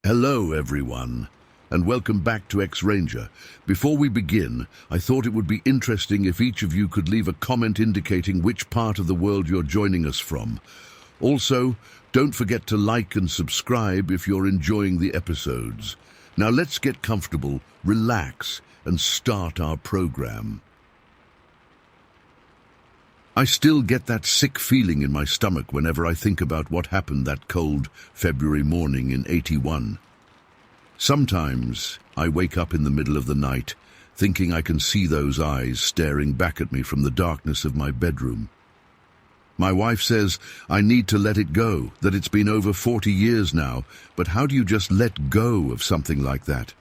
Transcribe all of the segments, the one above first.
Hello, everyone, and welcome back to X-Ranger. Before we begin, I thought it would be interesting if each of you could leave a comment indicating which part of the world you're joining us from. Also, don't forget to like and subscribe if you're enjoying the episodes. Now let's get comfortable, relax, and start our program. I still get that sick feeling in my stomach whenever I think about what happened that cold February morning in '81. Sometimes I wake up in the middle of the night thinking I can see those eyes staring back at me from the darkness of my bedroom. My wife says I need to let it go, that it's been over 40 years now, but how do you just let go of something like that?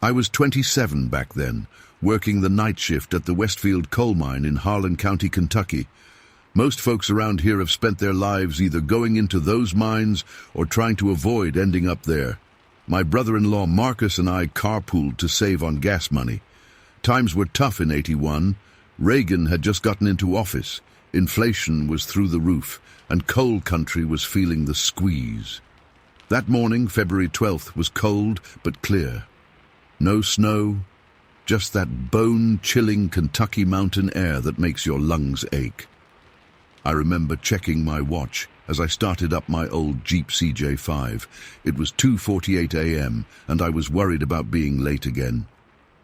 I was 27 back then, working the night shift at the Westfield coal mine in Hurling County, Kentucky. Most folks around here have spent their lives either going into those mines or trying to avoid ending up there. My brother-in-law Marcus and I carpooled to save on gas money. Times were tough in '81. Reagan had just gotten into office. Inflation was through the roof, and coal country was feeling the squeeze. That morning, February 12th, was cold but clear. No snow, just that bone-chilling Kentucky mountain air that makes your lungs ache. I remember checking my watch as I started up my old Jeep CJ5. It was 2:48 a.m. and I was worried about being late again.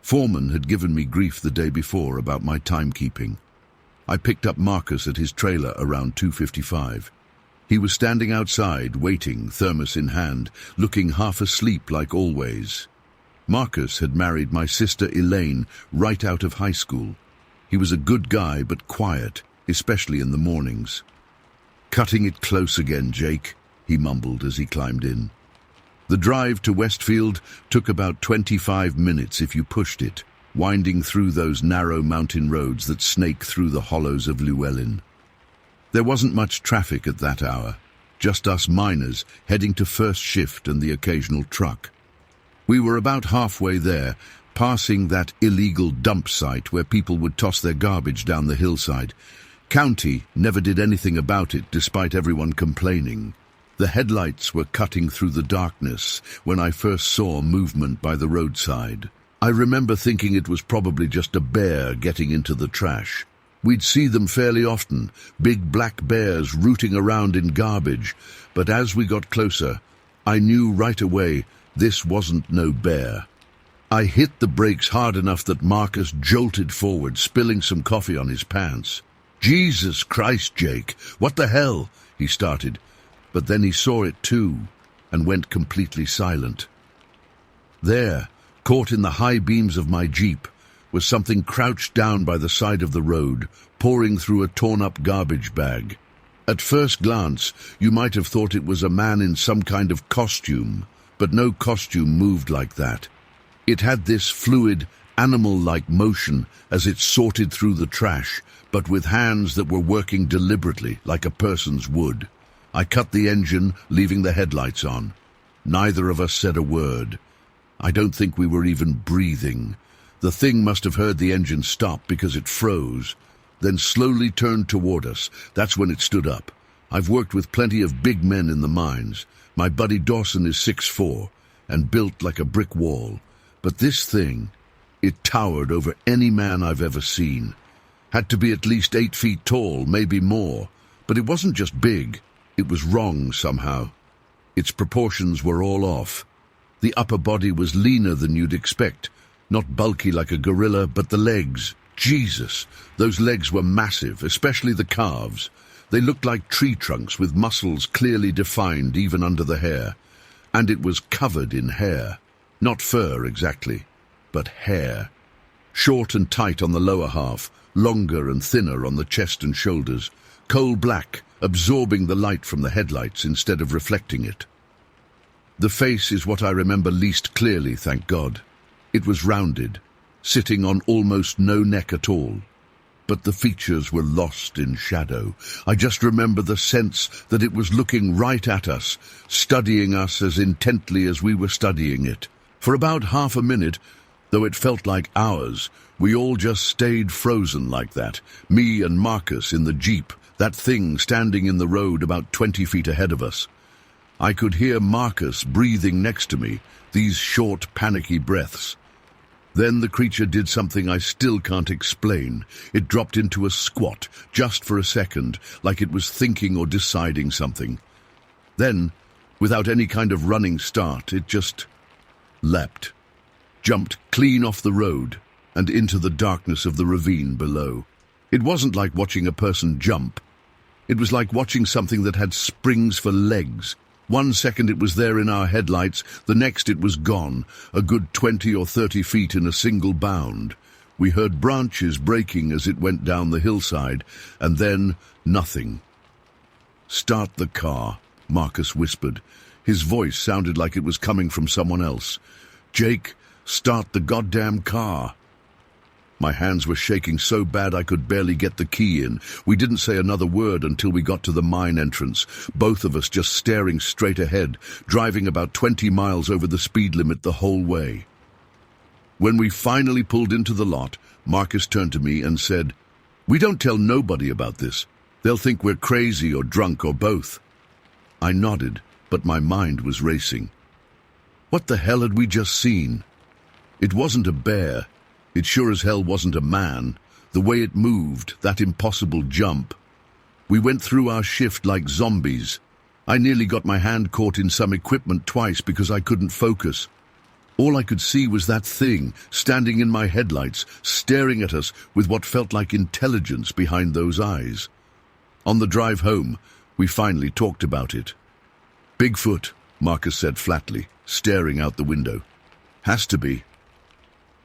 Foreman had given me grief the day before about my timekeeping. I picked up Marcus at his trailer around 2:55. He was standing outside, waiting, thermos in hand, looking half asleep like always. Marcus had married my sister Elaine right out of high school. He was a good guy but quiet, especially in the mornings. "Cutting it close again, Jake," he mumbled as he climbed in. The drive to Westfield took about 25 minutes if you pushed it, winding through those narrow mountain roads that snake through the hollows of Llewellyn. There wasn't much traffic at that hour, just us miners heading to first shift and the occasional truck. We were about halfway there, passing that illegal dump site where people would toss their garbage down the hillside. County never did anything about it despite everyone complaining. The headlights were cutting through the darkness when I first saw movement by the roadside. I remember thinking it was probably just a bear getting into the trash. We'd see them fairly often, big black bears rooting around in garbage, but as we got closer, I knew right away this wasn't no bear. I hit the brakes hard enough that Marcus jolted forward, spilling some coffee on his pants. "Jesus Christ, Jake, what the hell?" he started, but then he saw it too and went completely silent. There, caught in the high beams of my Jeep, was something crouched down by the side of the road, pouring through a torn-up garbage bag. At first glance, you might have thought it was a man in some kind of costume, but no costume moved like that. It had this fluid, animal-like motion as it sorted through the trash, but with hands that were working deliberately, like a person's would. I cut the engine, leaving the headlights on. Neither of us said a word. I don't think we were even breathing. The thing must have heard the engine stop because it froze, then slowly turned toward us. That's when it stood up. I've worked with plenty of big men in the mines. My buddy Dawson is 6'4", and built like a brick wall. But this thing, it towered over any man I've ever seen. Had to be at least 8 feet tall, maybe more. But it wasn't just big, it was wrong somehow. Its proportions were all off. The upper body was leaner than you'd expect, not bulky like a gorilla, but the legs. Jesus, those legs were massive, especially the calves. They looked like tree trunks with muscles clearly defined even under the hair. And it was covered in hair. Not fur exactly, but hair. Short and tight on the lower half, longer and thinner on the chest and shoulders. Coal black, absorbing the light from the headlights instead of reflecting it. The face is what I remember least clearly, thank God. It was rounded, sitting on almost no neck at all. But the features were lost in shadow. I just remember the sense that it was looking right at us, studying us as intently as we were studying it. For about half a minute, though it felt like hours, we all just stayed frozen like that, me and Marcus in the Jeep, that thing standing in the road about 20 feet ahead of us. I could hear Marcus breathing next to me, these short, panicky breaths. Then the creature did something I still can't explain. It dropped into a squat, just for a second, like it was thinking or deciding something. Then, without any kind of running start, it just leapt, jumped clean off the road and into the darkness of the ravine below. It wasn't like watching a person jump. It was like watching something that had springs for legs. 1 second it was there in our headlights, the next it was gone, a good 20 or 30 feet in a single bound. We heard branches breaking as it went down the hillside, and then nothing. "Start the car," Marcus whispered. His voice sounded like it was coming from someone else. "Jake, start the goddamn car." My hands were shaking so bad I could barely get the key in. We didn't say another word until we got to the mine entrance, both of us just staring straight ahead, driving about 20 miles over the speed limit the whole way. When we finally pulled into the lot, Marcus turned to me and said, "We don't tell nobody about this. They'll think we're crazy or drunk or both." I nodded, but my mind was racing. What the hell had we just seen? It wasn't a bear. It sure as hell wasn't a man. The way it moved, that impossible jump. We went through our shift like zombies. I nearly got my hand caught in some equipment twice because I couldn't focus. All I could see was that thing, standing in my headlights, staring at us with what felt like intelligence behind those eyes. On the drive home, we finally talked about it. "Bigfoot," Marcus said flatly, staring out the window. "Has to be."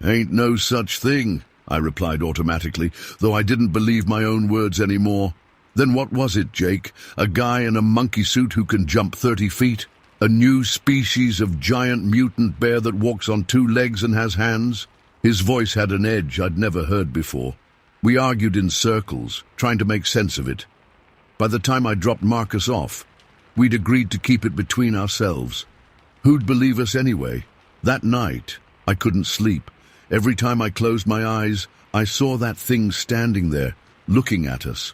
"Ain't no such thing," I replied automatically, though I didn't believe my own words anymore. "Then what was it, Jake? A guy in a monkey suit who can jump 30 feet? A new species of giant mutant bear that walks on 2 legs and has hands?" His voice had an edge I'd never heard before. We argued in circles, trying to make sense of it. By the time I dropped Marcus off, we'd agreed to keep it between ourselves. Who'd believe us anyway? That night, I couldn't sleep. Every time I closed my eyes, I saw that thing standing there, looking at us.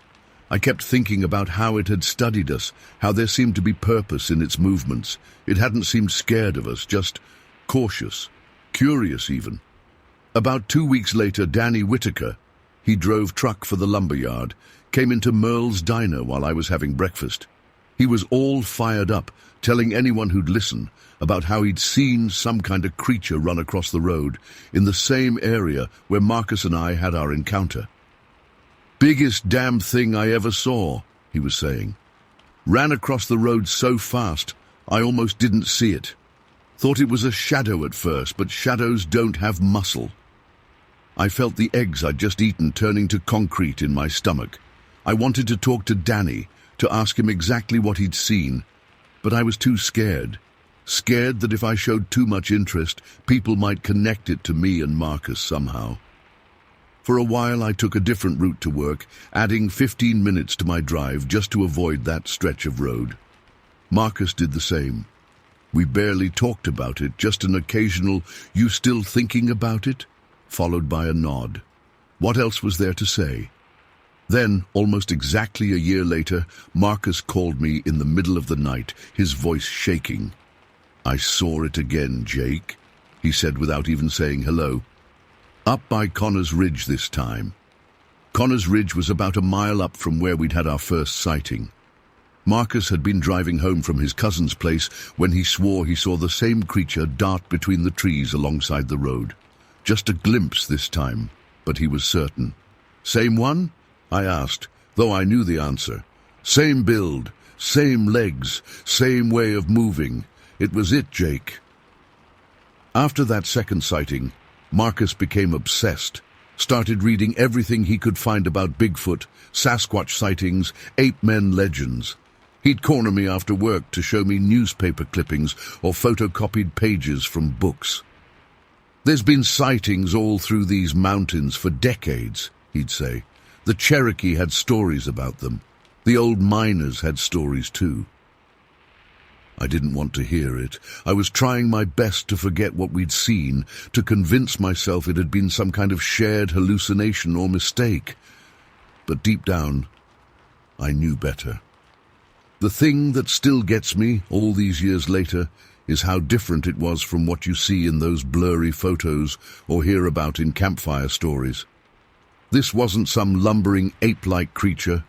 I kept thinking about how it had studied us, how there seemed to be purpose in its movements. It hadn't seemed scared of us, just cautious, curious even. About 2 weeks later, Danny Whitaker, he drove truck for the lumberyard, came into Merle's diner while I was having breakfast. He was all fired up, telling anyone who'd listen about how he'd seen some kind of creature run across the road in the same area where Marcus and I had our encounter. "Biggest damn thing I ever saw," he was saying. "Ran across the road so fast, I almost didn't see it. Thought it was a shadow at first, but shadows don't have muscle." I felt the eggs I'd just eaten turning to concrete in my stomach. I wanted to talk to Danny, to ask him exactly what he'd seen, but I was too scared. Scared that if I showed too much interest, people might connect it to me and Marcus somehow. For a while I took a different route to work, adding 15 minutes to my drive just to avoid that stretch of road. Marcus did the same. We barely talked about it, just an occasional, "You still thinking about it?" followed by a nod. What else was there to say? Then, almost exactly a year later, Marcus called me in the middle of the night, his voice shaking. "I saw it again, Jake," he said without even saying hello. "Up by Connors Ridge this time." Connors Ridge was about a mile up from where we'd had our first sighting. Marcus had been driving home from his cousin's place when he swore he saw the same creature dart between the trees alongside the road. Just a glimpse this time, but he was certain. "Same one?" I asked, though I knew the answer. "Same build, same legs, same way of moving. It was it, Jake." After that second sighting, Marcus became obsessed, started reading everything he could find about Bigfoot, Sasquatch sightings, ape-men legends. He'd corner me after work to show me newspaper clippings or photocopied pages from books. "There's been sightings all through these mountains for decades," he'd say. "The Cherokee had stories about them. The old miners had stories too." I didn't want to hear it. I was trying my best to forget what we'd seen, to convince myself it had been some kind of shared hallucination or mistake. But deep down, I knew better. The thing that still gets me, all these years later, is how different it was from what you see in those blurry photos or hear about in campfire stories. This wasn't some lumbering ape-like creature.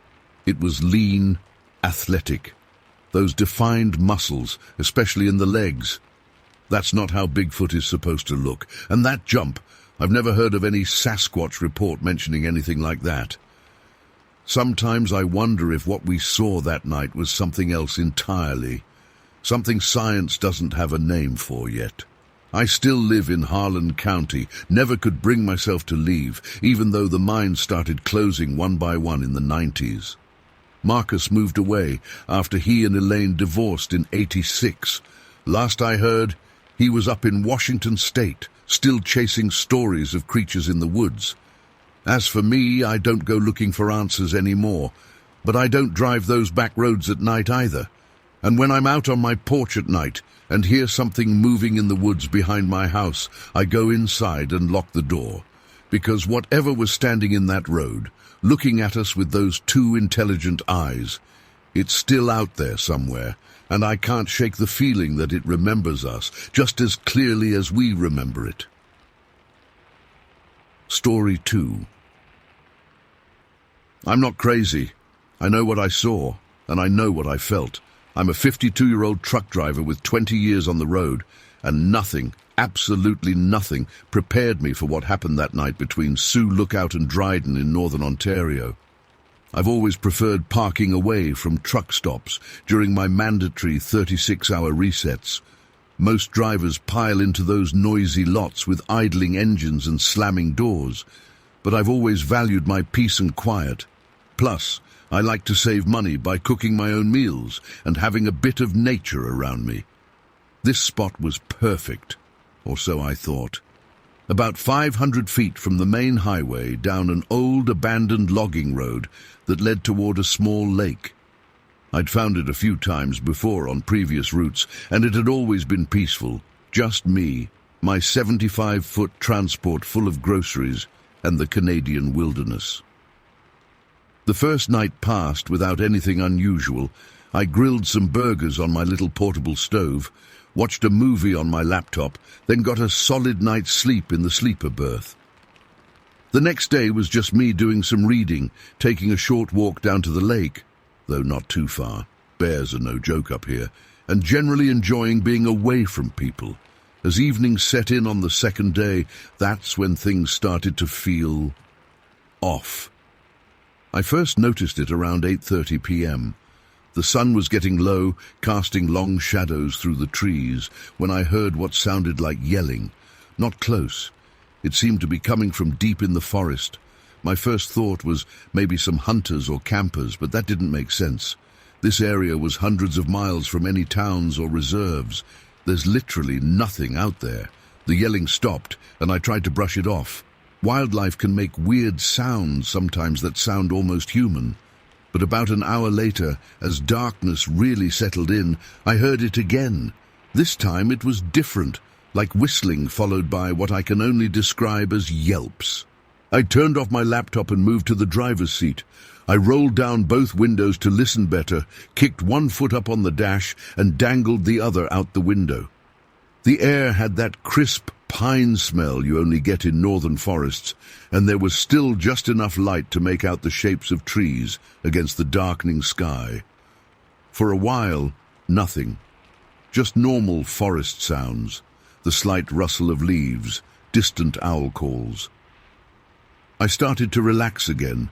It was lean, athletic. Those defined muscles, especially in the legs. That's not how Bigfoot is supposed to look. And that jump, I've never heard of any Sasquatch report mentioning anything like that. Sometimes I wonder if what we saw that night was something else entirely. Something science doesn't have a name for yet. I still live in Hurling County, never could bring myself to leave, even though the mines started closing one by one in the 90s. Marcus moved away after he and Elaine divorced in '86. Last I heard, he was up in Washington State, still chasing stories of creatures in the woods. As for me, I don't go looking for answers anymore, but I don't drive those back roads at night either. And when I'm out on my porch at night and hear something moving in the woods behind my house, I go inside and lock the door, because whatever was standing in that road, looking at us with those two intelligent eyes, it's still out there somewhere, and I can't shake the feeling that it remembers us just as clearly as we remember it. Story 2. I'm not crazy. I know what I saw, and I know what I felt. I'm a 52-year-old truck driver with 20 years on the road, and nothing, absolutely nothing, prepared me for what happened that night between Sioux Lookout and Dryden in northern Ontario. I've always preferred parking away from truck stops during my mandatory 36-hour resets. Most drivers pile into those noisy lots with idling engines and slamming doors, but I've always valued my peace and quiet. Plus, I like to save money by cooking my own meals and having a bit of nature around me. This spot was perfect, or so I thought. About 500 feet from the main highway down an old abandoned logging road that led toward a small lake. I'd found it a few times before on previous routes, and it had always been peaceful. Just me, my 75-foot transport full of groceries, and the Canadian wilderness. The first night passed without anything unusual. I grilled some burgers on my little portable stove, watched a movie on my laptop, then got a solid night's sleep in the sleeper berth. The next day was just me doing some reading, taking a short walk down to the lake, though not too far. Bears are no joke up here, and generally enjoying being away from people. As evening set in on the second day, that's when things started to feel off. I first noticed it around 8:30 p.m. The sun was getting low, casting long shadows through the trees, when I heard what sounded like yelling. Not close. It seemed to be coming from deep in the forest. My first thought was maybe some hunters or campers, but that didn't make sense. This area was hundreds of miles from any towns or reserves. There's literally nothing out there. The yelling stopped, and I tried to brush it off. Wildlife can make weird sounds sometimes that sound almost human. But about an hour later, as darkness really settled in, I heard it again. This time it was different, like whistling followed by what I can only describe as yelps. I turned off my laptop and moved to the driver's seat. I rolled down both windows to listen better, kicked one foot up on the dash, and dangled the other out the window. The air had that crisp pine smell you only get in northern forests, and there was still just enough light to make out the shapes of trees against the darkening sky. For a while, nothing. Just normal forest sounds, the slight rustle of leaves, distant owl calls. I started to relax again,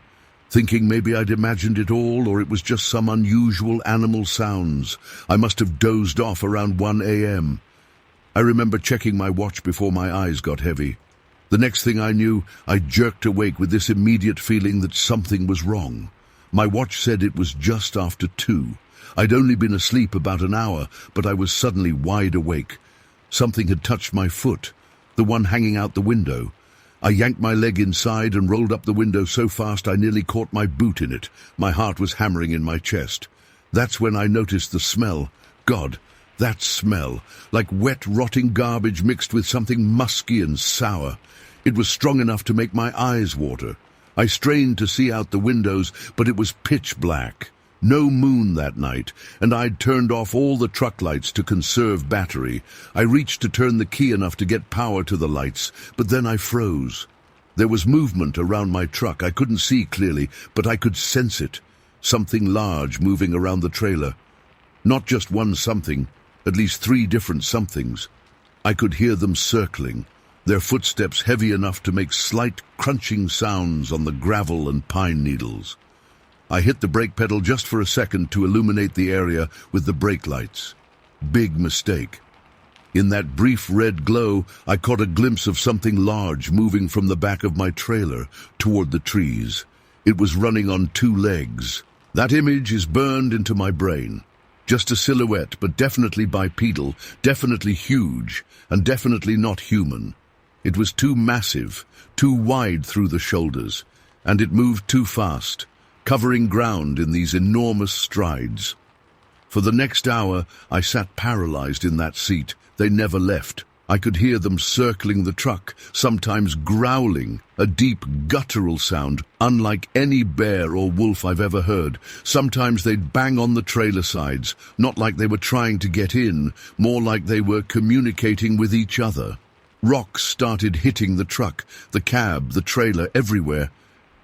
thinking maybe I'd imagined it all or it was just some unusual animal sounds. I must have dozed off around 1 a.m. I remember checking my watch before my eyes got heavy. The next thing I knew, I jerked awake with this immediate feeling that something was wrong. My watch said it was just after 2. I'd only been asleep about an hour, but I was suddenly wide awake. Something had touched my foot, the one hanging out the window. I yanked my leg inside and rolled up the window so fast I nearly caught my boot in it. My heart was hammering in my chest. That's when I noticed the smell. God, that smell, like wet, rotting garbage mixed with something musky and sour. It was strong enough to make my eyes water. I strained to see out the windows, but it was pitch black. No moon that night, and I'd turned off all the truck lights to conserve battery. I reached to turn the key enough to get power to the lights, but then I froze. There was movement around my truck. I couldn't see clearly, but I could sense it. Something large moving around the trailer. Not just one something, at least 3 different somethings. I could hear them circling, their footsteps heavy enough to make slight crunching sounds on the gravel and pine needles. I hit the brake pedal just for a second to illuminate the area with the brake lights. Big mistake. In that brief red glow, I caught a glimpse of something large moving from the back of my trailer toward the trees. It was running on 2 legs. That image is burned into my brain. Just a silhouette, but definitely bipedal, definitely huge, and definitely not human. It was too massive, too wide through the shoulders, and it moved too fast, covering ground in these enormous strides. For the next hour, I sat paralyzed in that seat. They never left. I could hear them circling the truck, sometimes growling, a deep guttural sound, unlike any bear or wolf I've ever heard. Sometimes they'd bang on the trailer sides, not like they were trying to get in, more like they were communicating with each other. Rocks started hitting the truck, the cab, the trailer, everywhere.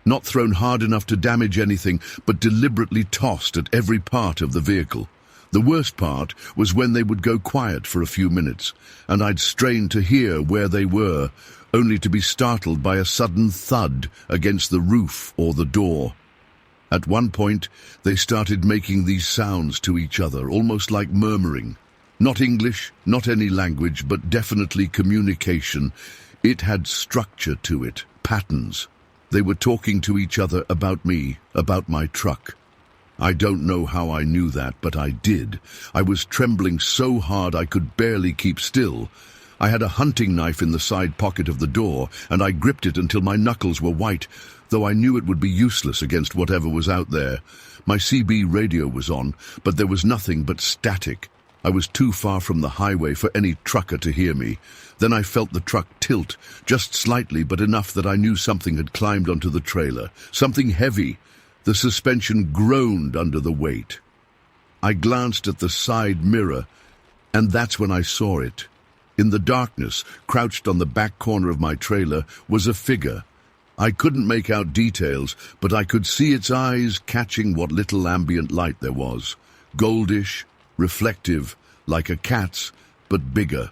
Not thrown hard enough to damage anything, but deliberately tossed at every part of the vehicle. The worst part was when they would go quiet for a few minutes, and I'd strain to hear where they were, only to be startled by a sudden thud against the roof or the door. At one point, they started making these sounds to each other, almost like murmuring. Not English, not any language, but definitely communication. It had structure to it, patterns. They were talking to each other about me, about my truck. I don't know how I knew that, but I did. I was trembling so hard I could barely keep still. I had a hunting knife in the side pocket of the door, and I gripped it until my knuckles were white, though I knew it would be useless against whatever was out there. My CB radio was on, but there was nothing but static. I was too far from the highway for any trucker to hear me. Then I felt the truck tilt, just slightly, but enough that I knew something had climbed onto the trailer. Something heavy. The suspension groaned under the weight. I glanced at the side mirror, and that's when I saw it. In the darkness, crouched on the back corner of my trailer, was a figure. I couldn't make out details, but I could see its eyes catching what little ambient light there was. Goldish, reflective, like a cat's, but bigger,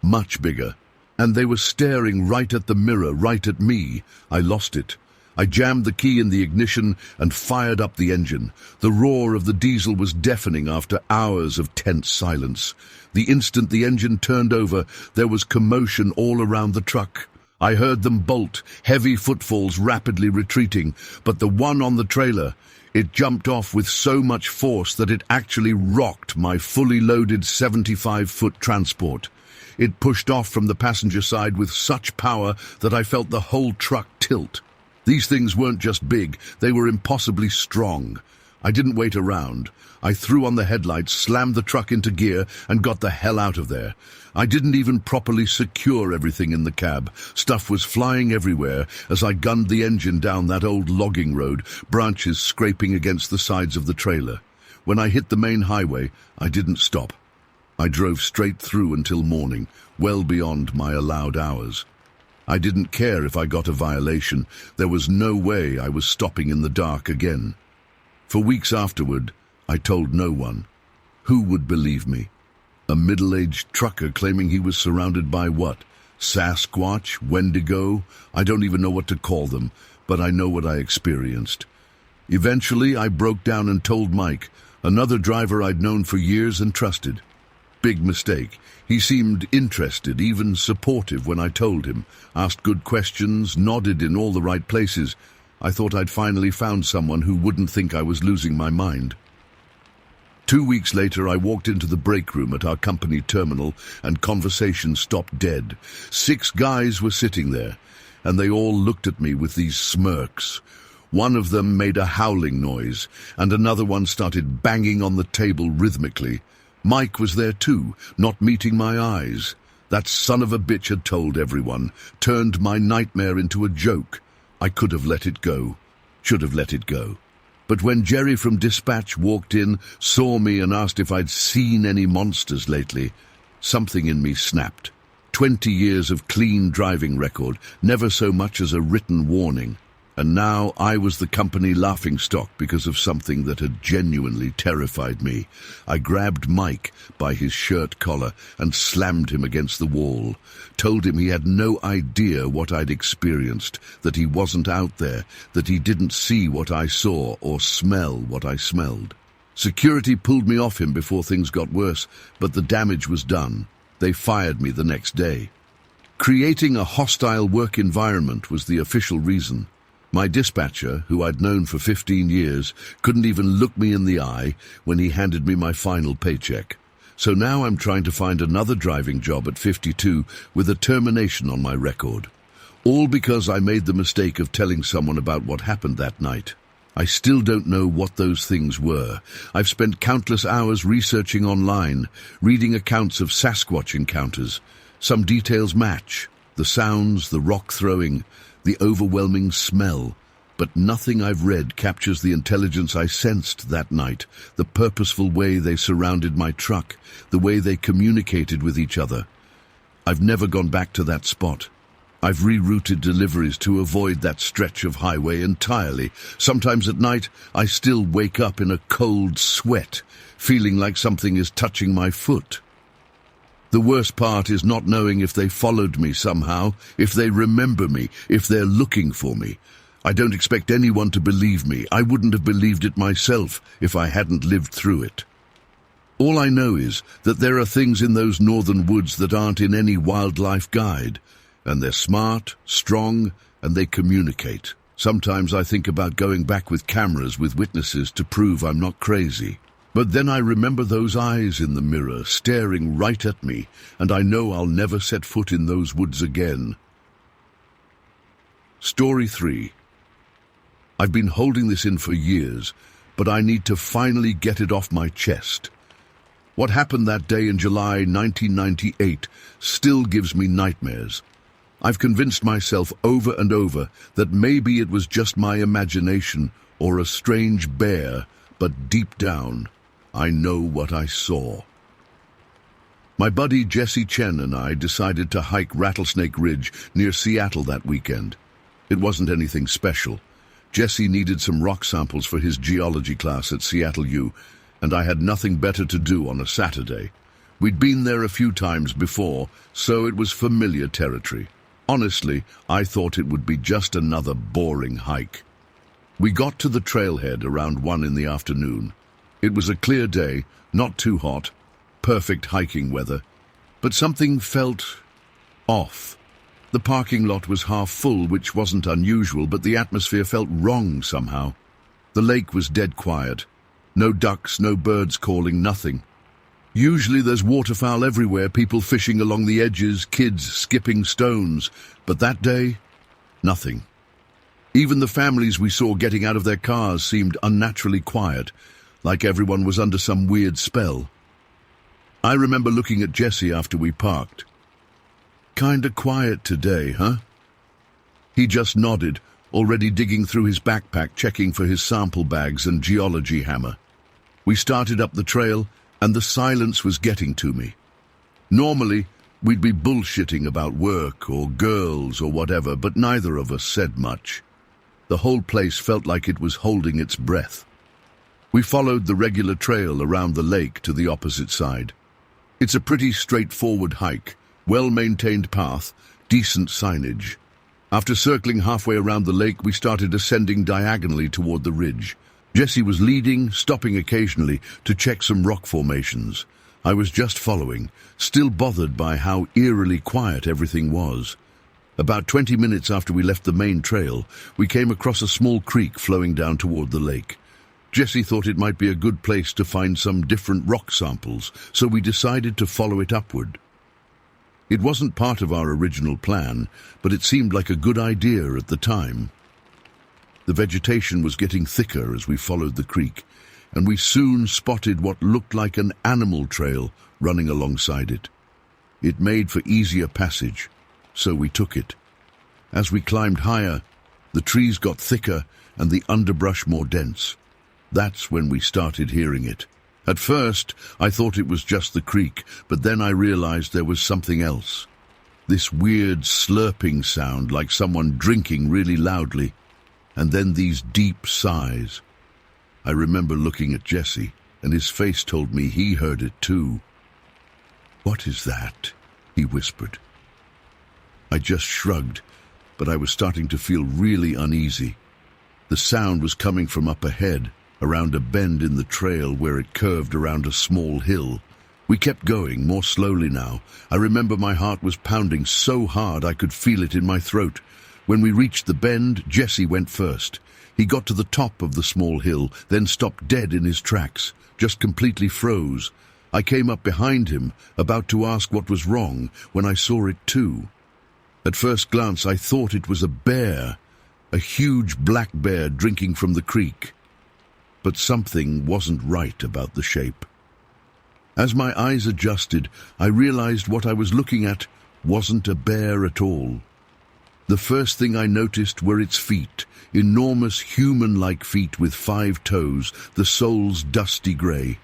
much bigger. And they were staring right at the mirror, right at me. I lost it. I jammed the key in the ignition and fired up the engine. The roar of the diesel was deafening after hours of tense silence. The instant the engine turned over, there was commotion all around the truck. I heard them bolt, heavy footfalls rapidly retreating, but the one on the trailer, it jumped off with so much force that it actually rocked my fully loaded 75-foot transport. It pushed off from the passenger side with such power that I felt the whole truck tilt. These things weren't just big, they were impossibly strong. I didn't wait around. I threw on the headlights, slammed the truck into gear, and got the hell out of there. I didn't even properly secure everything in the cab. Stuff was flying everywhere as I gunned the engine down that old logging road, branches scraping against the sides of the trailer. When I hit the main highway, I didn't stop. I drove straight through until morning, well beyond my allowed hours. I didn't care if I got a violation. There was no way I was stopping in the dark again. For weeks afterward, I told no one. Who would believe me? A middle-aged trucker claiming he was surrounded by what? Sasquatch? Wendigo? I don't even know what to call them, but I know what I experienced. Eventually, I broke down and told Mike, another driver I'd known for years and trusted. Big mistake. He seemed interested, even supportive when I told him, asked good questions, nodded in all the right places. I thought I'd finally found someone who wouldn't think I was losing my mind. 2 weeks later, I walked into the break room at our company terminal and conversation stopped dead. 6 guys were sitting there, and they all looked at me with these smirks. One of them made a howling noise, and another one started banging on the table rhythmically. Mike was there too, not meeting my eyes. That son of a bitch had told everyone, turned my nightmare into a joke. I could have let it go, should have let it go. But when Jerry from dispatch walked in, saw me and asked if I'd seen any monsters lately, something in me snapped. 20 years of clean driving record, never so much as a written warning. And now I was the company laughingstock because of something that had genuinely terrified me. I grabbed Mike by his shirt collar and slammed him against the wall, told him he had no idea what I'd experienced, that he wasn't out there, that he didn't see what I saw or smell what I smelled. Security pulled me off him before things got worse, but the damage was done. They fired me the next day. Creating a hostile work environment was the official reason. My dispatcher, who I'd known for 15 years, couldn't even look me in the eye when he handed me my final paycheck. So now I'm trying to find another driving job at 52 with a termination on my record. All because I made the mistake of telling someone about what happened that night. I still don't know what those things were. I've spent countless hours researching online, reading accounts of Sasquatch encounters. Some details match. The sounds, the rock throwing, the overwhelming smell, but nothing I've read captures the intelligence I sensed that night, the purposeful way they surrounded my truck, the way they communicated with each other. I've never gone back to that spot. I've rerouted deliveries to avoid that stretch of highway entirely. Sometimes at night, I still wake up in a cold sweat, feeling like something is touching my foot. The worst part is not knowing if they followed me somehow, if they remember me, if they're looking for me. I don't expect anyone to believe me. I wouldn't have believed it myself if I hadn't lived through it. All I know is that there are things in those northern woods that aren't in any wildlife guide, and they're smart, strong, and they communicate. Sometimes I think about going back with cameras with witnesses to prove I'm not crazy. But then I remember those eyes in the mirror staring right at me, and I know I'll never set foot in those woods again. Story 3. I've been holding this in for years, but I need to finally get it off my chest. What happened that day in July 1998 still gives me nightmares. I've convinced myself over and over that maybe it was just my imagination or a strange bear, but deep down, I know what I saw. My buddy Jesse Chen and I decided to hike Rattlesnake Ridge near Seattle that weekend. It wasn't anything special. Jesse needed some rock samples for his geology class at Seattle U, and I had nothing better to do on a Saturday. We'd been there a few times before, so it was familiar territory. Honestly, I thought it would be just another boring hike. We got to the trailhead around 1 in the afternoon. It was a clear day, not too hot, perfect hiking weather, but something felt off. The parking lot was half full, which wasn't unusual, but the atmosphere felt wrong somehow. The lake was dead quiet. No ducks, no birds calling, nothing. Usually there's waterfowl everywhere, people fishing along the edges, kids skipping stones, but that day, nothing. Even the families we saw getting out of their cars seemed unnaturally quiet, like everyone was under some weird spell. I remember looking at Jesse after we parked. "Kinda quiet today, huh?" He just nodded, already digging through his backpack, checking for his sample bags and geology hammer. We started up the trail, and the silence was getting to me. Normally, we'd be bullshitting about work or girls or whatever, but neither of us said much. The whole place felt like it was holding its breath. We followed the regular trail around the lake to the opposite side. It's a pretty straightforward hike, well-maintained path, decent signage. After circling halfway around the lake, we started ascending diagonally toward the ridge. Jesse was leading, stopping occasionally to check some rock formations. I was just following, still bothered by how eerily quiet everything was. About 20 minutes after we left the main trail, we came across a small creek flowing down toward the lake. Jesse thought it might be a good place to find some different rock samples, so we decided to follow it upward. It wasn't part of our original plan, but it seemed like a good idea at the time. The vegetation was getting thicker as we followed the creek, and we soon spotted what looked like an animal trail running alongside it. It made for easier passage, so we took it. As we climbed higher, the trees got thicker and the underbrush more dense. That's when we started hearing it. At first, I thought it was just the creek, but then I realized there was something else. This weird slurping sound like someone drinking really loudly, and then these deep sighs. I remember looking at Jesse, and his face told me he heard it too. "What is that?" he whispered. I just shrugged, but I was starting to feel really uneasy. The sound was coming from up ahead, around a bend in the trail where it curved around a small hill. We kept going, more slowly now. I remember my heart was pounding so hard I could feel it in my throat. When we reached the bend, Jesse went first. He got to the top of the small hill, then stopped dead in his tracks, just completely froze. I came up behind him, about to ask what was wrong, when I saw it too. At first glance, I thought it was a bear, a huge black bear drinking from the creek. But something wasn't right about the shape. As my eyes adjusted, I realized what I was looking at wasn't a bear at all. The first thing I noticed were its feet, enormous human-like feet with 5 toes, the soles dusty grey.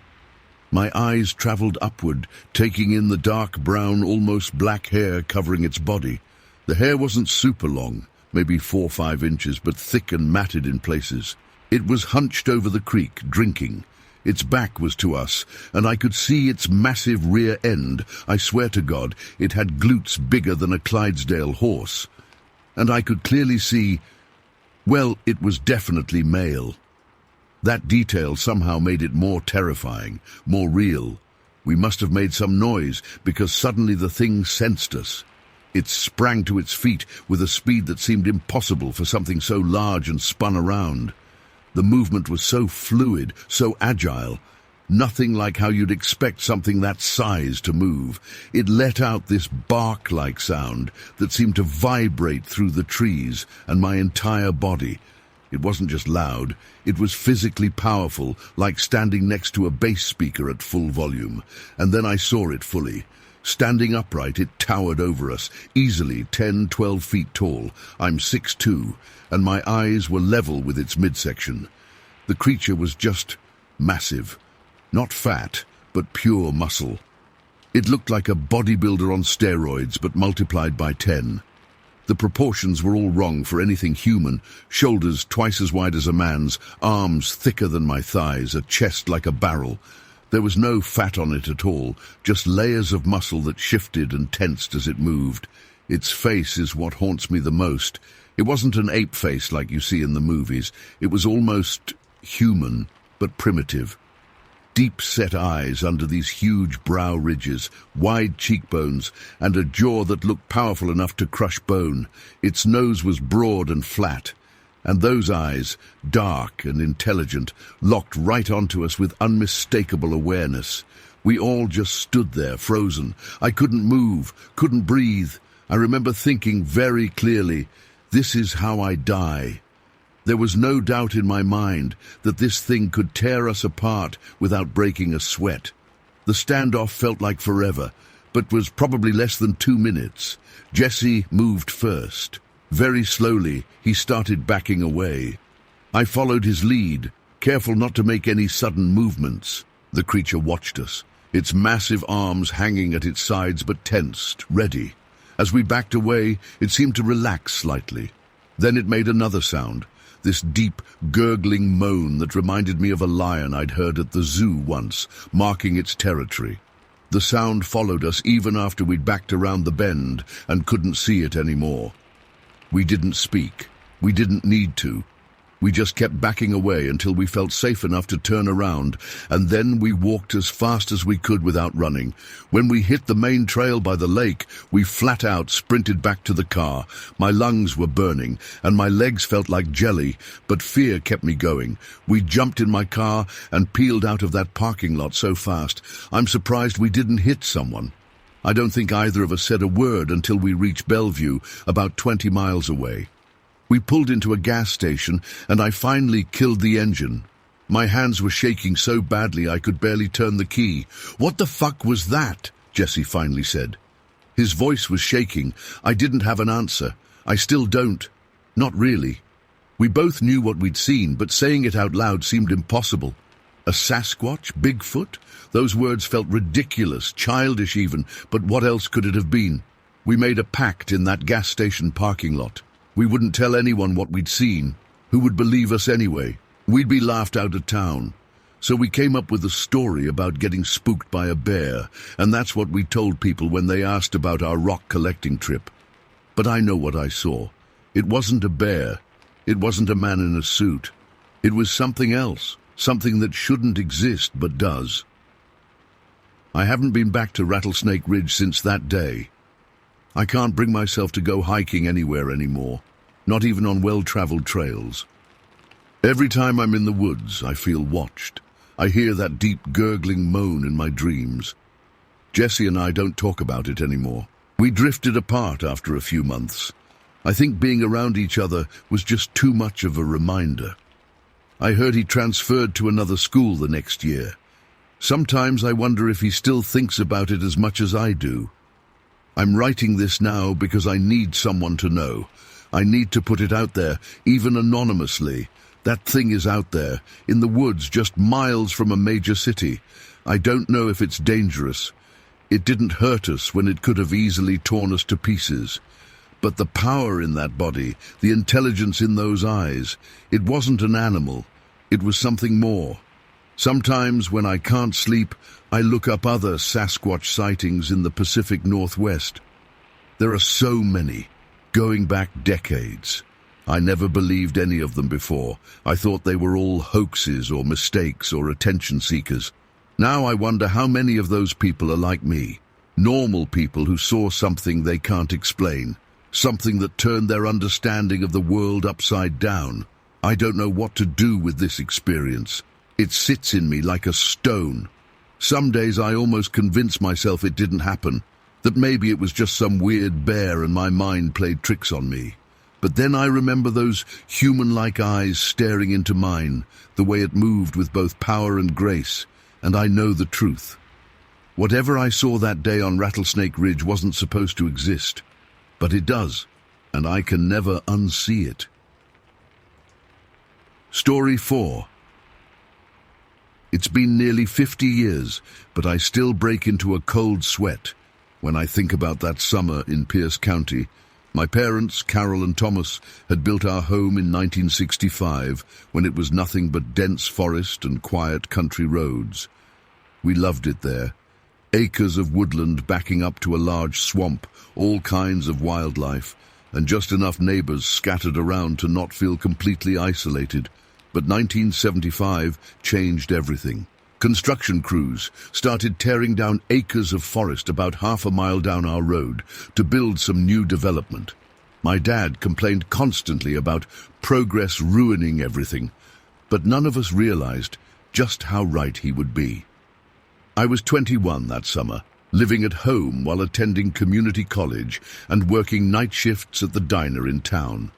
My eyes traveled upward, taking in the dark brown, almost black hair covering its body. The hair wasn't super long, maybe 4 or 5 inches, but thick and matted in places. It was hunched over the creek, drinking. Its back was to us, and I could see its massive rear end. I swear to God, it had glutes bigger than a Clydesdale horse. And I could clearly see, well, it was definitely male. That detail somehow made it more terrifying, more real. We must have made some noise, because suddenly the thing sensed us. It sprang to its feet with a speed that seemed impossible for something so large and spun around. The movement was so fluid, so agile, nothing like how you'd expect something that size to move. It let out this bark-like sound that seemed to vibrate through the trees and my entire body. It wasn't just loud, it was physically powerful, like standing next to a bass speaker at full volume. And then I saw it fully. Standing upright, it towered over us, easily 10, 12 feet tall. I'm 6'2", and my eyes were level with its midsection. The creature was just massive. Not fat, but pure muscle. It looked like a bodybuilder on steroids, but multiplied by 10. The proportions were all wrong for anything human. Shoulders twice as wide as a man's, arms thicker than my thighs, a chest like a barrel. There was no fat on it at all, just layers of muscle that shifted and tensed as it moved. Its face is what haunts me the most. It wasn't an ape face like you see in the movies. It was almost human, but primitive. Deep-set eyes under these huge brow ridges, wide cheekbones, and a jaw that looked powerful enough to crush bone. Its nose was broad and flat, and those eyes, dark and intelligent, locked right onto us with unmistakable awareness. We all just stood there, frozen. I couldn't move, couldn't breathe. I remember thinking very clearly, this is how I die. There was no doubt in my mind that this thing could tear us apart without breaking a sweat. The standoff felt like forever, but was probably less than 2 minutes. Jesse moved first. Very slowly, he started backing away. I followed his lead, careful not to make any sudden movements. The creature watched us, its massive arms hanging at its sides but tensed, ready. As we backed away, it seemed to relax slightly. Then it made another sound, this deep, gurgling moan that reminded me of a lion I'd heard at the zoo once, marking its territory. The sound followed us even after we'd backed around the bend and couldn't see it anymore. We didn't speak. We didn't need to. We just kept backing away until we felt safe enough to turn around, and then we walked as fast as we could without running. When we hit the main trail by the lake, we flat out sprinted back to the car. My lungs were burning, and my legs felt like jelly, but fear kept me going. We jumped in my car and peeled out of that parking lot so fast, I'm surprised we didn't hit someone. I don't think either of us said a word until we reached Bellevue, about 20 miles away. We pulled into a gas station, and I finally killed the engine. My hands were shaking so badly I could barely turn the key. "What the fuck was that?" Jesse finally said. His voice was shaking. I didn't have an answer. I still don't. Not really. We both knew what we'd seen, but saying it out loud seemed impossible. A Sasquatch? Bigfoot? Those words felt ridiculous, childish even, but what else could it have been? We made a pact in that gas station parking lot. We wouldn't tell anyone what we'd seen. Who would believe us anyway? We'd be laughed out of town. So we came up with a story about getting spooked by a bear, and that's what we told people when they asked about our rock collecting trip. But I know what I saw. It wasn't a bear. It wasn't a man in a suit. It was something else, something that shouldn't exist but does. I haven't been back to Rattlesnake Ridge since that day. I can't bring myself to go hiking anywhere anymore, not even on well-traveled trails. Every time I'm in the woods, I feel watched. I hear that deep gurgling moan in my dreams. Jessie and I don't talk about it anymore. We drifted apart after a few months. I think being around each other was just too much of a reminder. I heard he transferred to another school the next year. Sometimes I wonder if he still thinks about it as much as I do. I'm writing this now because I need someone to know. I need to put it out there, even anonymously. That thing is out there, in the woods just miles from a major city. I don't know if it's dangerous. It didn't hurt us when it could have easily torn us to pieces. But the power in that body, the intelligence in those eyes, it wasn't an animal. It was something more. Sometimes when I can't sleep, I look up other Sasquatch sightings in the Pacific Northwest. There are so many, going back decades. I never believed any of them before. I thought they were all hoaxes or mistakes or attention seekers. Now I wonder how many of those people are like me. Normal people who saw something they can't explain. Something that turned their understanding of the world upside down. I don't know what to do with this experience. It sits in me like a stone. Some days I almost convince myself it didn't happen, that maybe it was just some weird bear and my mind played tricks on me. But then I remember those human-like eyes staring into mine, the way it moved with both power and grace, and I know the truth. Whatever I saw that day on Rattlesnake Ridge wasn't supposed to exist, but it does, and I can never unsee it. Story 4. It's been nearly 50 years, but I still break into a cold sweat when I think about that summer in Pierce County. My parents, Carol and Thomas, had built our home in 1965 when it was nothing but dense forest and quiet country roads. We loved it there. Acres of woodland backing up to a large swamp, all kinds of wildlife, and just enough neighbors scattered around to not feel completely isolated. But 1975 changed everything. Construction crews started tearing down acres of forest about half a mile down our road to build some new development. My dad complained constantly about progress ruining everything, but none of us realized just how right he would be. I was 21 that summer, living at home while attending community college and working night shifts at the diner in town.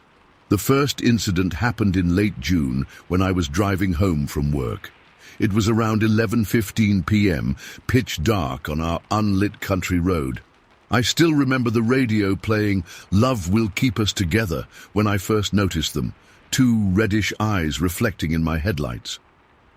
The first incident happened in late June when I was driving home from work. It was around 11:15 p.m., pitch dark on our unlit country road. I still remember the radio playing "Love Will Keep Us Together" when I first noticed them, two reddish eyes reflecting in my headlights.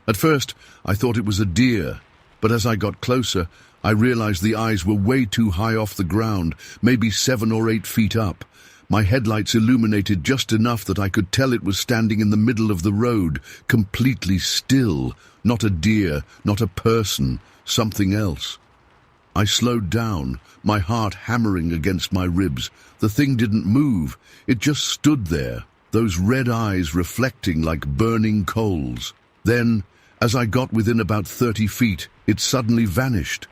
At first, I thought it was a deer, but as I got closer, I realized the eyes were way too high off the ground, maybe 7 or 8 feet up. My headlights illuminated just enough that I could tell it was standing in the middle of the road, completely still. Not a deer, not a person, something else. I slowed down, my heart hammering against my ribs. The thing didn't move. It just stood there, those red eyes reflecting like burning coals. Then, as I got within about 30 feet, it suddenly vanished.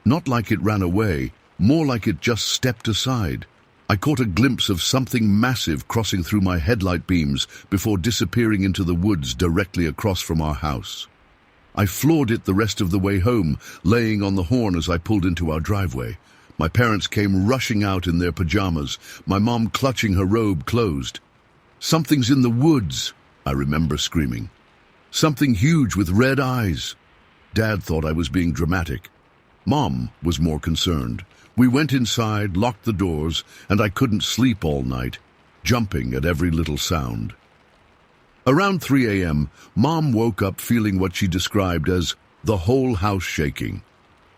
Not like it ran away, more like it just stepped aside. I caught a glimpse of something massive crossing through my headlight beams before disappearing into the woods directly across from our house. I floored it the rest of the way home, laying on the horn as I pulled into our driveway. My parents came rushing out in their pajamas, my mom clutching her robe closed. "Something's in the woods," I remember screaming. "Something huge with red eyes." Dad thought I was being dramatic. Mom was more concerned. We went inside, locked the doors, and I couldn't sleep all night, jumping at every little sound. Around 3 a.m., Mom woke up feeling what she described as the whole house shaking.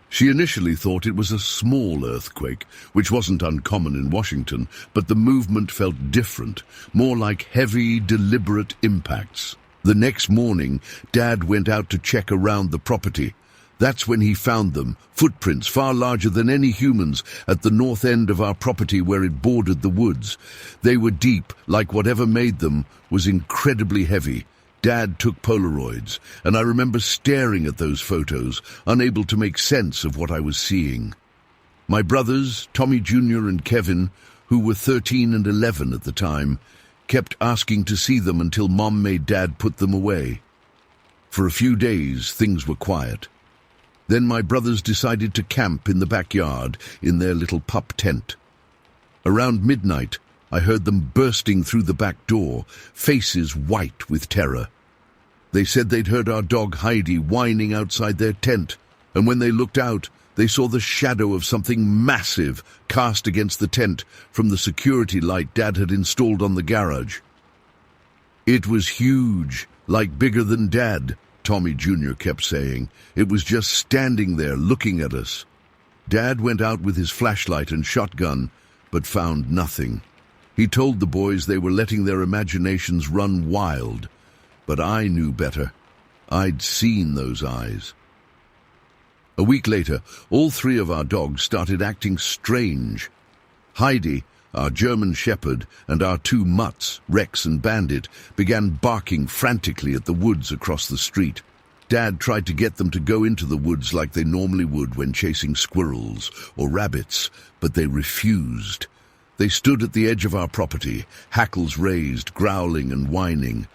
She initially thought it was a small earthquake, which wasn't uncommon in Washington, but the movement felt different, more like heavy, deliberate impacts. The next morning, Dad went out to check around the property. That's when he found them, footprints far larger than any humans, at the north end of our property where it bordered the woods. They were deep, like whatever made them was incredibly heavy. Dad took Polaroids, and I remember staring at those photos, unable to make sense of what I was seeing. My brothers, Tommy Jr. and Kevin, who were 13 and 11 at the time, kept asking to see them until Mom made Dad put them away. For a few days, things were quiet. Then my brothers decided to camp in the backyard in their little pup tent. Around midnight, I heard them bursting through the back door, faces white with terror. They said they'd heard our dog Heidi whining outside their tent, and when they looked out, they saw the shadow of something massive cast against the tent from the security light Dad had installed on the garage. It was huge, like bigger than Dad, Tommy Jr. kept saying. It was just standing there looking at us. Dad went out with his flashlight and shotgun, but found nothing. He told the boys they were letting their imaginations run wild, but I knew better. I'd seen those eyes. A week later, all three of our dogs started acting strange. Heidi, our German shepherd, and our two mutts, Rex and Bandit, began barking frantically at the woods across the street. Dad tried to get them to go into the woods like they normally would when chasing squirrels or rabbits, but they refused. They stood at the edge of our property, hackles raised, growling and whining.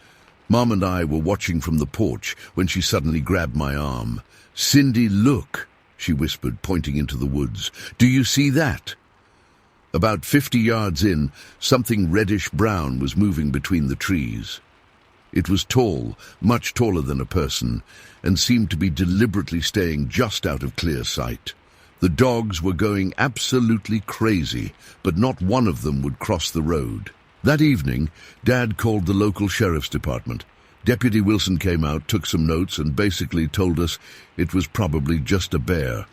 Mom and I were watching from the porch when she suddenly grabbed my arm. "Cindy, look," she whispered, pointing into the woods. "Do you see that?" About 50 yards in, something reddish-brown was moving between the trees. It was tall, much taller than a person, and seemed to be deliberately staying just out of clear sight. The dogs were going absolutely crazy, but not one of them would cross the road. That evening, Dad called the local sheriff's department. Deputy Wilson came out, took some notes, and basically told us it was probably just a bear.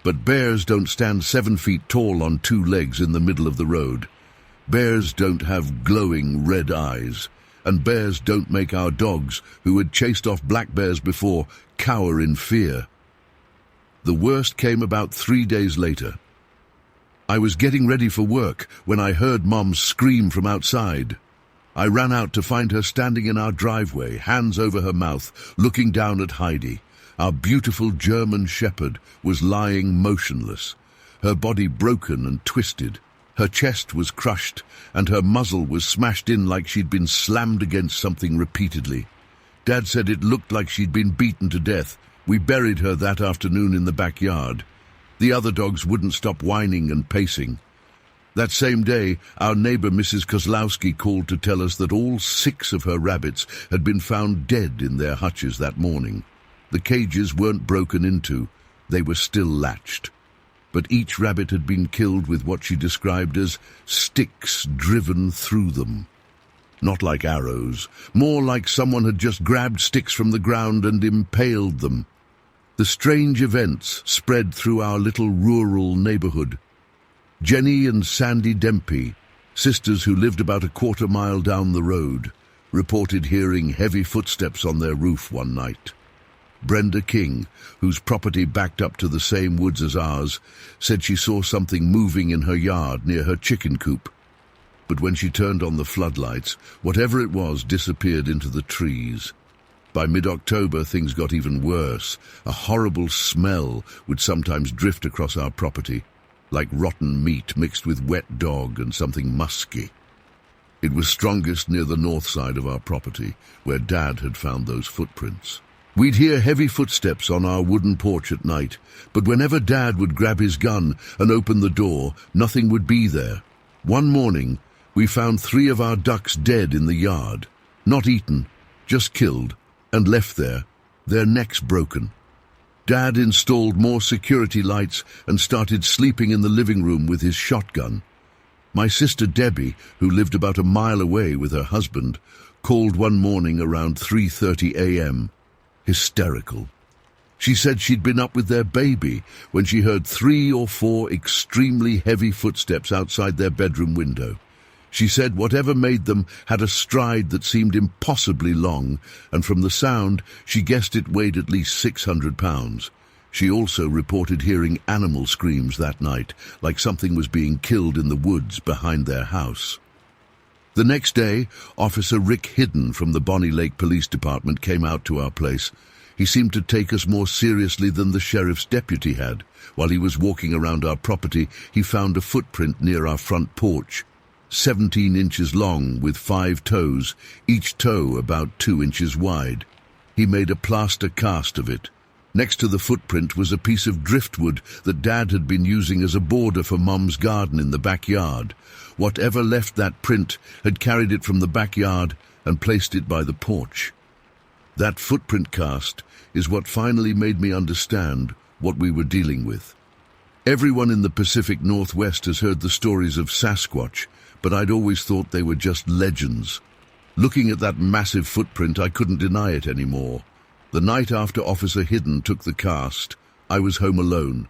But bears don't stand 7 feet tall on two legs in the middle of the road. Bears don't have glowing red eyes, and bears don't make our dogs, who had chased off black bears before, cower in fear. The worst came about 3 days later. I was getting ready for work when I heard Mom scream from outside. I ran out to find her standing in our driveway, hands over her mouth, looking down at Heidi. Our beautiful German shepherd was lying motionless, her body broken and twisted. Her chest was crushed, and her muzzle was smashed in like she'd been slammed against something repeatedly. Dad said it looked like she'd been beaten to death. We buried her that afternoon in the backyard. The other dogs wouldn't stop whining and pacing. That same day, our neighbor Mrs. Kozlowski called to tell us that all 6 of her rabbits had been found dead in their hutches that morning. The cages weren't broken into, they were still latched. But each rabbit had been killed with what she described as sticks driven through them. Not like arrows, more like someone had just grabbed sticks from the ground and impaled them. The strange events spread through our little rural neighborhood. Jenny and Sandy Dempey, sisters who lived about a quarter-mile down the road, reported hearing heavy footsteps on their roof one night. Brenda King, whose property backed up to the same woods as ours, said she saw something moving in her yard near her chicken coop. But when she turned on the floodlights, whatever it was disappeared into the trees. By mid-October, things got even worse. A horrible smell would sometimes drift across our property, like rotten meat mixed with wet dog and something musky. It was strongest near the north side of our property, where Dad had found those footprints. We'd hear heavy footsteps on our wooden porch at night, but whenever Dad would grab his gun and open the door, nothing would be there. One morning, we found 3 of our ducks dead in the yard, not eaten, just killed, and left there, their necks broken. Dad installed more security lights and started sleeping in the living room with his shotgun. My sister Debbie, who lived about a mile away with her husband, called one morning around 3:30 a.m., hysterical. She said she'd been up with their baby when she heard 3 or 4 extremely heavy footsteps outside their bedroom window. She said whatever made them had a stride that seemed impossibly long, and from the sound, she guessed it weighed at least 600 pounds. She also reported hearing animal screams that night, like something was being killed in the woods behind their house. The next day, Officer Rick Hidden from the Bonnie Lake Police Department came out to our place. He seemed to take us more seriously than the sheriff's deputy had. While he was walking around our property, he found a footprint near our front porch, 17 inches long with 5 toes, each toe about 2 inches wide. He made a plaster cast of it. Next to the footprint was a piece of driftwood that Dad had been using as a border for Mum's garden in the backyard. Whatever left that print had carried it from the backyard and placed it by the porch. That footprint cast is what finally made me understand what we were dealing with. Everyone in the Pacific Northwest has heard the stories of Sasquatch, but I'd always thought they were just legends. Looking at that massive footprint, I couldn't deny it anymore. The night after Officer Hidden took the cast, I was home alone.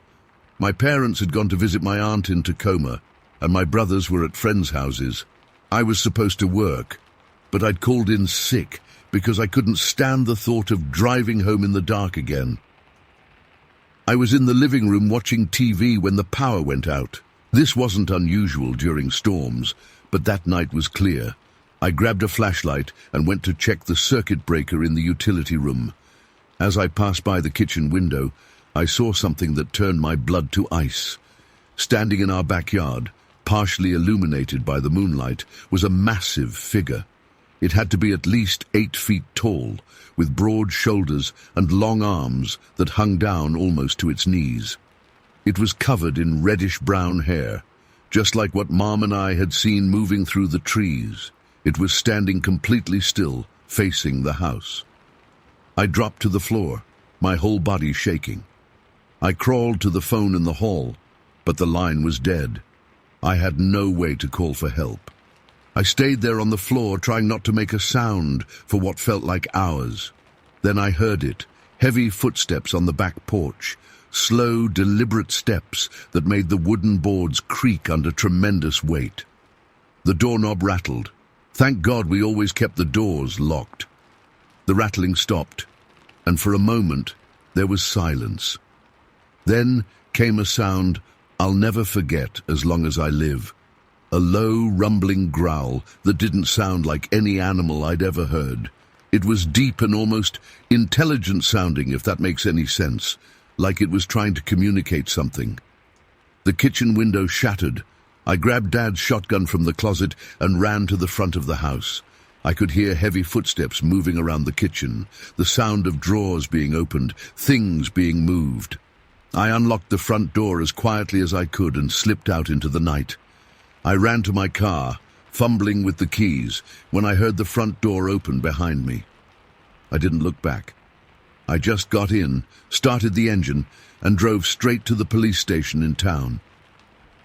My parents had gone to visit my aunt in Tacoma, and my brothers were at friends' houses. I was supposed to work, but I'd called in sick because I couldn't stand the thought of driving home in the dark again. I was in the living room watching TV when the power went out. This wasn't unusual during storms, but that night was clear. I grabbed a flashlight and went to check the circuit breaker in the utility room. As I passed by the kitchen window, I saw something that turned my blood to ice. Standing in our backyard, partially illuminated by the moonlight, was a massive figure. It had to be at least 8 feet tall, with broad shoulders and long arms that hung down almost to its knees. It was covered in reddish-brown hair, just like what Mom and I had seen moving through the trees. It was standing completely still, facing the house. I dropped to the floor, my whole body shaking. I crawled to the phone in the hall, but the line was dead. I had no way to call for help. I stayed there on the floor, trying not to make a sound for what felt like hours. Then I heard it, heavy footsteps on the back porch, slow, deliberate steps that made the wooden boards creak under tremendous weight. The doorknob rattled. Thank God we always kept the doors locked. The rattling stopped, and for a moment there was silence. Then came a sound I'll never forget as long as I live. A low, rumbling growl that didn't sound like any animal I'd ever heard. It was deep and almost intelligent sounding, if that makes any sense, like it was trying to communicate something. The kitchen window shattered. I grabbed Dad's shotgun from the closet and ran to the front of the house. I could hear heavy footsteps moving around the kitchen, the sound of drawers being opened, things being moved. I unlocked the front door as quietly as I could and slipped out into the night. I ran to my car, fumbling with the keys, when I heard the front door open behind me. I didn't look back. I just got in, started the engine, and drove straight to the police station in town.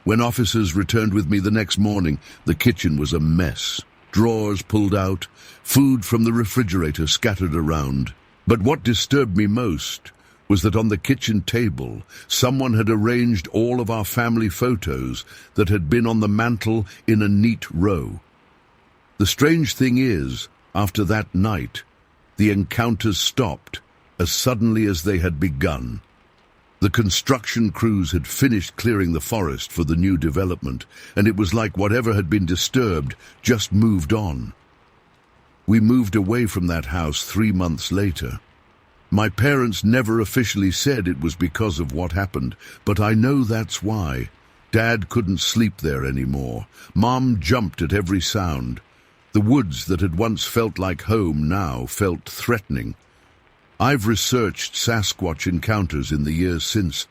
When officers returned with me the next morning, the kitchen was a mess. Drawers pulled out, food from the refrigerator scattered around. But what disturbed me most was that on the kitchen table, someone had arranged all of our family photos that had been on the mantel in a neat row. The strange thing is, after that night, the encounters stopped as suddenly as they had begun. The construction crews had finished clearing the forest for the new development, and it was like whatever had been disturbed just moved on. We moved away from that house 3 months later. My parents never officially said it was because of what happened, but I know that's why. Dad couldn't sleep there anymore. Mom jumped at every sound. The woods that had once felt like home now felt threatening. I've researched Sasquatch encounters in the years since,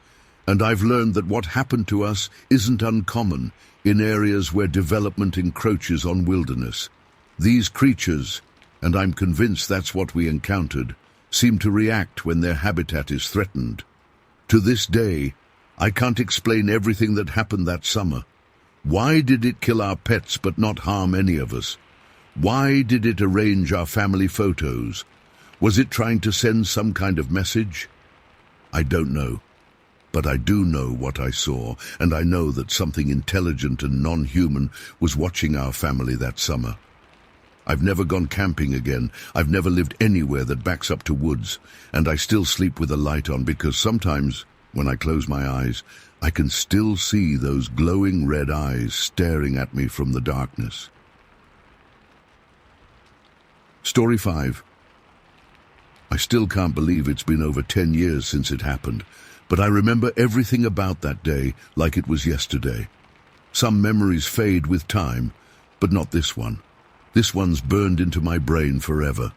and I've learned that what happened to us isn't uncommon in areas where development encroaches on wilderness. These creatures, and I'm convinced that's what we encountered, seem to react when their habitat is threatened. To this day, I can't explain everything that happened that summer. Why did it kill our pets but not harm any of us? Why did it arrange our family photos? Was it trying to send some kind of message? I don't know. But I do know what I saw, and I know that something intelligent and non-human was watching our family that summer. I've never gone camping again. I've never lived anywhere that backs up to woods, and I still sleep with a light on because sometimes, when I close my eyes, I can still see those glowing red eyes staring at me from the darkness. Story 5. I still can't believe it's been over 10 years since it happened, but I remember everything about that day like it was yesterday. Some memories fade with time, but not this one. This one's burned into my brain forever.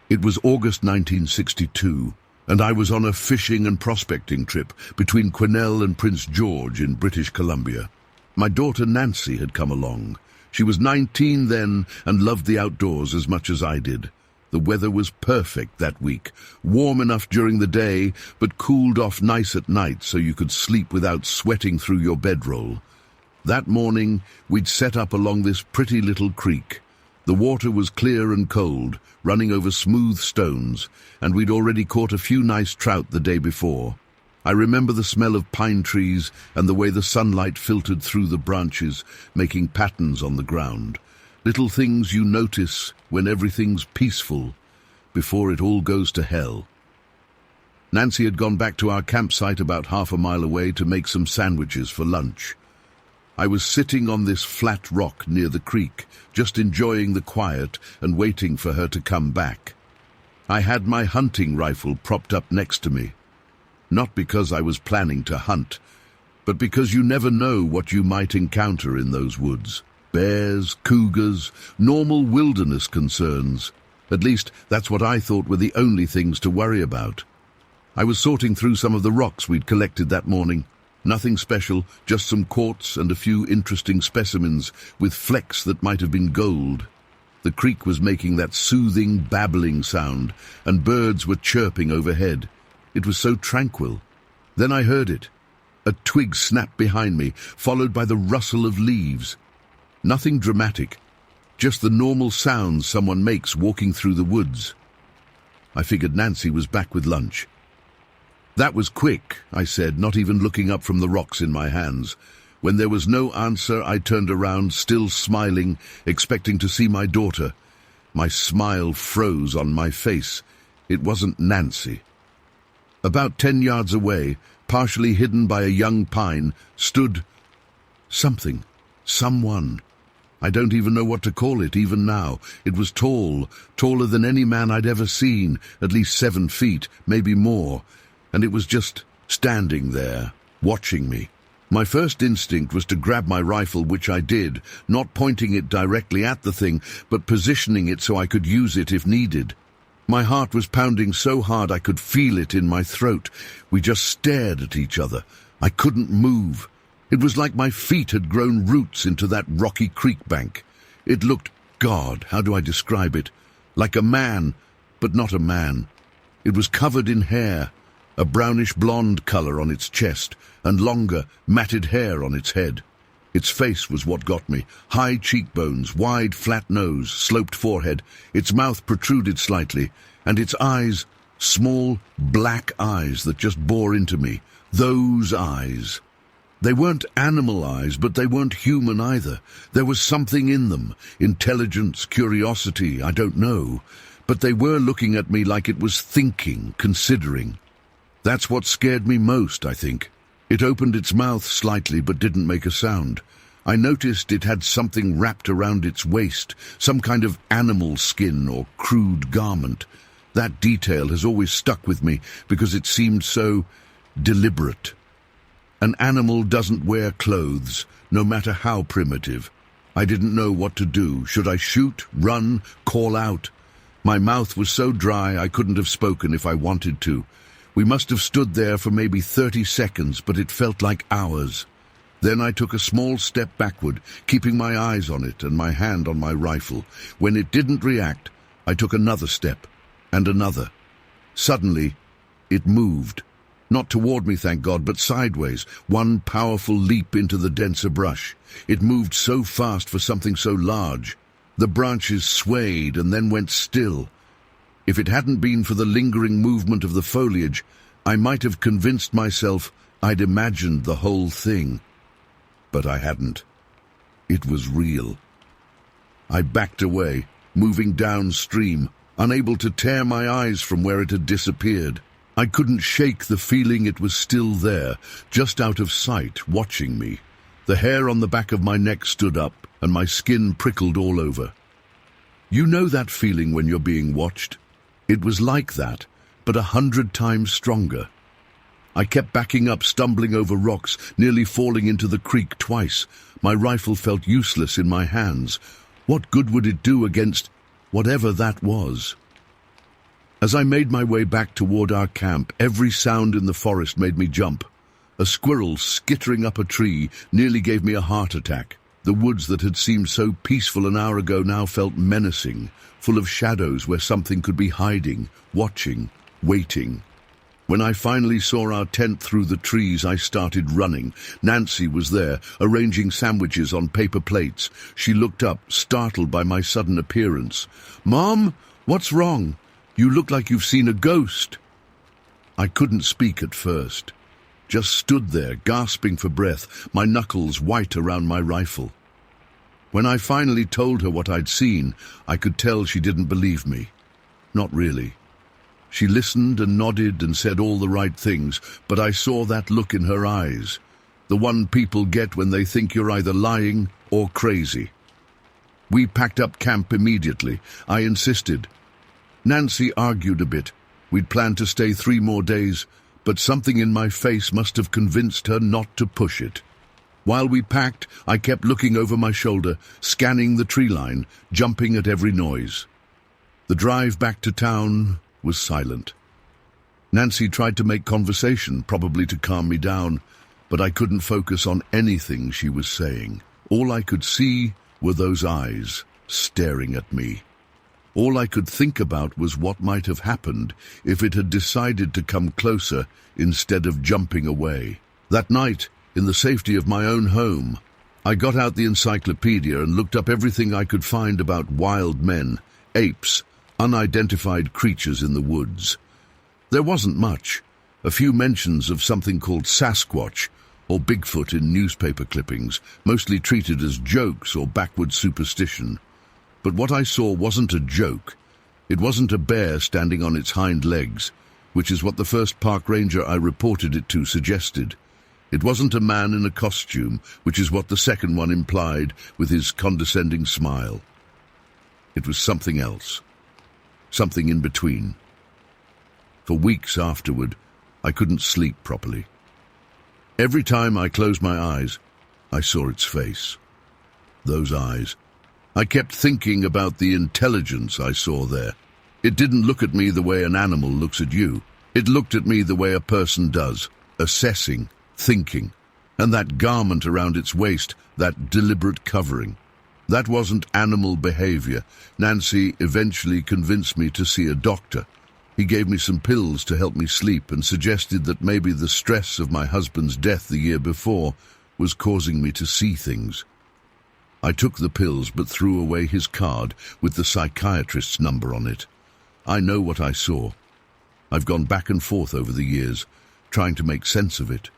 It was August 1962, and I was on a fishing and prospecting trip between Quesnel and Prince George in British Columbia. My daughter Nancy had come along. She was 19 then and loved the outdoors as much as I did. The weather was perfect that week, warm enough during the day, but cooled off nice at night so you could sleep without sweating through your bedroll. That morning, we'd set up along this pretty little creek. The water was clear and cold, running over smooth stones, and we'd already caught a few nice trout the day before. I remember the smell of pine trees and the way the sunlight filtered through the branches, making patterns on the ground. Little things you notice when everything's peaceful, before it all goes to hell. Nancy had gone back to our campsite about half a mile away to make some sandwiches for lunch. I was sitting on this flat rock near the creek, just enjoying the quiet and waiting for her to come back. I had my hunting rifle propped up next to me. Not because I was planning to hunt, but because you never know what you might encounter in those woods. Bears, cougars, normal wilderness concerns. At least, that's what I thought were the only things to worry about. I was sorting through some of the rocks we'd collected that morning. Nothing special, just some quartz and a few interesting specimens with flecks that might have been gold. The creek was making that soothing, babbling sound, and birds were chirping overhead. It was so tranquil. Then I heard it. A twig snapped behind me, followed by the rustle of leaves. Nothing dramatic, just the normal sounds someone makes walking through the woods. I figured Nancy was back with lunch. "That was quick," I said, not even looking up from the rocks in my hands. When there was no answer, I turned around, still smiling, expecting to see my daughter. My smile froze on my face. It wasn't Nancy. About 10 yards away, partially hidden by a young pine, stood something, someone. I don't even know what to call it, even now. It was tall, taller than any man I'd ever seen, at least 7 feet, maybe more, and it was just standing there, watching me. My first instinct was to grab my rifle, which I did, not pointing it directly at the thing, but positioning it so I could use it if needed. My heart was pounding so hard I could feel it in my throat. We just stared at each other. I couldn't move. It was like my feet had grown roots into that rocky creek bank. It looked, God, how do I describe it? Like a man, but not a man. It was covered in hair, a brownish-blonde color on its chest, and longer, matted hair on its head. Its face was what got me. High cheekbones, wide, flat nose, sloped forehead. Its mouth protruded slightly, and its eyes, small, black eyes that just bore into me. Those eyes. They weren't animal eyes, but they weren't human either. There was something in them. Intelligence, curiosity, I don't know. But they were looking at me like it was thinking, considering. That's what scared me most, I think. It opened its mouth slightly but didn't make a sound. I noticed it had something wrapped around its waist, some kind of animal skin or crude garment. That detail has always stuck with me because it seemed so deliberate. An animal doesn't wear clothes, no matter how primitive. I didn't know what to do. Should I shoot, run, call out? My mouth was so dry I couldn't have spoken if I wanted to. We must have stood there for maybe 30 seconds, but it felt like hours. Then I took a small step backward, keeping my eyes on it and my hand on my rifle. When it didn't react, I took another step, and another. Suddenly, it moved. Not toward me, thank God, but sideways, one powerful leap into the denser brush. It moved so fast for something so large. The branches swayed and then went still. If it hadn't been for the lingering movement of the foliage, I might have convinced myself I'd imagined the whole thing. But I hadn't. It was real. I backed away, moving downstream, unable to tear my eyes from where it had disappeared. I couldn't shake the feeling it was still there, just out of sight, watching me. The hair on the back of my neck stood up, and my skin prickled all over. You know that feeling when you're being watched? It was like that, but 100 times stronger. I kept backing up, stumbling over rocks, nearly falling into the creek twice. My rifle felt useless in my hands. What good would it do against whatever that was? As I made my way back toward our camp, every sound in the forest made me jump. A squirrel skittering up a tree nearly gave me a heart attack. The woods that had seemed so peaceful an hour ago now felt menacing, full of shadows where something could be hiding, watching, waiting. When I finally saw our tent through the trees, I started running. Nancy was there, arranging sandwiches on paper plates. She looked up, startled by my sudden appearance. "Mom, what's wrong? You look like you've seen a ghost." I couldn't speak at first. Just stood there, gasping for breath, my knuckles white around my rifle. When I finally told her what I'd seen, I could tell she didn't believe me. Not really. She listened and nodded and said all the right things, but I saw that look in her eyes, the one people get when they think you're either lying or crazy. We packed up camp immediately. I insisted. Nancy argued a bit. We'd planned to stay 3 more days, but something in my face must have convinced her not to push it. While we packed, I kept looking over my shoulder, scanning the tree line, jumping at every noise. The drive back to town was silent. Nancy tried to make conversation, probably to calm me down, but I couldn't focus on anything she was saying. All I could see were those eyes staring at me. All I could think about was what might have happened if it had decided to come closer instead of jumping away. That night, in the safety of my own home, I got out the encyclopedia and looked up everything I could find about wild men, apes, unidentified creatures in the woods. There wasn't much. A few mentions of something called Sasquatch or Bigfoot in newspaper clippings, mostly treated as jokes or backwoods superstition. But what I saw wasn't a joke. It wasn't a bear standing on its hind legs, which is what the first park ranger I reported it to suggested. It wasn't a man in a costume, which is what the second one implied with his condescending smile. It was something else. Something in between. For weeks afterward, I couldn't sleep properly. Every time I closed my eyes, I saw its face. Those eyes. I kept thinking about the intelligence I saw there. It didn't look at me the way an animal looks at you. It looked at me the way a person does, assessing, thinking. And that garment around its waist, that deliberate covering. That wasn't animal behavior. Nancy eventually convinced me to see a doctor. He gave me some pills to help me sleep and suggested that maybe the stress of my husband's death the year before was causing me to see things. I took the pills but threw away his card with the psychiatrist's number on it. I know what I saw. I've gone back and forth over the years, trying to make sense of it.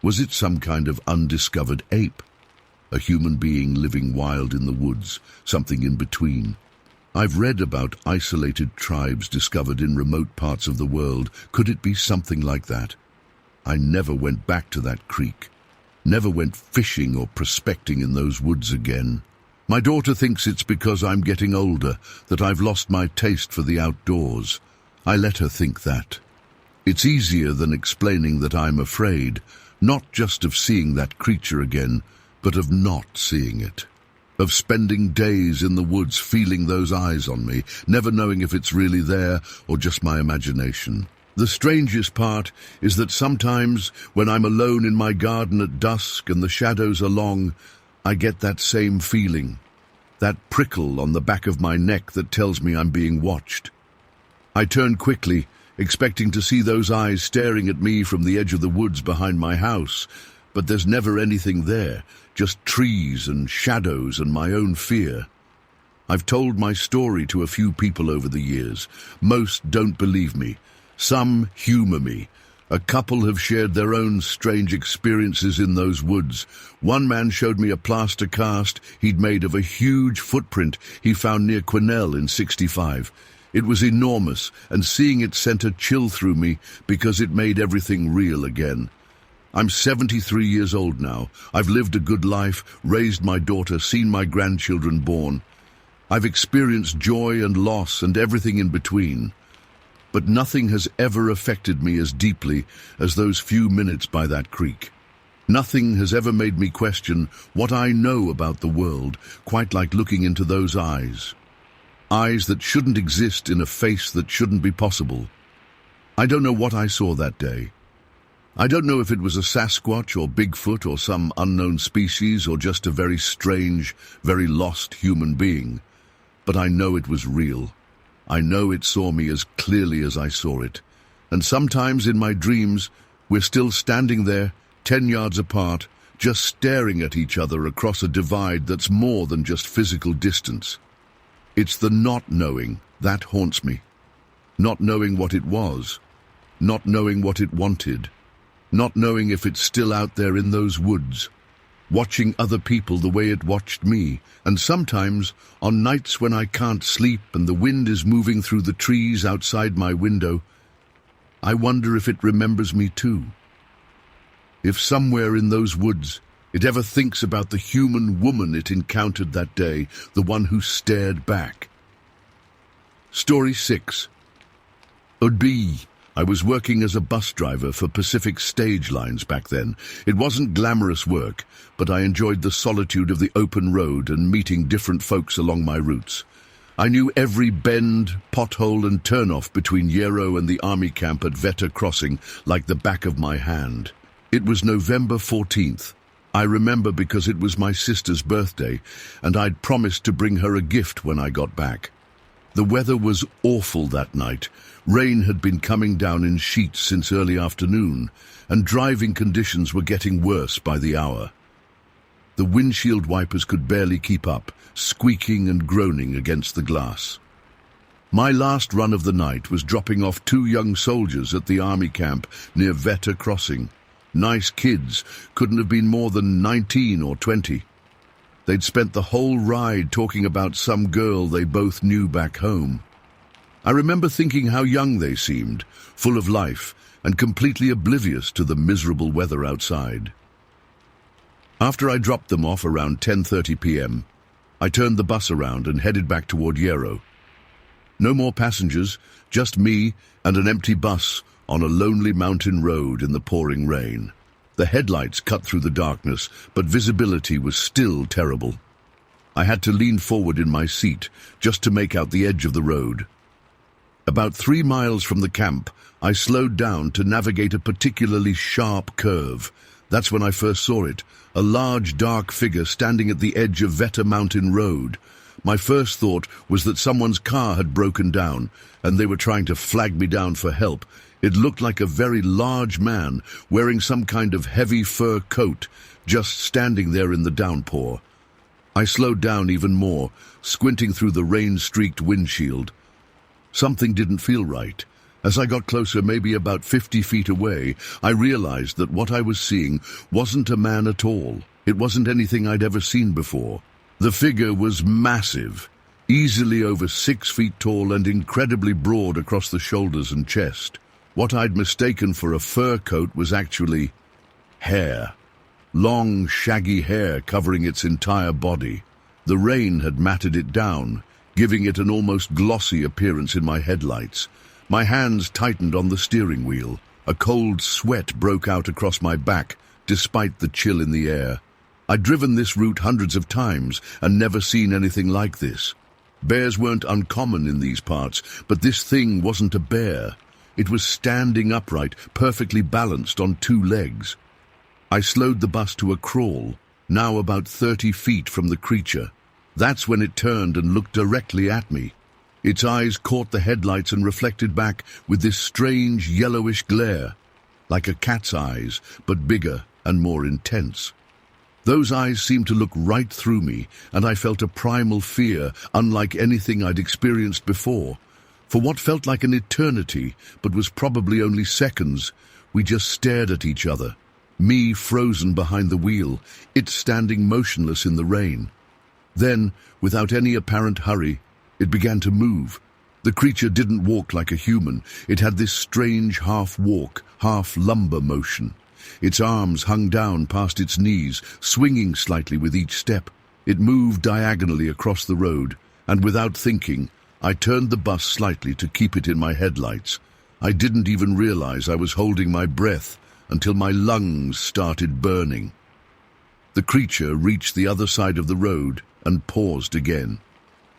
Was it some kind of undiscovered ape? A human being living wild in the woods, something in between? I've read about isolated tribes discovered in remote parts of the world. Could it be something like that? I never went back to that creek. Never went fishing or prospecting in those woods again. My daughter thinks it's because I'm getting older, that I've lost my taste for the outdoors. I let her think that. It's easier than explaining that I'm afraid, not just of seeing that creature again, but of not seeing it. Of spending days in the woods feeling those eyes on me, never knowing if it's really there or just my imagination. The strangest part is that sometimes, when I'm alone in my garden at dusk and the shadows are long, I get that same feeling, that prickle on the back of my neck that tells me I'm being watched. I turn quickly, expecting to see those eyes staring at me from the edge of the woods behind my house, but there's never anything there, just trees and shadows and my own fear. I've told my story to a few people over the years. Most don't believe me. Some humor me. A couple have shared their own strange experiences in those woods. One man showed me a plaster cast he'd made of a huge footprint he found near Quesnel in '65. It was enormous, and seeing it sent a chill through me because it made everything real again. I'm 73 years old now. I've lived a good life, raised my daughter, seen my grandchildren born. I've experienced joy and loss and everything in between. But nothing has ever affected me as deeply as those few minutes by that creek. Nothing has ever made me question what I know about the world, quite like looking into those eyes. Eyes that shouldn't exist in a face that shouldn't be possible. I don't know what I saw that day. I don't know if it was a Sasquatch or Bigfoot or some unknown species or just a very strange, very lost human being. But I know it was real. I know it saw me as clearly as I saw it. And sometimes in my dreams, we're still standing there, 10 yards apart, just staring at each other across a divide that's more than just physical distance. It's the not knowing that haunts me. Not knowing what it was. Not knowing what it wanted. Not knowing if it's still out there in those woods. Watching other people the way it watched me, and sometimes, on nights when I can't sleep and the wind is moving through the trees outside my window, I wonder if it remembers me too. If somewhere in those woods it ever thinks about the human woman it encountered that day, the one who stared back. Story 6. Udby. I was working as a bus driver for Pacific Stage Lines back then. It wasn't glamorous work, but I enjoyed the solitude of the open road and meeting different folks along my routes. I knew every bend, pothole and turnoff between Yarrow and the army camp at Vetter Crossing like the back of my hand. It was November 14th. I remember because it was my sister's birthday, and I'd promised to bring her a gift when I got back. The weather was awful that night. Rain had been coming down in sheets since early afternoon, and driving conditions were getting worse by the hour. The windshield wipers could barely keep up, squeaking and groaning against the glass. My last run of the night was dropping off 2 young soldiers at the army camp near Vetter Crossing. Nice kids, couldn't have been more than 19 or 20. They'd spent the whole ride talking about some girl they both knew back home. I remember thinking how young they seemed, full of life, and completely oblivious to the miserable weather outside. After I dropped them off around 10:30 p.m., I turned the bus around and headed back toward Yarrow. No more passengers, just me and an empty bus on a lonely mountain road in the pouring rain. The headlights cut through the darkness, but visibility was still terrible. I had to lean forward in my seat just to make out the edge of the road. About 3 miles from the camp, I slowed down to navigate a particularly sharp curve. That's when I first saw it, a large dark figure standing at the edge of Vetter Mountain Road. My first thought was that someone's car had broken down, and they were trying to flag me down for help. It looked like a very large man, wearing some kind of heavy fur coat, just standing there in the downpour. I slowed down even more, squinting through the rain-streaked windshield. Something didn't feel right. As I got closer, maybe about 50 feet away, I realized that what I was seeing wasn't a man at all. It wasn't anything I'd ever seen before. The figure was massive, easily over 6 feet tall and incredibly broad across the shoulders and chest. What I'd mistaken for a fur coat was actually hair. Long, shaggy hair covering its entire body. The rain had matted it down, giving it an almost glossy appearance in my headlights. My hands tightened on the steering wheel. A cold sweat broke out across my back, despite the chill in the air. I'd driven this route hundreds of times and never seen anything like this. Bears weren't uncommon in these parts, but this thing wasn't a bear. It was standing upright, perfectly balanced on 2 legs. I slowed the bus to a crawl, now about 30 feet from the creature. That's when it turned and looked directly at me. Its eyes caught the headlights and reflected back with this strange yellowish glare, like a cat's eyes, but bigger and more intense. Those eyes seemed to look right through me, and I felt a primal fear unlike anything I'd experienced before. For what felt like an eternity, but was probably only seconds, we just stared at each other. Me frozen behind the wheel, it standing motionless in the rain. Then, without any apparent hurry, it began to move. The creature didn't walk like a human. It had this strange half-walk, half-lumber motion. Its arms hung down past its knees, swinging slightly with each step. It moved diagonally across the road, and without thinking, I turned the bus slightly to keep it in my headlights. I didn't even realize I was holding my breath until my lungs started burning. The creature reached the other side of the road and paused again.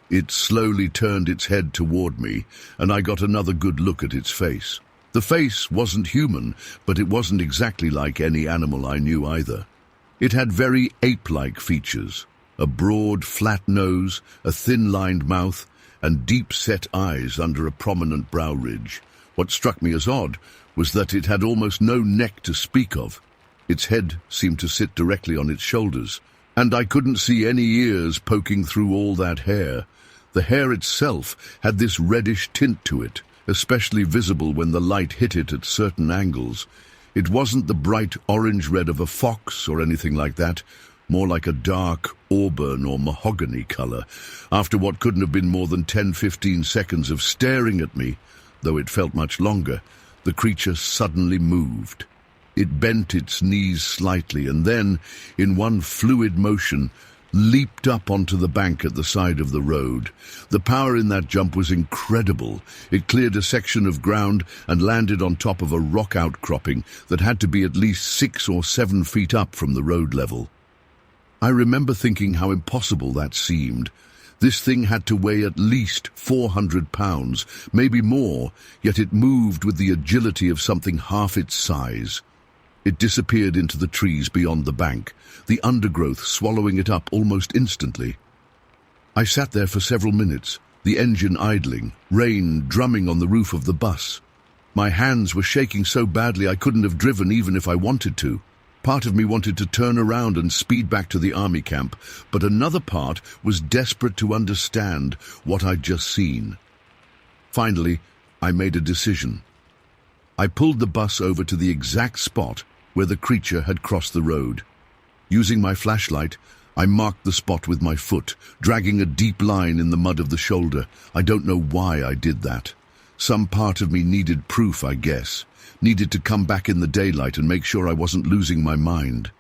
It slowly turned its head toward me, and I got another good look at its face. The face wasn't human, but it wasn't exactly like any animal I knew either. It had very ape-like features, a broad, flat nose, a thin-lined mouth, and deep-set eyes under a prominent brow ridge. What struck me as odd was that it had almost no neck to speak of. Its head seemed to sit directly on its shoulders, and I couldn't see any ears poking through all that hair. The hair itself had this reddish tint to it, especially visible when the light hit it at certain angles. It wasn't the bright orange-red of a fox or anything like that, more like a dark auburn or mahogany color. After what couldn't have been more than 10-15 seconds of staring at me, though it felt much longer, the creature suddenly moved. It bent its knees slightly and then, in one fluid motion, leaped up onto the bank at the side of the road. The power in that jump was incredible. It cleared a section of ground and landed on top of a rock outcropping that had to be at least 6 or 7 feet up from the road level. I remember thinking how impossible that seemed. This thing had to weigh at least 400 pounds, maybe more, yet it moved with the agility of something half its size. It disappeared into the trees beyond the bank, the undergrowth swallowing it up almost instantly. I sat there for several minutes, the engine idling, rain drumming on the roof of the bus. My hands were shaking so badly I couldn't have driven even if I wanted to. Part of me wanted to turn around and speed back to the army camp, but another part was desperate to understand what I'd just seen. Finally, I made a decision. I pulled the bus over to the exact spot where the creature had crossed the road. Using my flashlight, I marked the spot with my foot, dragging a deep line in the mud of the shoulder. I don't know why I did that. Some part of me needed proof, I guess. Needed to come back in the daylight and make sure I wasn't losing my mind.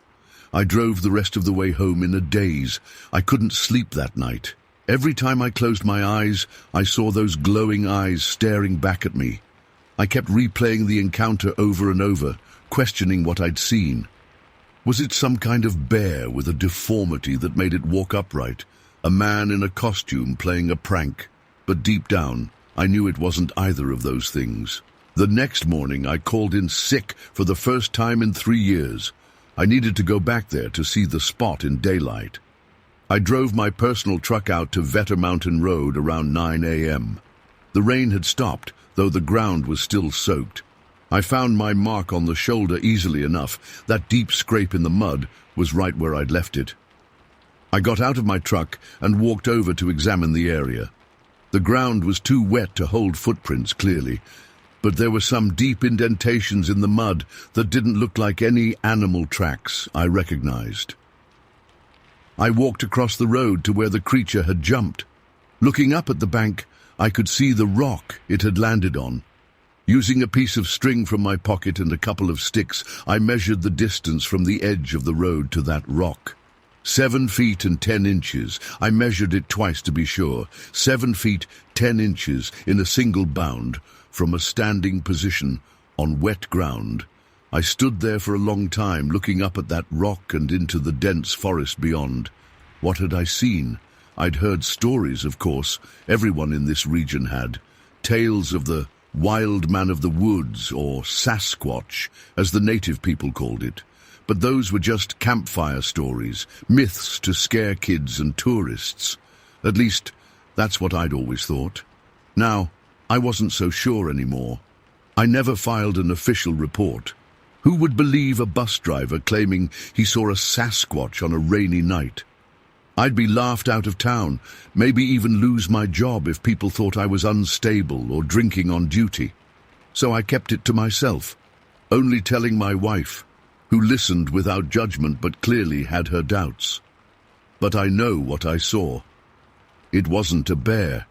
I drove the rest of the way home in a daze. I couldn't sleep that night. Every time I closed my eyes, I saw those glowing eyes staring back at me. I kept replaying the encounter over and over, questioning what I'd seen. Was it some kind of bear with a deformity that made it walk upright? A man in a costume playing a prank? But deep down, I knew it wasn't either of those things. The next morning, I called in sick for the first time in 3 years. I needed to go back there to see the spot in daylight. I drove my personal truck out to Vetter Mountain Road around 9 a.m. The rain had stopped, though the ground was still soaked. I found my mark on the shoulder easily enough. That deep scrape in the mud was right where I'd left it. I got out of my truck and walked over to examine the area. The ground was too wet to hold footprints clearly, but there were some deep indentations in the mud that didn't look like any animal tracks I recognized. I walked across the road to where the creature had jumped. Looking up at the bank, I could see the rock it had landed on. Using a piece of string from my pocket and a couple of sticks, I measured the distance from the edge of the road to that rock. 7 feet and 10 inches. I measured it twice to be sure. 7 feet, 10 inches in a single bound from a standing position on wet ground. I stood there for a long time, looking up at that rock and into the dense forest beyond. What had I seen? I'd heard stories, of course. Everyone in this region had. Tales of the wild man of the woods, or Sasquatch, as the native people called it. But those were just campfire stories, myths to scare kids and tourists. At least, that's what I'd always thought. Now, I wasn't so sure anymore. I never filed an official report. Who would believe a bus driver claiming he saw a Sasquatch on a rainy night? I'd be laughed out of town, maybe even lose my job if people thought I was unstable or drinking on duty. So I kept it to myself, only telling my wife, who listened without judgment but clearly had her doubts. But I know what I saw. It wasn't a bear.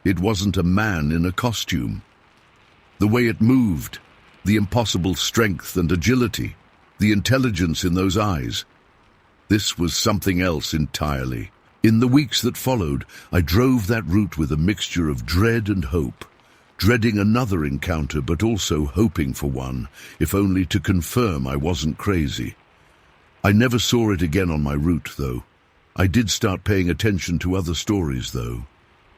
It wasn't a man in a costume. The way it moved, the impossible strength and agility, the intelligence in those eyes. This was something else entirely. In the weeks that followed, I drove that route with a mixture of dread and hope, dreading another encounter but also hoping for one, if only to confirm I wasn't crazy. I never saw it again on my route, though. I did start paying attention to other stories, though.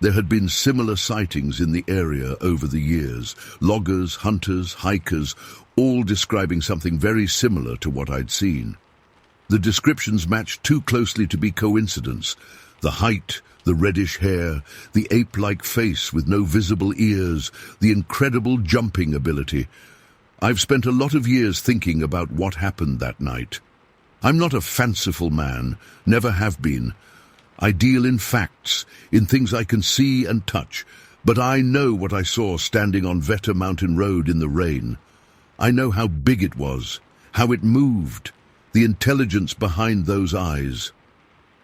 There had been similar sightings in the area over the years, loggers, hunters, hikers, all describing something very similar to what I'd seen. The descriptions matched too closely to be coincidence. The height, the reddish hair, the ape-like face with no visible ears, the incredible jumping ability. I've spent a lot of years thinking about what happened that night. I'm not a fanciful man, never have been. I deal in facts, in things I can see and touch, but I know what I saw standing on Vetter Mountain Road in the rain. I know how big it was, how it moved, the intelligence behind those eyes.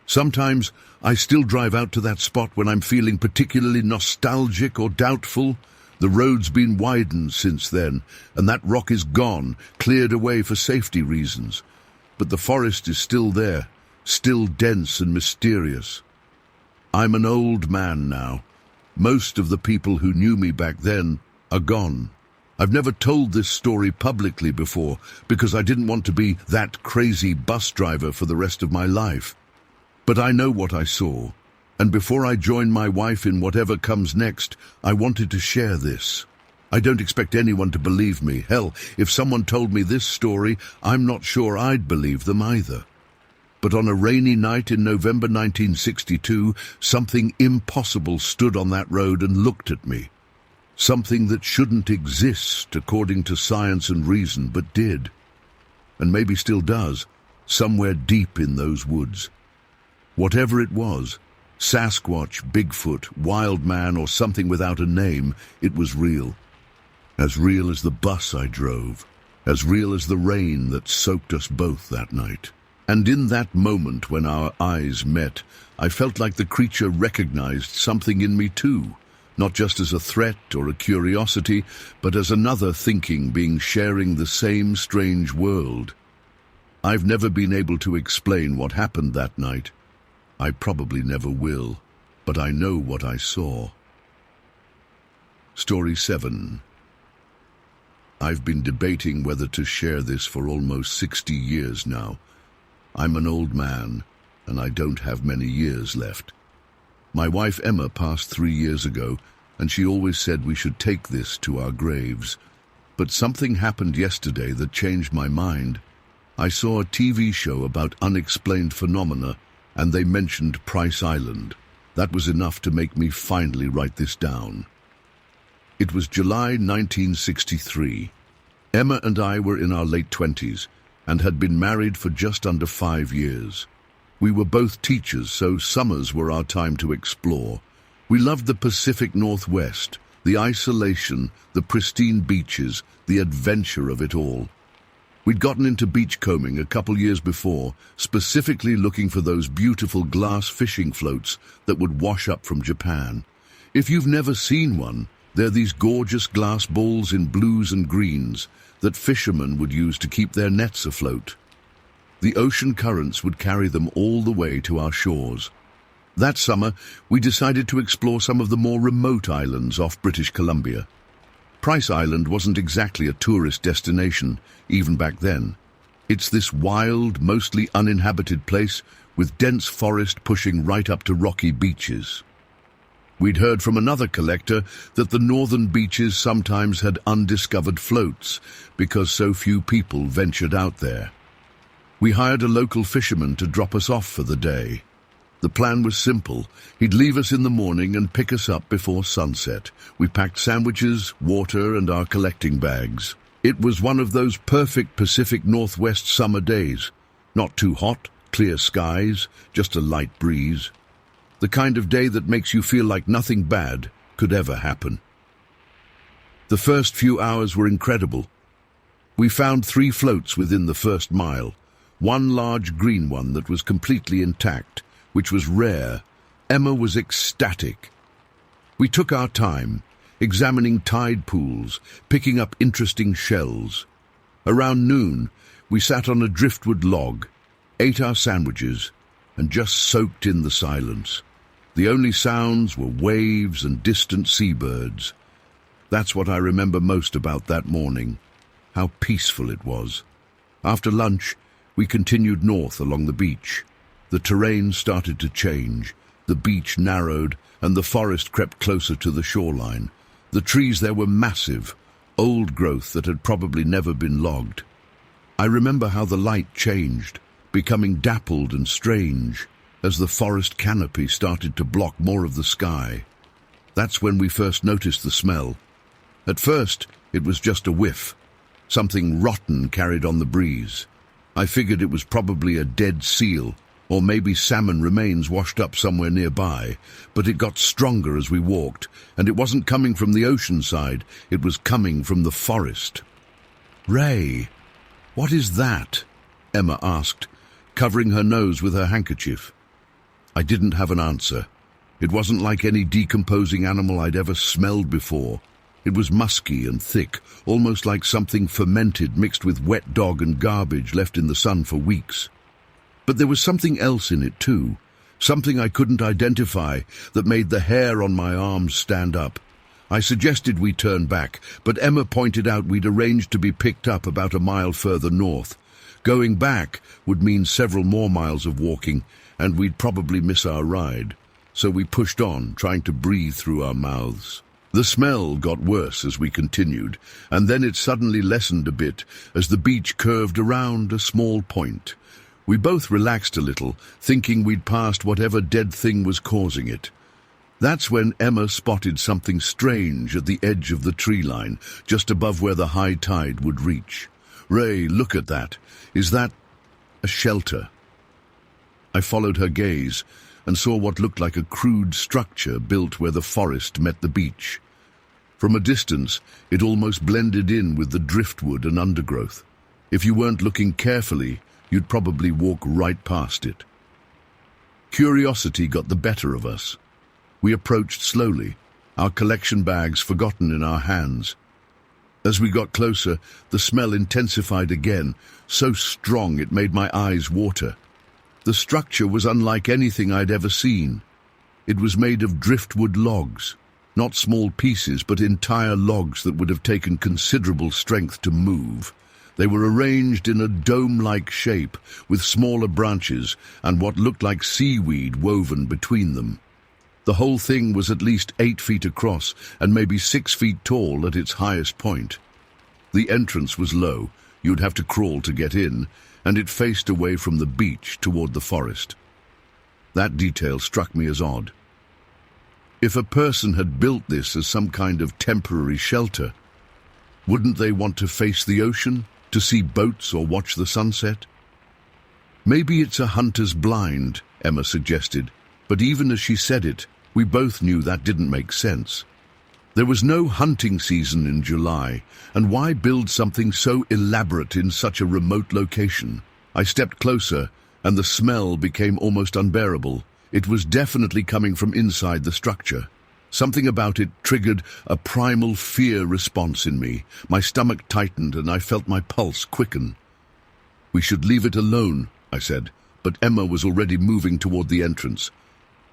Sometimes I still drive out to that spot when I'm feeling particularly nostalgic or doubtful. The road's been widened since then, and that rock is gone, cleared away for safety reasons. But the forest is still there, still dense and mysterious. I'm an old man now. Most of the people who knew me back then are gone. I've never told this story publicly before because I didn't want to be that crazy bus driver for the rest of my life. But I know what I saw, and before I join my wife in whatever comes next, I wanted to share this. I don't expect anyone to believe me. Hell, if someone told me this story, I'm not sure I'd believe them either. But on a rainy night in November 1962, something impossible stood on that road and looked at me. Something that shouldn't exist according to science and reason, but did. And maybe still does, somewhere deep in those woods. Whatever it was, Sasquatch, Bigfoot, wild man, or something without a name, it was real. As real as the bus I drove, as real as the rain that soaked us both that night. And in that moment when our eyes met, I felt like the creature recognized something in me too, not just as a threat or a curiosity, but as another thinking being sharing the same strange world. I've never been able to explain what happened that night. I probably never will, but I know what I saw. Story 7. I've been debating whether to share this for almost 60 years now. I'm an old man, and I don't have many years left. My wife Emma passed 3 years ago, and she always said we should take this to our graves. But something happened yesterday that changed my mind. I saw a TV show about unexplained phenomena, and they mentioned Price Island. That was enough to make me finally write this down. It was July 1963. Emma and I were in our late 20s and had been married for just under 5 years. We were both teachers, so summers were our time to explore. We loved the Pacific Northwest, the isolation, the pristine beaches, the adventure of it all. We'd gotten into beachcombing a couple years before, specifically looking for those beautiful glass fishing floats that would wash up from Japan. If you've never seen one, they're these gorgeous glass balls in blues and greens that fishermen would use to keep their nets afloat. The ocean currents would carry them all the way to our shores. That summer, we decided to explore some of the more remote islands off British Columbia. Price Island wasn't exactly a tourist destination, even back then. It's this wild, mostly uninhabited place with dense forest pushing right up to rocky beaches. We'd heard from another collector that the northern beaches sometimes had undiscovered floats because so few people ventured out there. We hired a local fisherman to drop us off for the day. The plan was simple. He'd leave us in the morning and pick us up before sunset. We packed sandwiches, water, and our collecting bags. It was one of those perfect Pacific Northwest summer days. Not too hot, clear skies, just a light breeze. The kind of day that makes you feel like nothing bad could ever happen. The first few hours were incredible. We found 3 floats within the first mile, one large green one that was completely intact, which was rare. Emma was ecstatic. We took our time, examining tide pools, picking up interesting shells. Around noon, we sat on a driftwood log, ate our sandwiches, and just soaked in the silence. The only sounds were waves and distant seabirds. That's what I remember most about that morning, how peaceful it was. After lunch, we continued north along the beach. The terrain started to change. The beach narrowed, and the forest crept closer to the shoreline. The trees there were massive, old growth that had probably never been logged. I remember how the light changed, becoming dappled and strange, as the forest canopy started to block more of the sky. That's when we first noticed the smell. At first, it was just a whiff. Something rotten carried on the breeze. I figured it was probably a dead seal, or maybe salmon remains washed up somewhere nearby, but it got stronger as we walked, and it wasn't coming from the ocean side, it was coming from the forest. "Ray, what is that?" Emma asked, covering her nose with her handkerchief. I didn't have an answer. It wasn't like any decomposing animal I'd ever smelled before. It was musky and thick, almost like something fermented mixed with wet dog and garbage left in the sun for weeks. But there was something else in it too, something I couldn't identify that made the hair on my arms stand up. I suggested we turn back, but Emma pointed out we'd arranged to be picked up about a mile further north. Going back would mean several more miles of walking, and we'd probably miss our ride. So we pushed on, trying to breathe through our mouths. The smell got worse as we continued, and then it suddenly lessened a bit as the beach curved around a small point. We both relaxed a little, thinking we'd passed whatever dead thing was causing it. That's when Emma spotted something strange at the edge of the tree line, just above where the high tide would reach. "Ray, look at that. Is that a shelter?" I followed her gaze and saw what looked like a crude structure built where the forest met the beach. From a distance, it almost blended in with the driftwood and undergrowth. If you weren't looking carefully, you'd probably walk right past it. Curiosity got the better of us. We approached slowly, our collection bags forgotten in our hands. As we got closer, the smell intensified again, so strong it made my eyes water. The structure was unlike anything I'd ever seen. It was made of driftwood logs, not small pieces, but entire logs that would have taken considerable strength to move. They were arranged in a dome-like shape, with smaller branches and what looked like seaweed woven between them. The whole thing was at least 8 feet across and maybe 6 feet tall at its highest point. The entrance was low, you'd have to crawl to get in, and it faced away from the beach toward the forest. That detail struck me as odd. If a person had built this as some kind of temporary shelter, wouldn't they want to face the ocean, to see boats or watch the sunset? "Maybe it's a hunter's blind," Emma suggested, but even as she said it, we both knew that didn't make sense. There was no hunting season in July, and why build something so elaborate in such a remote location? I stepped closer, and the smell became almost unbearable. It was definitely coming from inside the structure. Something about it triggered a primal fear response in me. My stomach tightened, and I felt my pulse quicken. "We should leave it alone," I said, but Emma was already moving toward the entrance.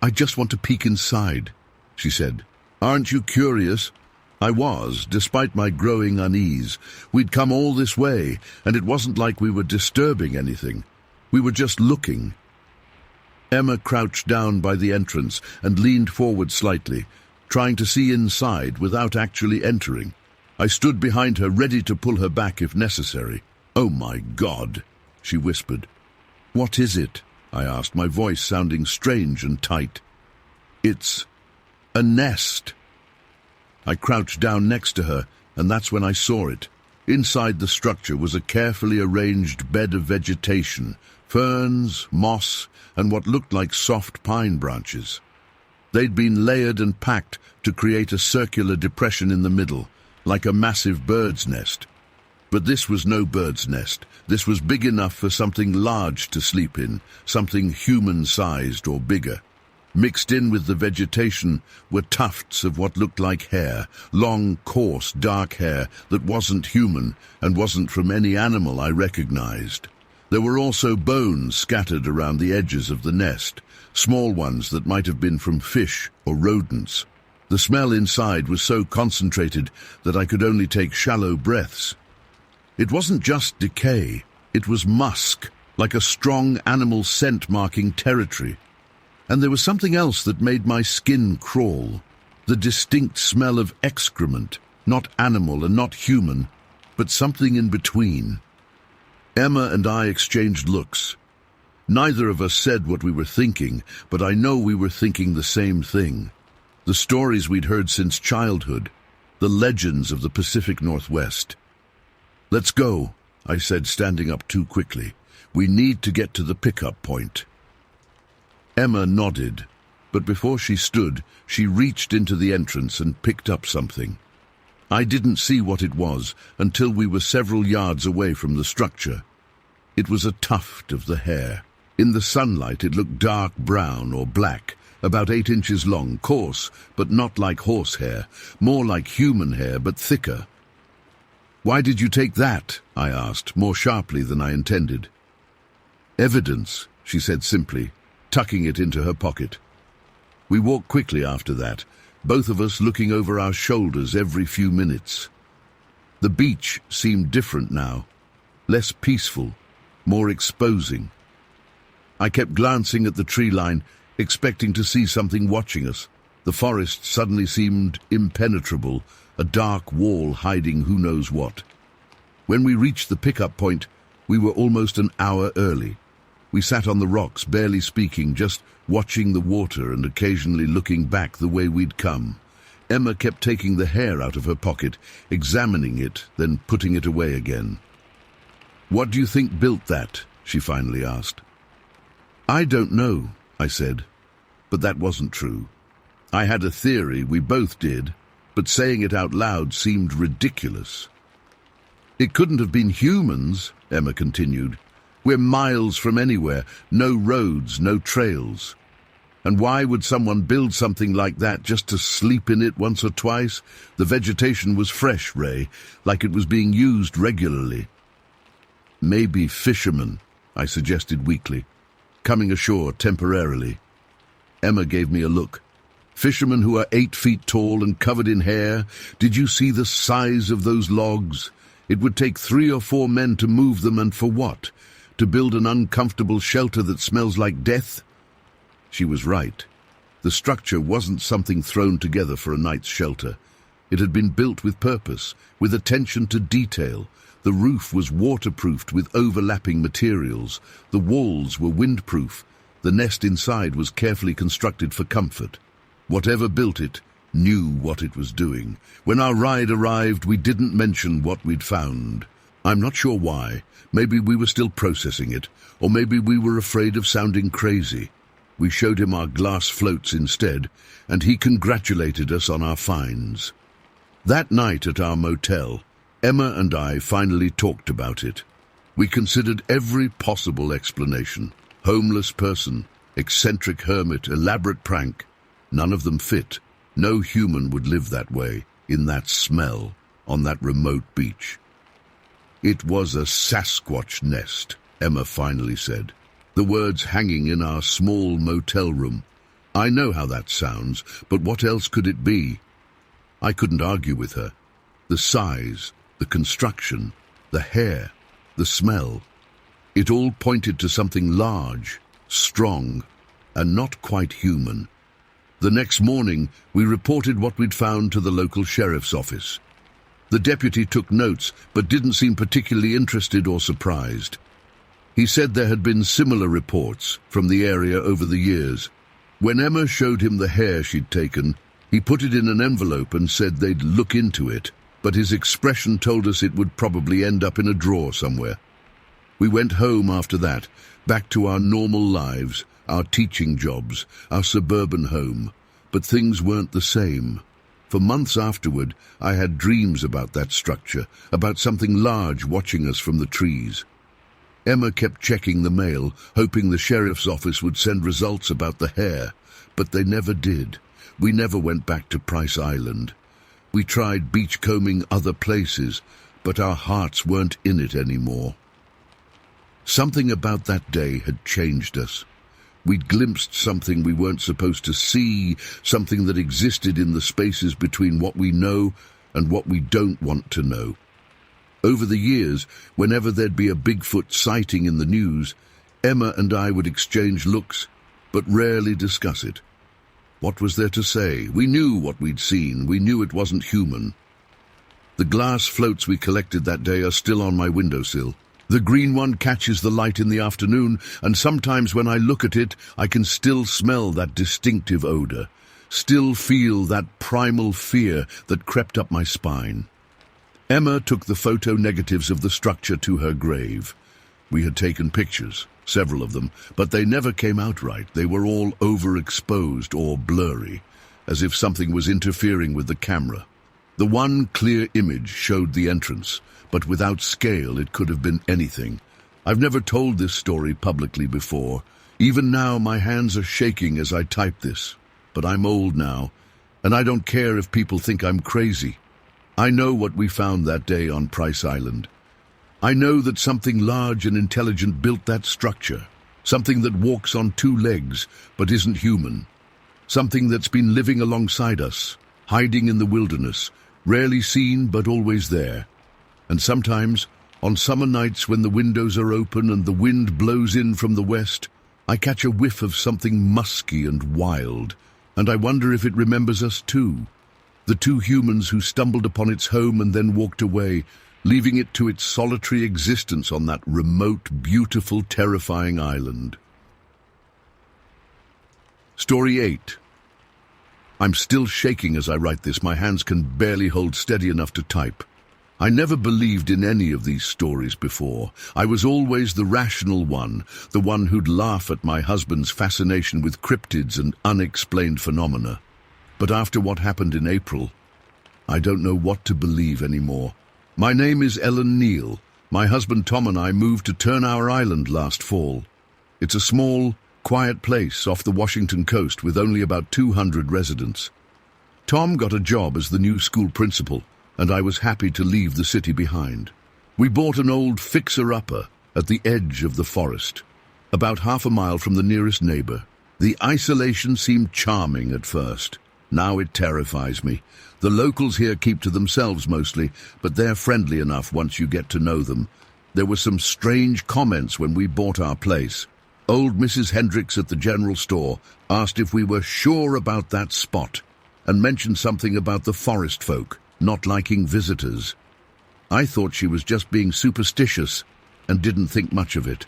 "I just want to peek inside," she said. "Aren't you curious?" I was, despite my growing unease. We'd come all this way, and it wasn't like we were disturbing anything. We were just looking. Emma crouched down by the entrance and leaned forward slightly, trying to see inside without actually entering. I stood behind her, ready to pull her back if necessary. "Oh my God," she whispered. "What is it?" I asked, my voice sounding strange and tight. "It's a nest." I crouched down next to her, and that's when I saw it. Inside the structure was a carefully arranged bed of vegetation, ferns, moss, and what looked like soft pine branches. They'd been layered and packed to create a circular depression in the middle, like a massive bird's nest. But this was no bird's nest. This was big enough for something large to sleep in, something human-sized or bigger. Mixed in with the vegetation were tufts of what looked like hair, long, coarse, dark hair that wasn't human and wasn't from any animal I recognized. There were also bones scattered around the edges of the nest, small ones that might have been from fish or rodents. The smell inside was so concentrated that I could only take shallow breaths. It wasn't just decay, it was musk, like a strong animal scent marking territory. And there was something else that made my skin crawl, the distinct smell of excrement, not animal and not human, but something in between. Emma and I exchanged looks. Neither of us said what we were thinking, but I know we were thinking the same thing. The stories we'd heard since childhood, the legends of the Pacific Northwest. "Let's go," I said, standing up too quickly. "We need to get to the pickup point." Emma nodded, but before she stood, she reached into the entrance and picked up something. I didn't see what it was until we were several yards away from the structure. It was a tuft of the hair. In the sunlight it looked dark brown or black, about 8 inches long, coarse, but not like horse hair, more like human hair, but thicker. "Why did you take that?" I asked, more sharply than I intended. "Evidence," she said simply, tucking it into her pocket. We walked quickly after that, both of us looking over our shoulders every few minutes. The beach seemed different now, less peaceful, more exposing. I kept glancing at the tree line, expecting to see something watching us. The forest suddenly seemed impenetrable, a dark wall hiding who knows what. When we reached the pickup point, we were almost an hour early. We sat on the rocks, barely speaking, just watching the water and occasionally looking back the way we'd come. Emma kept taking the hair out of her pocket, examining it, then putting it away again. "What do you think built that?" she finally asked. "I don't know," I said, but that wasn't true. I had a theory, we both did, but saying it out loud seemed ridiculous. "It couldn't have been humans," Emma continued. "We're miles from anywhere, no roads, no trails. And why would someone build something like that just to sleep in it once or twice? The vegetation was fresh, Ray, like it was being used regularly." "Maybe fishermen," I suggested weakly, "coming ashore temporarily." Emma gave me a look. "Fishermen who are 8 feet tall and covered in hair? Did you see the size of those logs? It would take 3 or 4 men to move them, and for what? To build an uncomfortable shelter that smells like death?" She was right. The structure wasn't something thrown together for a night's shelter. It had been built with purpose, with attention to detail. The roof was waterproofed with overlapping materials. The walls were windproof. The nest inside was carefully constructed for comfort. Whatever built it knew what it was doing. When our ride arrived, we didn't mention what we'd found. I'm not sure why. Maybe we were still processing it, or maybe we were afraid of sounding crazy. We showed him our glass floats instead, and he congratulated us on our finds. That night at our motel, Emma and I finally talked about it. We considered every possible explanation. Homeless person, eccentric hermit, elaborate prank. None of them fit. No human would live that way, in that smell, on that remote beach. "It was a Sasquatch nest," Emma finally said, the words hanging in our small motel room. I know how that sounds, but what else could it be? I couldn't argue with her. The size, the construction, the hair, the smell. It all pointed to something large, strong, and not quite human. The next morning, we reported what we'd found to the local sheriff's office. The deputy took notes, but didn't seem particularly interested or surprised. He said there had been similar reports from the area over the years. When Emma showed him the hair she'd taken, he put it in an envelope and said they'd look into it, but his expression told us it would probably end up in a drawer somewhere. We went home after that, back to our normal lives, our teaching jobs, our suburban home. But things weren't the same. For months afterward, I had dreams about that structure, about something large watching us from the trees. Emma kept checking the mail, hoping the sheriff's office would send results about the hare, but they never did. We never went back to Price Island. We tried beachcombing other places, but our hearts weren't in it anymore. Something about that day had changed us. We'd glimpsed something we weren't supposed to see, something that existed in the spaces between what we know and what we don't want to know. Over the years, whenever there'd be a Bigfoot sighting in the news, Emma and I would exchange looks, but rarely discuss it. What was there to say? We knew what we'd seen. We knew it wasn't human. The glass floats we collected that day are still on my windowsill. The green one catches the light in the afternoon, and sometimes when I look at it, I can still smell that distinctive odor, still feel that primal fear that crept up my spine. Emma took the photo negatives of the structure to her grave. We had taken pictures, several of them, but they never came out right. They were all overexposed or blurry, as if something was interfering with the camera. The one clear image showed the entrance, but without scale it could have been anything. I've never told this story publicly before. Even now my hands are shaking as I type this. But I'm old now, and I don't care if people think I'm crazy. I know what we found that day on Price Island. I know that something large and intelligent built that structure, something that walks on two legs but isn't human, something that's been living alongside us, hiding in the wilderness, rarely seen but always there. And sometimes, on summer nights when the windows are open and the wind blows in from the west, I catch a whiff of something musky and wild, and I wonder if it remembers us too. The two humans who stumbled upon its home and then walked away, leaving it to its solitary existence on that remote, beautiful, terrifying island. Story 8. I'm still shaking as I write this. My hands can barely hold steady enough to type. I never believed in any of these stories before. I was always the rational one, the one who'd laugh at my husband's fascination with cryptids and unexplained phenomena. But after what happened in April, I don't know what to believe anymore. My name is Ellen Neal. My husband Tom and I moved to Turnhour Island last fall. It's a small, quiet place off the Washington coast with only about 200 residents. Tom got a job as the new school principal, and I was happy to leave the city behind. We bought an old fixer-upper at the edge of the forest, about half a mile from the nearest neighbor. The isolation seemed charming at first. Now it terrifies me. The locals here keep to themselves mostly, but they're friendly enough once you get to know them. There were some strange comments when we bought our place. Old Mrs. Hendricks at the general store asked if we were sure about that spot, and mentioned something about the forest folk not liking visitors. I thought she was just being superstitious and didn't think much of it.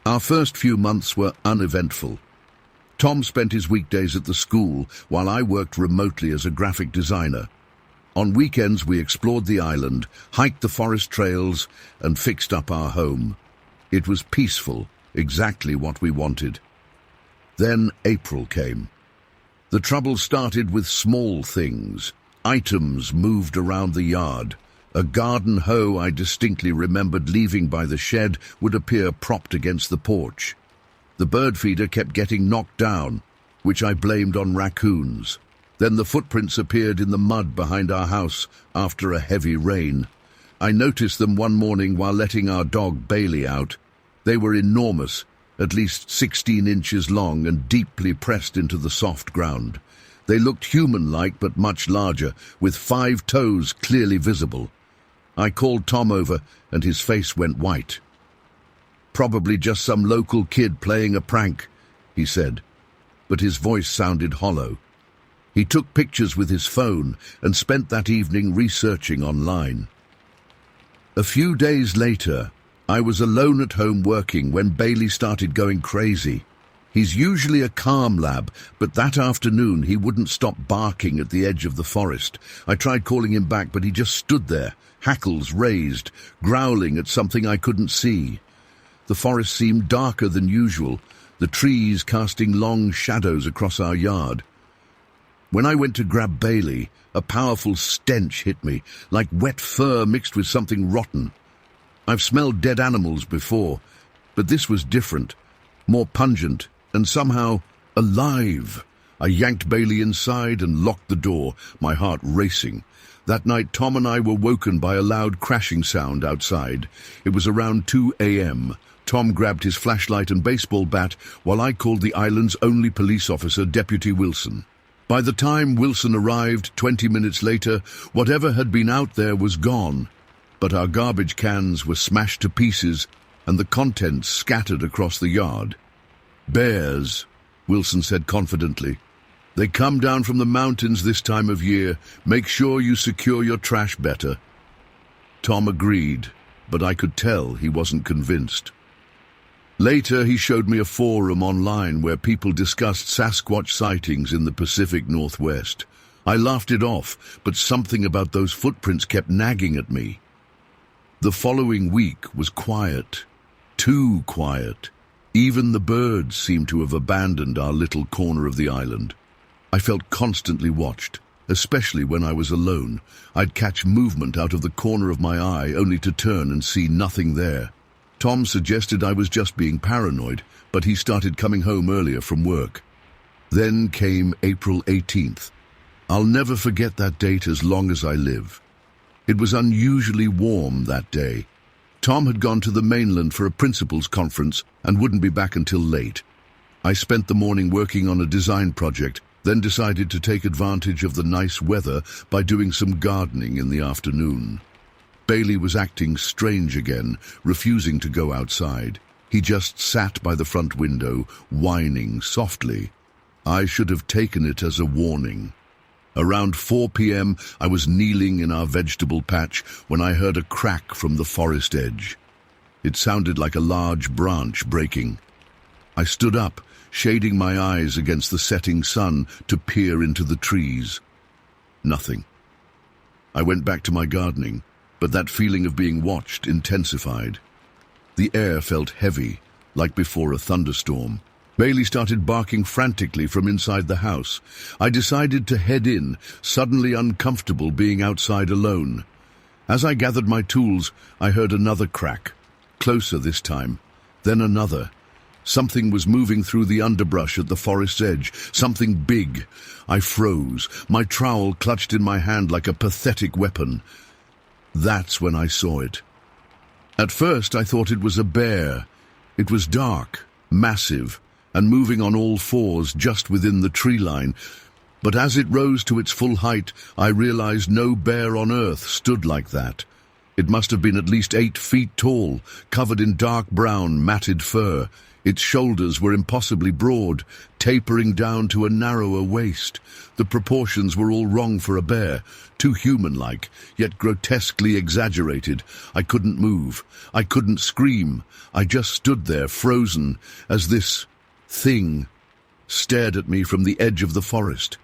Our first few months were uneventful. Tom spent his weekdays at the school while I worked remotely as a graphic designer. On weekends we explored the island, hiked the forest trails, and fixed up our home. It was peaceful, exactly what we wanted. Then April came. The trouble started with small things. Items moved around the yard. A garden hoe I distinctly remembered leaving by the shed would appear propped against the porch. The bird feeder kept getting knocked down, which I blamed on raccoons. Then the footprints appeared in the mud behind our house after a heavy rain. I noticed them one morning while letting our dog Bailey out. They were enormous, at least 16 inches long and deeply pressed into the soft ground. They looked human-like but much larger, with 5 toes clearly visible. I called Tom over and his face went white. "Probably just some local kid playing a prank," he said, but his voice sounded hollow. He took pictures with his phone and spent that evening researching online. A few days later, I was alone at home working when Bailey started going crazy. He's usually a calm lab, but that afternoon he wouldn't stop barking at the edge of the forest. I tried calling him back, but he just stood there, hackles raised, growling at something I couldn't see. The forest seemed darker than usual, the trees casting long shadows across our yard. When I went to grab Bailey, a powerful stench hit me, like wet fur mixed with something rotten. I've smelled dead animals before, but this was different, more pungent, and somehow alive. I yanked Bailey inside and locked the door, my heart racing. That night, Tom and I were woken by a loud crashing sound outside. It was around 2 a.m. Tom grabbed his flashlight and baseball bat, while I called the island's only police officer, Deputy Wilson. By the time Wilson arrived, 20 minutes later, whatever had been out there was gone. But our garbage cans were smashed to pieces, and the contents scattered across the yard. "Bears," Wilson said confidently. "They come down from the mountains this time of year. Make sure you secure your trash better." Tom agreed, but I could tell he wasn't convinced. Later, he showed me a forum online where people discussed Sasquatch sightings in the Pacific Northwest. I laughed it off, but something about those footprints kept nagging at me. The following week was quiet. Too quiet. Even the birds seemed to have abandoned our little corner of the island. I felt constantly watched, especially when I was alone. I'd catch movement out of the corner of my eye only to turn and see nothing there. Tom suggested I was just being paranoid, but he started coming home earlier from work. Then came April 18th. I'll never forget that date as long as I live. It was unusually warm that day. Tom had gone to the mainland for a principals conference and wouldn't be back until late. I spent the morning working on a design project, then decided to take advantage of the nice weather by doing some gardening in the afternoon. Bailey was acting strange again, refusing to go outside. He just sat by the front window, whining softly. I should have taken it as a warning. Around 4 p.m., I was kneeling in our vegetable patch when I heard a crack from the forest edge. It sounded like a large branch breaking. I stood up, shading my eyes against the setting sun to peer into the trees. Nothing. I went back to my gardening, but that feeling of being watched intensified. The air felt heavy, like before a thunderstorm. Bailey started barking frantically from inside the house. I decided to head in, suddenly uncomfortable being outside alone. As I gathered my tools, I heard another crack, closer this time, then another. Something was moving through the underbrush at the forest's edge, something big. I froze, my trowel clutched in my hand like a pathetic weapon. That's when I saw it. At first I thought it was a bear. It was dark, massive, and moving on all fours just within the tree line. But as it rose to its full height, I realized no bear on earth stood like that. It must have been at least 8 feet tall, covered in dark brown, matted fur. Its shoulders were impossibly broad, tapering down to a narrower waist. The proportions were all wrong for a bear, too human-like, yet grotesquely exaggerated. I couldn't move. I couldn't scream. I just stood there, frozen, as this thing stared at me from the edge of the forest.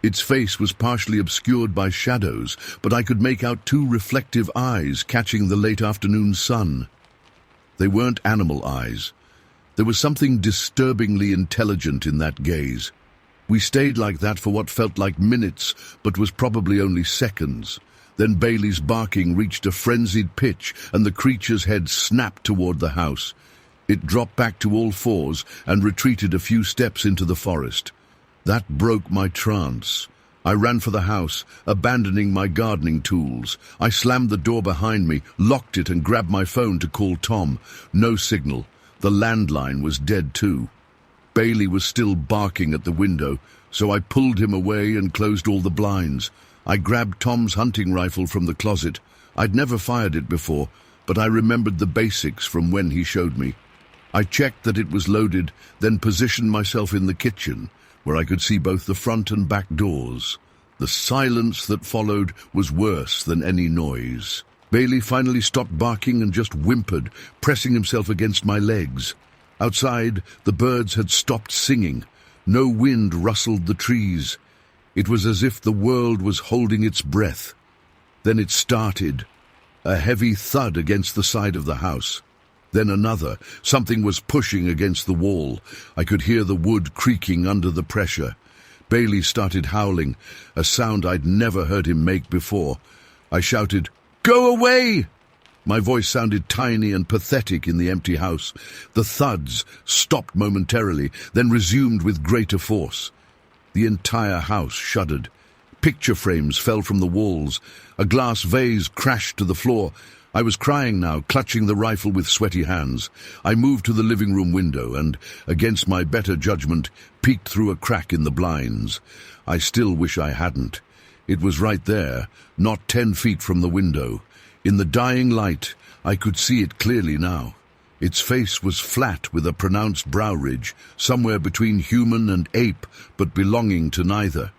Its face was partially obscured by shadows, but I could make out 2 reflective eyes catching the late afternoon sun. They weren't animal eyes. There was something disturbingly intelligent in that gaze. We stayed like that for what felt like minutes, but was probably only seconds. Then Bailey's barking reached a frenzied pitch, and the creature's head snapped toward the house. It dropped back to all fours and retreated a few steps into the forest. That broke my trance. I ran for the house, abandoning my gardening tools. I slammed the door behind me, locked it, and grabbed my phone to call Tom. No signal. The landline was dead too. Bailey was still barking at the window, so I pulled him away and closed all the blinds. I grabbed Tom's hunting rifle from the closet. I'd never fired it before, but I remembered the basics from when he showed me. I checked that it was loaded, then positioned myself in the kitchen, where I could see both the front and back doors. The silence that followed was worse than any noise. Bailey finally stopped barking and just whimpered, pressing himself against my legs. Outside, the birds had stopped singing. No wind rustled the trees. It was as if the world was holding its breath. Then it started. A heavy thud against the side of the house. Then another. Something was pushing against the wall. I could hear the wood creaking under the pressure. Bailey started howling, a sound I'd never heard him make before. I shouted, "Go away!" My voice sounded tiny and pathetic in the empty house. The thuds stopped momentarily, then resumed with greater force. The entire house shuddered. Picture frames fell from the walls. A glass vase crashed to the floor. I was crying now, clutching the rifle with sweaty hands. I moved to the living room window and, against my better judgment, peeked through a crack in the blinds. I still wish I hadn't. It was right there, not 10 feet from the window. In the dying light, I could see it clearly now. Its face was flat with a pronounced brow ridge, somewhere between human and ape, but belonging to neither.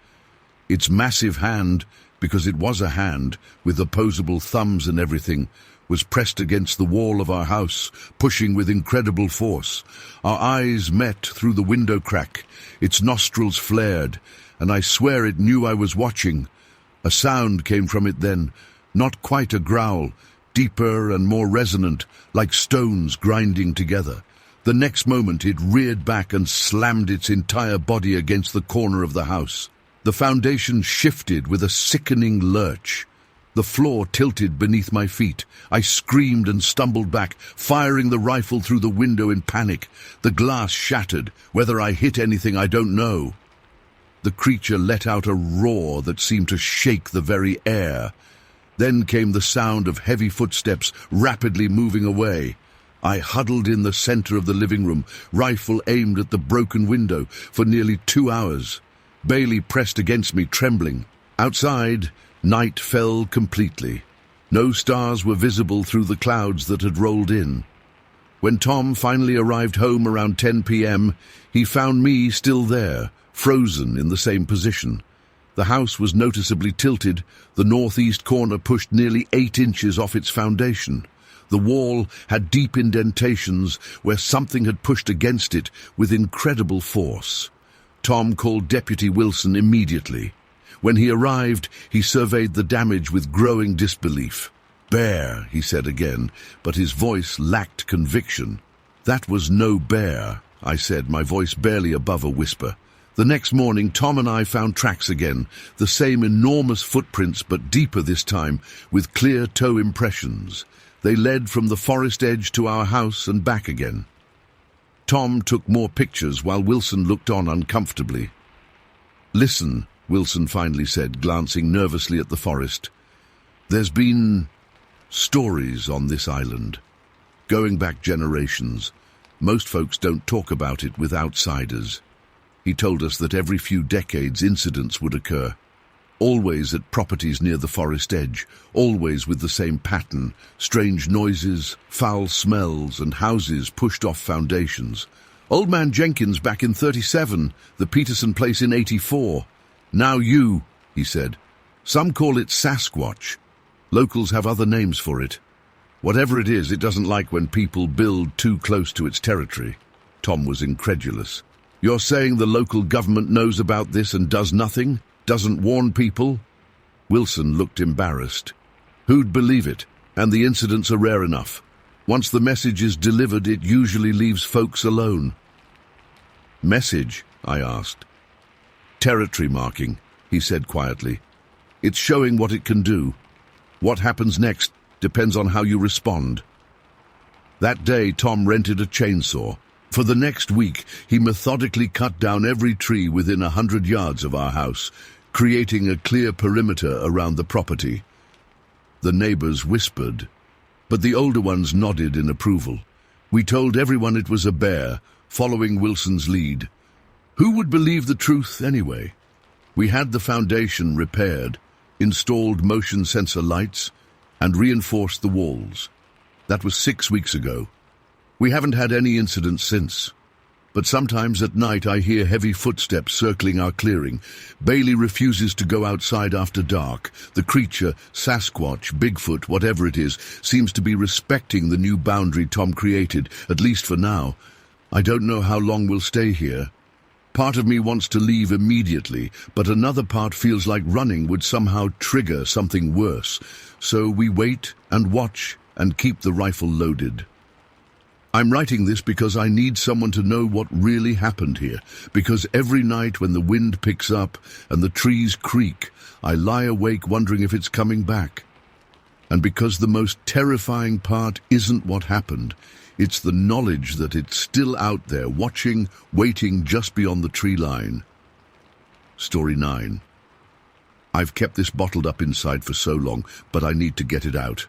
Its massive hand, because it was a hand, with opposable thumbs and everything, was pressed against the wall of our house, pushing with incredible force. Our eyes met through the window crack. Its nostrils flared, and I swear it knew I was watching. A sound came from it then, not quite a growl, deeper and more resonant, like stones grinding together. The next moment it reared back and slammed its entire body against the corner of the house. The foundation shifted with a sickening lurch. The floor tilted beneath my feet. I screamed and stumbled back, firing the rifle through the window in panic. The glass shattered. Whether I hit anything, I don't know. The creature let out a roar that seemed to shake the very air. Then came the sound of heavy footsteps rapidly moving away. I huddled in the center of the living room, rifle aimed at the broken window, for nearly 2 hours. Bailey pressed against me, trembling. Outside, night fell completely. No stars were visible through the clouds that had rolled in. When Tom finally arrived home around 10 p.m., he found me still there, frozen in the same position. The house was noticeably tilted, the northeast corner pushed nearly 8 inches off its foundation. The wall had deep indentations where something had pushed against it with incredible force. Tom called Deputy Wilson immediately. When he arrived, he surveyed the damage with growing disbelief. "Bear," he said again, but his voice lacked conviction. "That was no bear," I said, my voice barely above a whisper. The next morning, Tom and I found tracks again, the same enormous footprints, but deeper this time, with clear toe impressions. They led from the forest edge to our house and back again. Tom took more pictures while Wilson looked on uncomfortably. "Listen," Wilson finally said, glancing nervously at the forest. "There's been stories on this island, going back generations. Most folks don't talk about it with outsiders." He told us that every few decades incidents would occur, always at properties near the forest edge, always with the same pattern, strange noises, foul smells, and houses pushed off foundations. Old Man Jenkins back in 37, the Peterson place in 84. Now you, he said. Some call it Sasquatch. Locals have other names for it. Whatever it is, it doesn't like when people build too close to its territory. Tom was incredulous. "You're saying the local government knows about this and does nothing? Doesn't warn people?" Wilson looked embarrassed. "Who'd believe it? And the incidents are rare enough. Once the message is delivered, it usually leaves folks alone." "Message?" I asked. "Territory marking," he said quietly. "It's showing what it can do. What happens next depends on how you respond." That day, Tom rented a chainsaw. For the next week, he methodically cut down every tree within 100 yards of our house, creating a clear perimeter around the property. The neighbors whispered, but the older ones nodded in approval. We told everyone it was a bear, following Wilson's lead. Who would believe the truth anyway? We had the foundation repaired, installed motion sensor lights, and reinforced the walls. That was 6 weeks ago. We haven't had any incidents since. But sometimes at night I hear heavy footsteps circling our clearing. Bailey refuses to go outside after dark. The creature, Sasquatch, Bigfoot, whatever it is, seems to be respecting the new boundary Tom created, at least for now. I don't know how long we'll stay here. Part of me wants to leave immediately, but another part feels like running would somehow trigger something worse. So we wait and watch and keep the rifle loaded. I'm writing this because I need someone to know what really happened here, because every night when the wind picks up and the trees creak, I lie awake wondering if it's coming back. And because the most terrifying part isn't what happened, it's the knowledge that it's still out there, watching, waiting just beyond the tree line. Story 9. I've kept this bottled up inside for so long, but I need to get it out.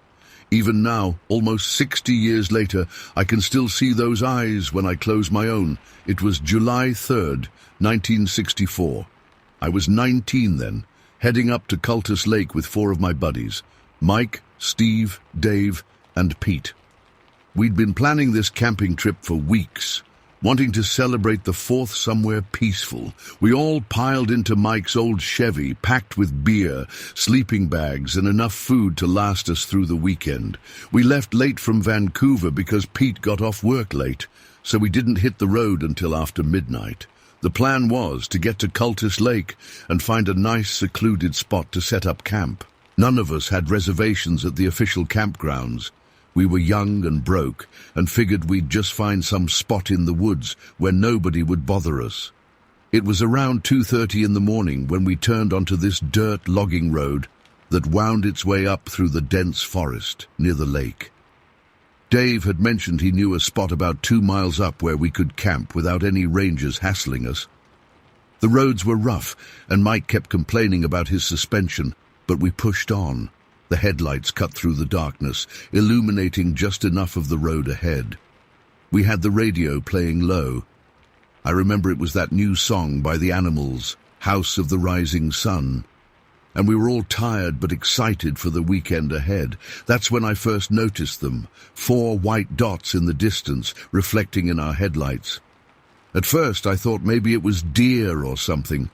Even now, almost 60 years later, I can still see those eyes when I close my own. It was July 3rd, 1964. I was 19 then, heading up to Cultus Lake with 4 of my buddies, Mike, Steve, Dave, and Pete. We'd been planning this camping trip for weeks, wanting to celebrate the 4th somewhere peaceful. We all piled into Mike's old Chevy, packed with beer, sleeping bags, and enough food to last us through the weekend. We left late from Vancouver because Pete got off work late, so we didn't hit the road until after midnight. The plan was to get to Cultus Lake and find a nice secluded spot to set up camp. None of us had reservations at the official campgrounds. We were young and broke and figured we'd just find some spot in the woods where nobody would bother us. It was around 2:30 in the morning when we turned onto this dirt logging road that wound its way up through the dense forest near the lake. Dave had mentioned he knew a spot about 2 miles up where we could camp without any rangers hassling us. The roads were rough and Mike kept complaining about his suspension, but we pushed on. The headlights cut through the darkness, illuminating just enough of the road ahead. We had the radio playing low. I remember it was that new song by the Animals, House of the Rising Sun. And we were all tired but excited for the weekend ahead. That's when I first noticed them, 4 white dots in the distance, reflecting in our headlights. At first I thought maybe it was deer or something,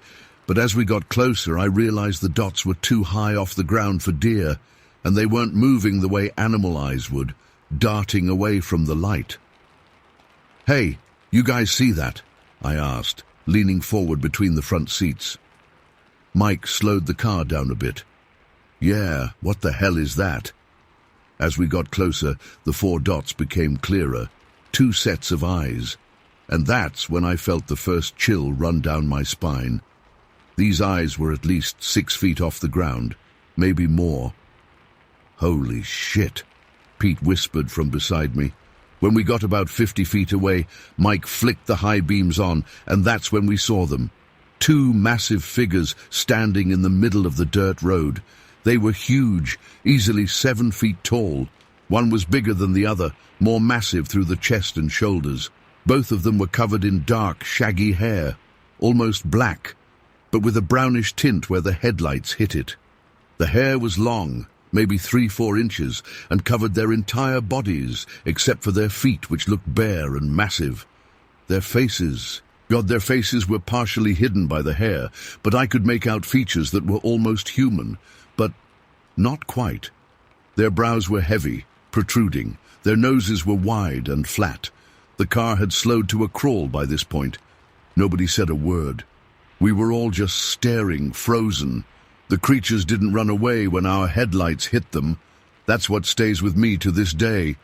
but as we got closer, I realized the dots were too high off the ground for deer, and they weren't moving the way animal eyes would, darting away from the light. "Hey, you guys see that?" I asked, leaning forward between the front seats. Mike slowed the car down a bit. "Yeah, what the hell is that?" As we got closer, the 4 dots became clearer, 2 sets of eyes, and that's when I felt the first chill run down my spine. These eyes were at least 6 feet off the ground, maybe more. "Holy shit," Pete whispered from beside me. When we got about 50 feet away, Mike flicked the high beams on, and that's when we saw them. 2 massive figures standing in the middle of the dirt road. They were huge, easily 7 feet tall. One was bigger than the other, more massive through the chest and shoulders. Both of them were covered in dark, shaggy hair, almost black, but with a brownish tint where the headlights hit it. The hair was long, maybe 3-4 inches, and covered their entire bodies, except for their feet, which looked bare and massive. Their faces were partially hidden by the hair, but I could make out features that were almost human, but not quite. Their brows were heavy, protruding. Their noses were wide and flat. The car had slowed to a crawl by this point. Nobody said a word. We were all just staring, frozen. The creatures didn't run away when our headlights hit them. That's what stays with me to this day.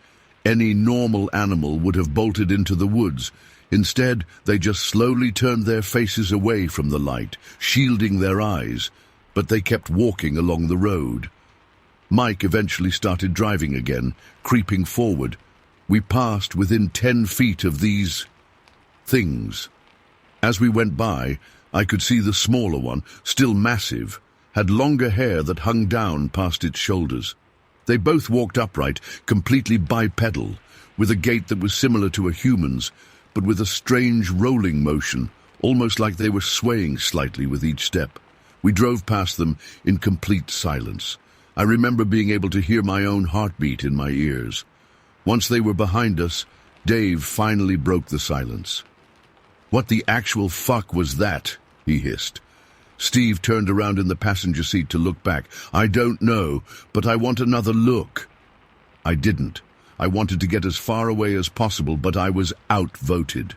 Any normal animal would have bolted into the woods. Instead, they just slowly turned their faces away from the light, shielding their eyes, but they kept walking along the road. Mike eventually started driving again, creeping forward. We passed within 10 feet of these things. As we went by, I could see the smaller one, still massive, had longer hair that hung down past its shoulders. They both walked upright, completely bipedal, with a gait that was similar to a human's, but with a strange rolling motion, almost like they were swaying slightly with each step. We drove past them in complete silence. I remember being able to hear my own heartbeat in my ears. Once they were behind us, Dave finally broke the silence. "What the actual fuck was that?" he hissed. Steve turned around in the passenger seat to look back. "I don't know, but I want another look." I didn't. I wanted to get as far away as possible, but I was outvoted.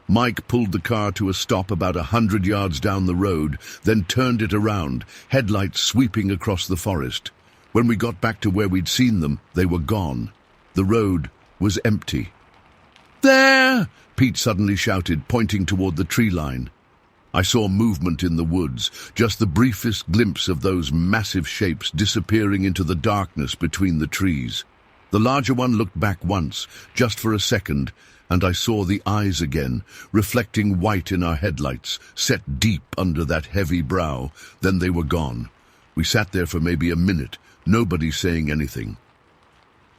Mike pulled the car to a stop about 100 yards down the road, then turned it around, headlights sweeping across the forest. When we got back to where we'd seen them, they were gone. The road was empty. "There!" Pete suddenly shouted, pointing toward the tree line. I saw movement in the woods, just the briefest glimpse of those massive shapes disappearing into the darkness between the trees. The larger one looked back once, just for a second, and I saw the eyes again, reflecting white in our headlights, set deep under that heavy brow. Then they were gone. We sat there for maybe a minute, nobody saying anything.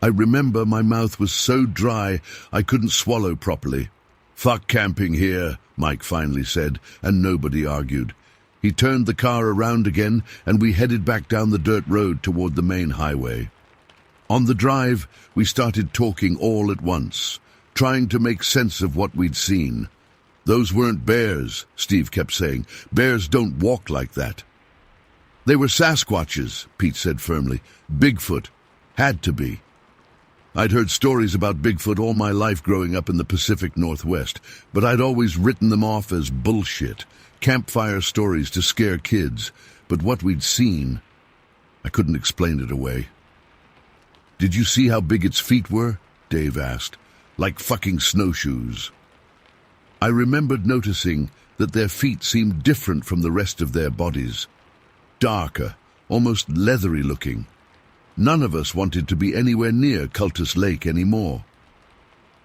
I remember my mouth was so dry I couldn't swallow properly. "Fuck camping here," Mike finally said, and nobody argued. He turned the car around again, and we headed back down the dirt road toward the main highway. On the drive, we started talking all at once, trying to make sense of what we'd seen. "Those weren't bears," Steve kept saying. "Bears don't walk like that." "They were Sasquatches," Pete said firmly. "Bigfoot. Had to be." I'd heard stories about Bigfoot all my life growing up in the Pacific Northwest, but I'd always written them off as bullshit, campfire stories to scare kids. But what we'd seen, I couldn't explain it away. "Did you see how big its feet were?" Dave asked. "Like fucking snowshoes." I remembered noticing that their feet seemed different from the rest of their bodies. Darker, almost leathery looking. None of us wanted to be anywhere near Cultus Lake anymore.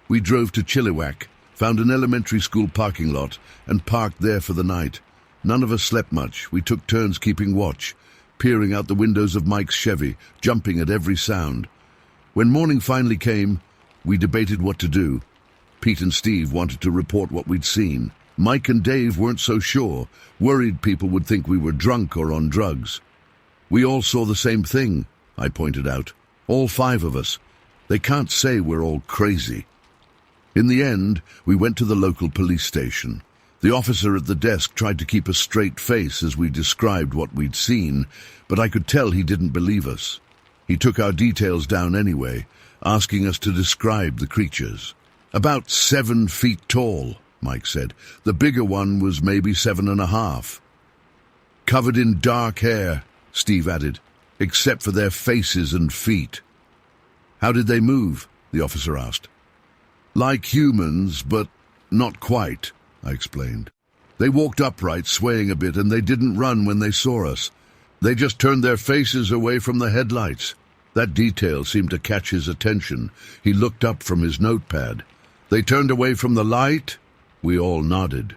We drove to Chilliwack, found an elementary school parking lot, and parked there for the night. None of us slept much. We took turns keeping watch, peering out the windows of Mike's Chevy, jumping at every sound. When morning finally came, we debated what to do. Pete and Steve wanted to report what we'd seen. Mike and Dave weren't so sure, worried people would think we were drunk or on drugs. "We all saw the same thing," I pointed out. "All 5 of us. They can't say we're all crazy." In the end, we went to the local police station. The officer at the desk tried to keep a straight face as we described what we'd seen, but I could tell he didn't believe us. He took our details down anyway, asking us to describe the creatures. "About 7 feet tall," Mike said. "The bigger one was maybe 7.5. Covered in dark hair," Steve added, "except for their faces and feet." "How did they move?" the officer asked. "Like humans, but not quite," I explained. "They walked upright, swaying a bit, and they didn't run when they saw us. They just turned their faces away from the headlights." That detail seemed to catch his attention. He looked up from his notepad. "They turned away from the light?" We all nodded.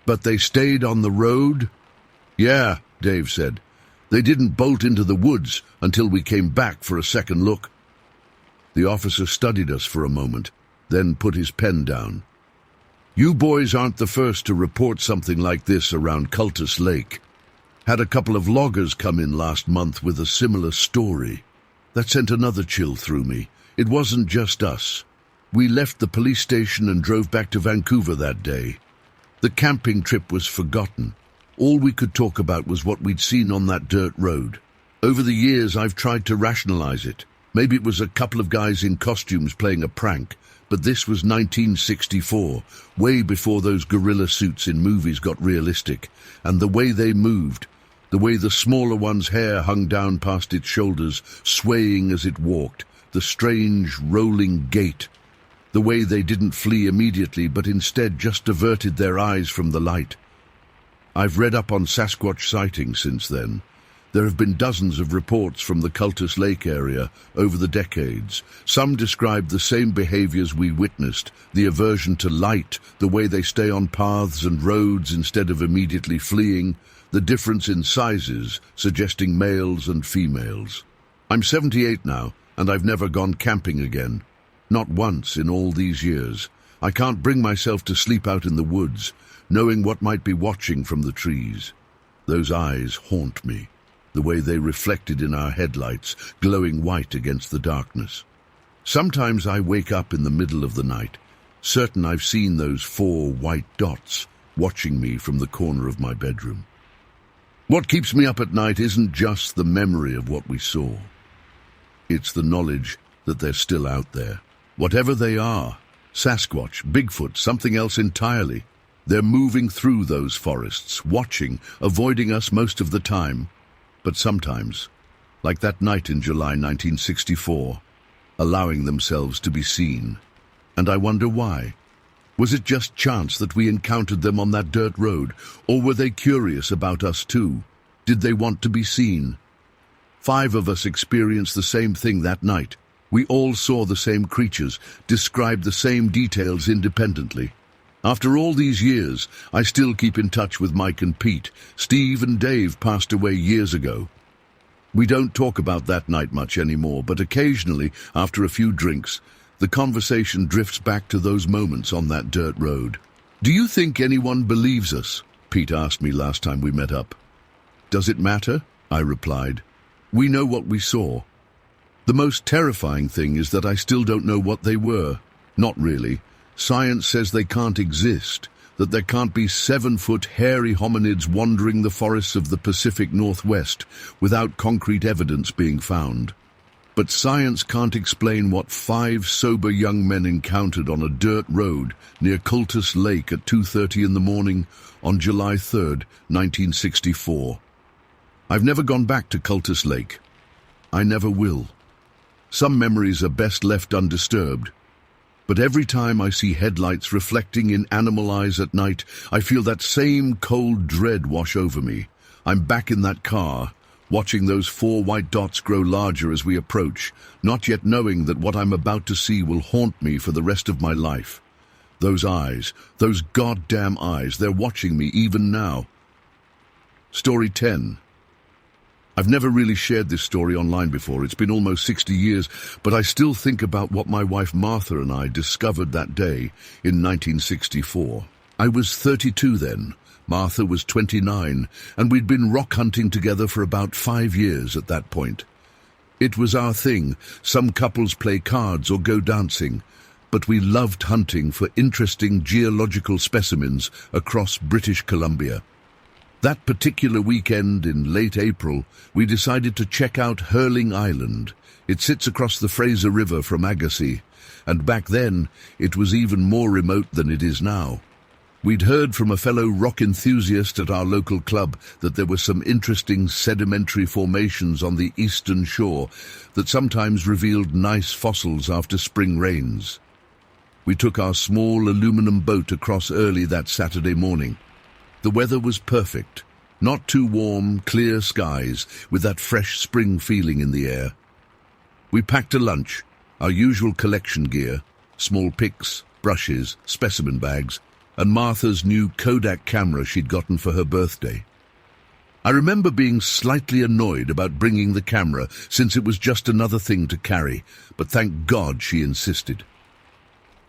"But they stayed on the road?" "Yeah," Dave said. "They didn't bolt into the woods until we came back for a second look." The officer studied us for a moment, then put his pen down. "You boys aren't the first to report something like this around Cultus Lake. Had a couple of loggers come in last month with a similar story." That sent another chill through me. It wasn't just us. We left the police station and drove back to Vancouver that day. The camping trip was forgotten. All we could talk about was what we'd seen on that dirt road. Over the years, I've tried to rationalize it. Maybe it was a couple of guys in costumes playing a prank, but this was 1964, way before those gorilla suits in movies got realistic. And the way they moved, the way the smaller one's hair hung down past its shoulders, swaying as it walked, the strange rolling gait, the way they didn't flee immediately but instead just averted their eyes from the light. I've read up on Sasquatch sightings since then. There have been dozens of reports from the Cultus Lake area over the decades. Some describe the same behaviors we witnessed, the aversion to light, the way they stay on paths and roads instead of immediately fleeing, the difference in sizes, suggesting males and females. I'm 78 now, and I've never gone camping again. Not once in all these years. I can't bring myself to sleep out in the woods, knowing what might be watching from the trees. Those eyes haunt me, the way they reflected in our headlights, glowing white against the darkness. Sometimes I wake up in the middle of the night, certain I've seen those 4 white dots watching me from the corner of my bedroom. What keeps me up at night isn't just the memory of what we saw. It's the knowledge that they're still out there. Whatever they are, Sasquatch, Bigfoot, something else entirely, they're moving through those forests, watching, avoiding us most of the time. But sometimes, like that night in July 1964, allowing themselves to be seen. And I wonder why. Was it just chance that we encountered them on that dirt road, or were they curious about us too? Did they want to be seen? 5 of us experienced the same thing that night. We all saw the same creatures, described the same details independently. After all these years, I still keep in touch with Mike and Pete. Steve and Dave passed away years ago. We don't talk about that night much anymore, but occasionally, after a few drinks, the conversation drifts back to those moments on that dirt road. "Do you think anyone believes us?" Pete asked me last time we met up. "Does it matter?" I replied. "We know what we saw. The most terrifying thing is that I still don't know what they were. Not really. Science says they can't exist, that there can't be 7-foot hairy hominids wandering the forests of the Pacific Northwest without concrete evidence being found. But science can't explain what 5 sober young men encountered on a dirt road near Cultus Lake at 2:30 in the morning on July 3rd, 1964. I've never gone back to Cultus Lake. I never will. Some memories are best left undisturbed. But every time I see headlights reflecting in animal eyes at night, I feel that same cold dread wash over me. I'm back in that car, watching those 4 white dots grow larger as we approach, not yet knowing that what I'm about to see will haunt me for the rest of my life. Those eyes, those goddamn eyes, they're watching me even now. Story 10. I've never really shared this story online before. It's been almost 60 years, but I still think about what my wife Martha and I discovered that day in 1964. I was 32 then. Martha was 29, and we'd been rock hunting together for about 5 years at that point. It was our thing. Some couples play cards or go dancing, but we loved hunting for interesting geological specimens across British Columbia. That particular weekend in late April, we decided to check out Hurling Island. It sits across the Fraser River from Agassiz, and back then it was even more remote than it is now. We'd heard from a fellow rock enthusiast at our local club that there were some interesting sedimentary formations on the eastern shore that sometimes revealed nice fossils after spring rains. We took our small aluminum boat across early that Saturday morning. The weather was perfect, not too warm, clear skies with that fresh spring feeling in the air. We packed a lunch, our usual collection gear, small picks, brushes, specimen bags, and Martha's new Kodak camera she'd gotten for her birthday. I remember being slightly annoyed about bringing the camera since it was just another thing to carry, but thank God she insisted.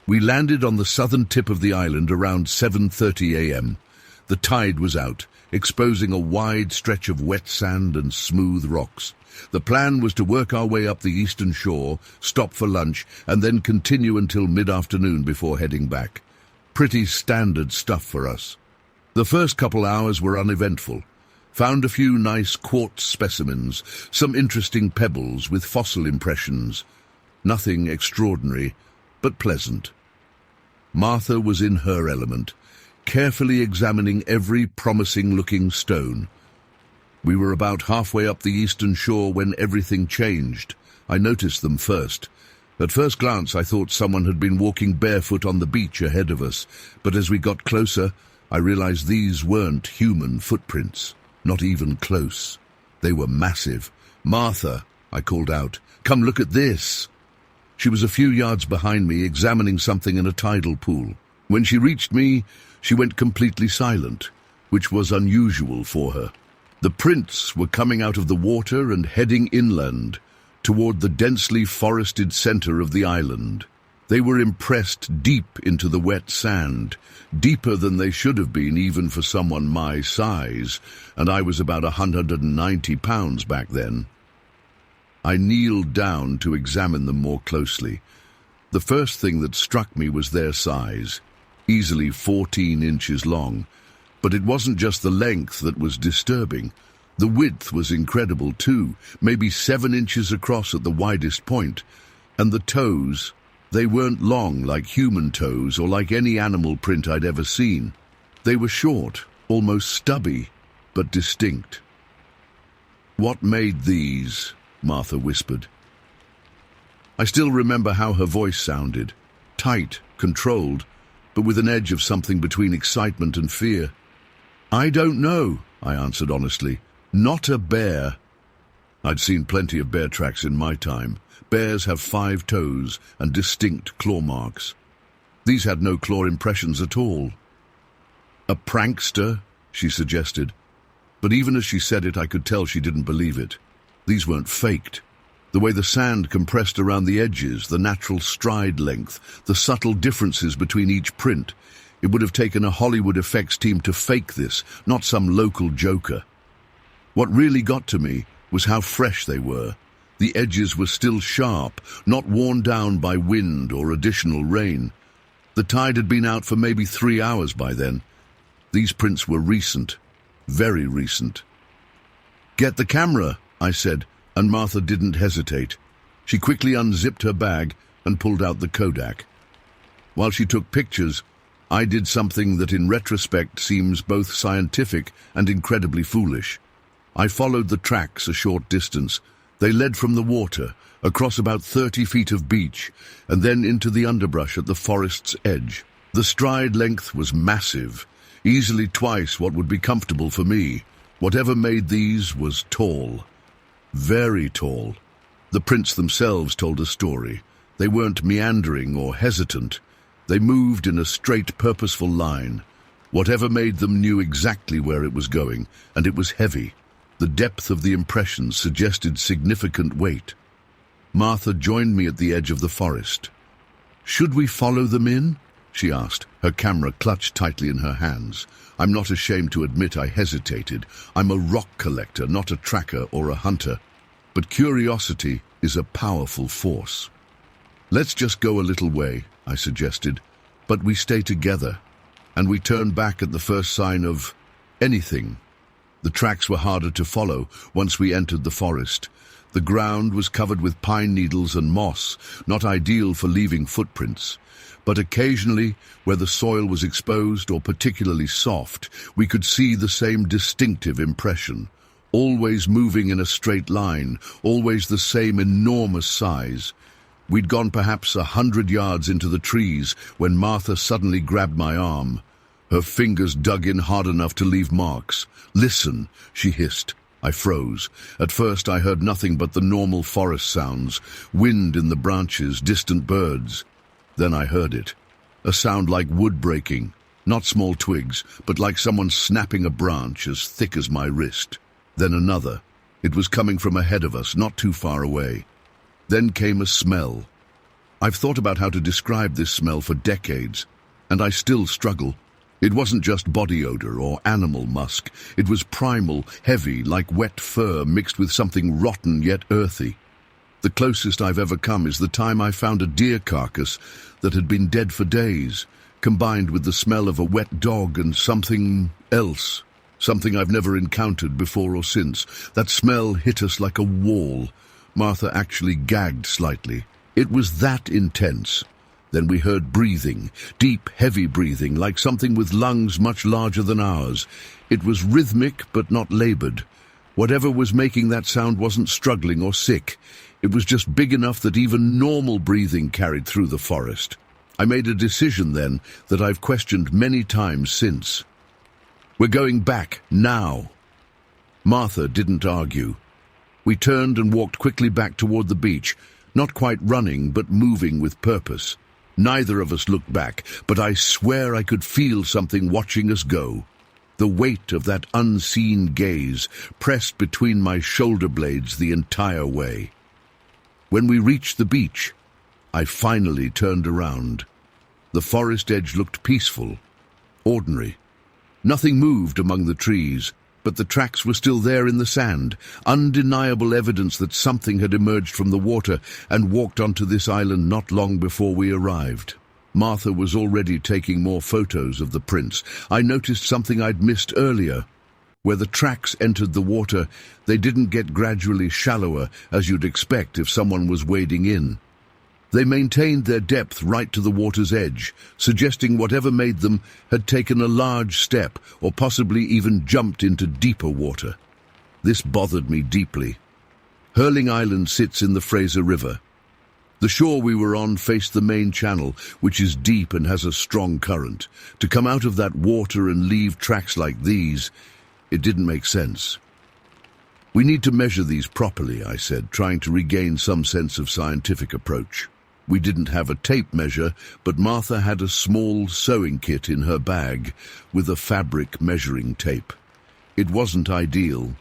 We landed on the southern tip of the island around 7:30 a.m. The tide was out, exposing a wide stretch of wet sand and smooth rocks. The plan was to work our way up the eastern shore, stop for lunch, and then continue until mid-afternoon before heading back. Pretty standard stuff for us. The first couple hours were uneventful. Found a few nice quartz specimens, some interesting pebbles with fossil impressions. Nothing extraordinary, but pleasant. Martha was in her element, carefully examining every promising-looking stone. We were about halfway up the eastern shore when everything changed. I noticed them first. At first glance, I thought someone had been walking barefoot on the beach ahead of us, but as we got closer, I realized these weren't human footprints, not even close. They were massive. "Martha," I called out, "come look at this." She was a few yards behind me, examining something in a tidal pool. When she reached me, she went completely silent, which was unusual for her. The prints were coming out of the water and heading inland, toward the densely forested center of the island. They were impressed deep into the wet sand, deeper than they should have been even for someone my size, and I was about 190 pounds back then. I kneeled down to examine them more closely. The first thing that struck me was their size, easily 14 inches long. But it wasn't just the length that was disturbing. The width was incredible too, maybe 7 inches across at the widest point. And the toes, they weren't long like human toes or like any animal print I'd ever seen. They were short, almost stubby, but distinct. "What made these?" Martha whispered. I still remember how her voice sounded, tight, controlled, but with an edge of something between excitement and fear. "I don't know," I answered honestly. "Not a bear." I'd seen plenty of bear tracks in my time. Bears have 5 toes and distinct claw marks. These had no claw impressions at all. "A prankster," she suggested. But even as she said it, I could tell she didn't believe it. These weren't faked. The way the sand compressed around the edges, the natural stride length, the subtle differences between each print. It would have taken a Hollywood effects team to fake this, not some local joker. What really got to me was how fresh they were. The edges were still sharp, not worn down by wind or additional rain. The tide had been out for maybe 3 hours by then. These prints were recent, very recent. "Get the camera," I said, and Martha didn't hesitate. She quickly unzipped her bag and pulled out the Kodak. While she took pictures, I did something that in retrospect seems both scientific and incredibly foolish. I followed the tracks a short distance. They led from the water, across about 30 feet of beach, and then into the underbrush at the forest's edge. The stride length was massive, easily twice what would be comfortable for me. Whatever made these was tall. Very tall. The prints themselves told a story. They weren't meandering or hesitant. They moved in a straight, purposeful line. Whatever made them knew exactly where it was going, and it was heavy. The depth of the impressions suggested significant weight. Martha joined me at the edge of the forest. "Should we follow them in?" she asked, her camera clutched tightly in her hands. I'm not ashamed to admit I hesitated. I'm a rock collector, not a tracker or a hunter. But curiosity is a powerful force. "Let's just go a little way," I suggested, "but we stay together." And we turned back at the first sign of anything. The tracks were harder to follow once we entered the forest. The ground was covered with pine needles and moss, not ideal for leaving footprints. But occasionally, where the soil was exposed or particularly soft, we could see the same distinctive impression. Always moving in a straight line, always the same enormous size. We'd gone perhaps 100 yards into the trees when Martha suddenly grabbed my arm. Her fingers dug in hard enough to leave marks. "Listen," she hissed. I froze. At first I heard nothing but the normal forest sounds, wind in the branches, distant birds. Then I heard it. A sound like wood breaking, not small twigs, but like someone snapping a branch as thick as my wrist. Then another. It was coming from ahead of us, not too far away. Then came a smell. I've thought about how to describe this smell for decades, and I still struggle. It wasn't just body odor or animal musk. It was primal, heavy, like wet fur mixed with something rotten yet earthy. The closest I've ever come is the time I found a deer carcass that had been dead for days, combined with the smell of a wet dog and something else, something I've never encountered before or since. That smell hit us like a wall. Martha actually gagged slightly. It was that intense. Then we heard breathing, deep, heavy breathing, like something with lungs much larger than ours. It was rhythmic but not labored. Whatever was making that sound wasn't struggling or sick. It was just big enough that even normal breathing carried through the forest. I made a decision then that I've questioned many times since. "We're going back, now." Martha didn't argue. We turned and walked quickly back toward the beach, not quite running, but moving with purpose. Neither of us looked back, but I swear I could feel something watching us go. The weight of that unseen gaze pressed between my shoulder blades the entire way. When we reached the beach, I finally turned around. The forest edge looked peaceful, ordinary. Nothing moved among the trees, but the tracks were still there in the sand, undeniable evidence that something had emerged from the water and walked onto this island not long before we arrived. Martha was already taking more photos of the prints. I noticed something I'd missed earlier. Where the tracks entered the water, they didn't get gradually shallower, as you'd expect if someone was wading in. They maintained their depth right to the water's edge, suggesting whatever made them had taken a large step or possibly even jumped into deeper water. This bothered me deeply. Hurling Island sits in the Fraser River. The shore we were on faced the main channel, which is deep and has a strong current. To come out of that water and leave tracks like these, it didn't make sense. We need to measure these properly, I said, trying to regain some sense of scientific approach. We didn't have a tape measure, but Martha had a small sewing kit in her bag with a fabric measuring tape. It wasn't ideal,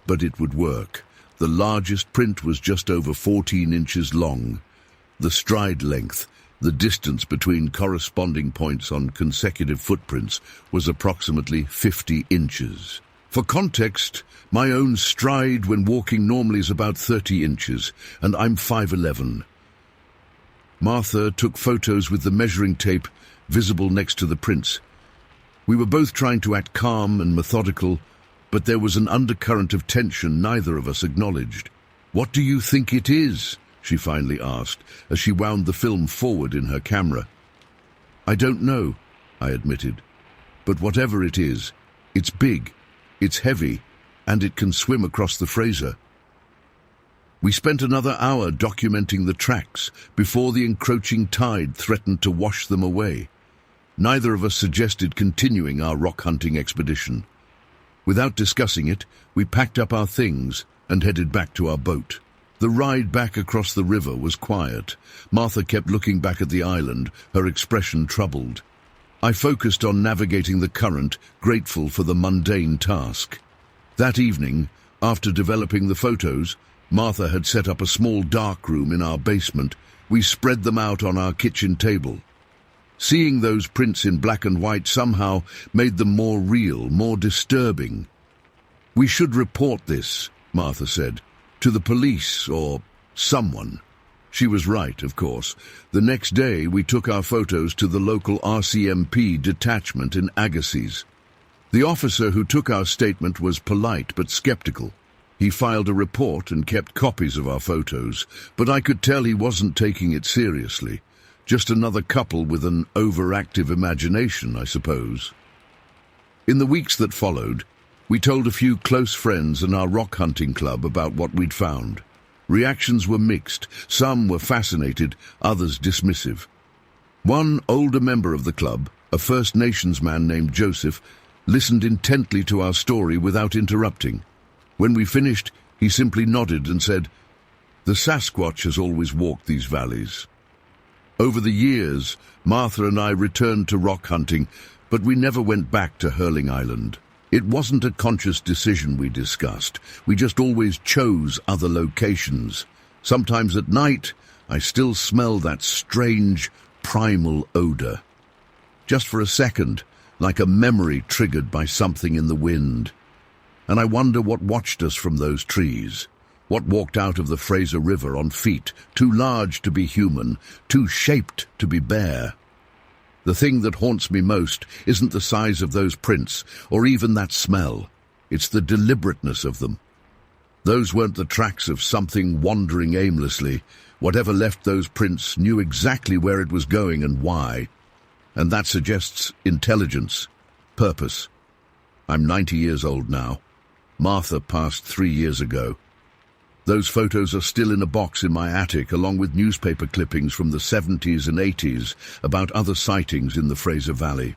but it would work. The largest print was just over 14 inches long. The stride length, the distance between corresponding points on consecutive footprints, was approximately 50 inches. For context, my own stride when walking normally is about 30 inches, and I'm 5'11". Martha took photos with the measuring tape visible next to the prints. We were both trying to act calm and methodical, but there was an undercurrent of tension neither of us acknowledged. "What do you think it is?" she finally asked, as she wound the film forward in her camera. "I don't know," I admitted. "But whatever it is, it's big, it's heavy, and it can swim across the Fraser." We spent another hour documenting the tracks before the encroaching tide threatened to wash them away. Neither of us suggested continuing our rock hunting expedition. Without discussing it, we packed up our things and headed back to our boat. The ride back across the river was quiet. Martha kept looking back at the island, her expression troubled. I focused on navigating the current, grateful for the mundane task. That evening, after developing the photos, Martha had set up a small darkroom in our basement. We spread them out on our kitchen table. Seeing those prints in black and white somehow made them more real, more disturbing. "We should report this," Martha said, "to the police or someone." She was right, of course. The next day, we took our photos to the local RCMP detachment in Agassiz. The officer who took our statement was polite but skeptical. He filed a report and kept copies of our photos, but I could tell he wasn't taking it seriously. Just another couple with an overactive imagination, I suppose. In the weeks that followed, we told a few close friends and our rock hunting club about what we'd found. Reactions were mixed. Some were fascinated, others dismissive. One older member of the club, a First Nations man named Joseph, listened intently to our story without interrupting. When we finished, he simply nodded and said, "The Sasquatch has always walked these valleys." Over the years, Martha and I returned to rock hunting, but we never went back to Hurling Island. It wasn't a conscious decision we discussed. We just always chose other locations. Sometimes at night, I still smell that strange, primal odor. Just for a second, like a memory triggered by something in the wind. And I wonder what watched us from those trees. What walked out of the Fraser River on feet, too large to be human, too shaped to be bear. The thing that haunts me most isn't the size of those prints, or even that smell. It's the deliberateness of them. Those weren't the tracks of something wandering aimlessly. Whatever left those prints knew exactly where it was going and why. And that suggests intelligence, purpose. I'm 90 years old now. Martha passed 3 years ago. Those photos are still in a box in my attic, along with newspaper clippings from the 70s and 80s about other sightings in the Fraser Valley.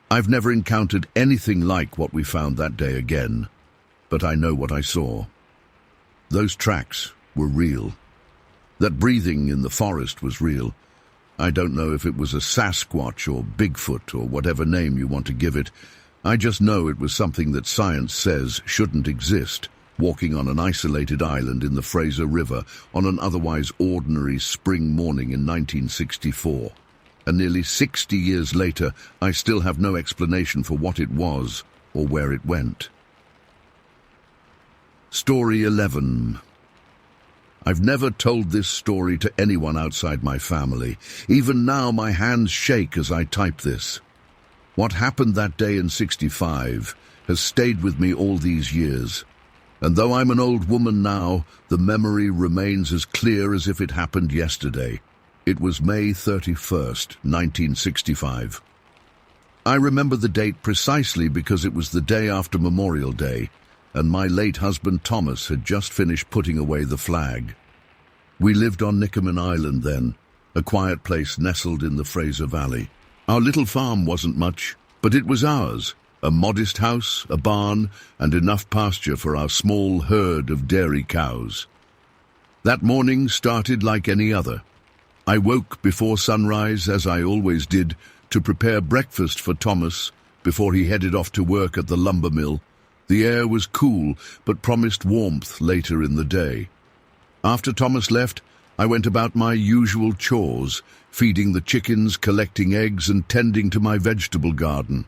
I've never encountered anything like what we found that day again, but I know what I saw. Those tracks were real. That breathing in the forest was real. I don't know if it was a Sasquatch or Bigfoot or whatever name you want to give it. I just know it was something that science says shouldn't exist, walking on an isolated island in the Fraser River on an otherwise ordinary spring morning in 1964. And nearly 60 years later, I still have no explanation for what it was or where it went. Story 11. I've never told this story to anyone outside my family. Even now, my hands shake as I type this. What happened that day in '65 has stayed with me all these years. And though I'm an old woman now, the memory remains as clear as if it happened yesterday. It was May 31st, 1965. I remember the date precisely because it was the day after Memorial Day, and my late husband Thomas had just finished putting away the flag. We lived on Hurling Island then, a quiet place nestled in the Fraser Valley. Our little farm wasn't much, but it was ours, a modest house, a barn, and enough pasture for our small herd of dairy cows. That morning started like any other. I woke before sunrise, as I always did, to prepare breakfast for Thomas before he headed off to work at the lumber mill. The air was cool, but promised warmth later in the day. After Thomas left, I went about my usual chores, feeding the chickens, collecting eggs, and tending to my vegetable garden.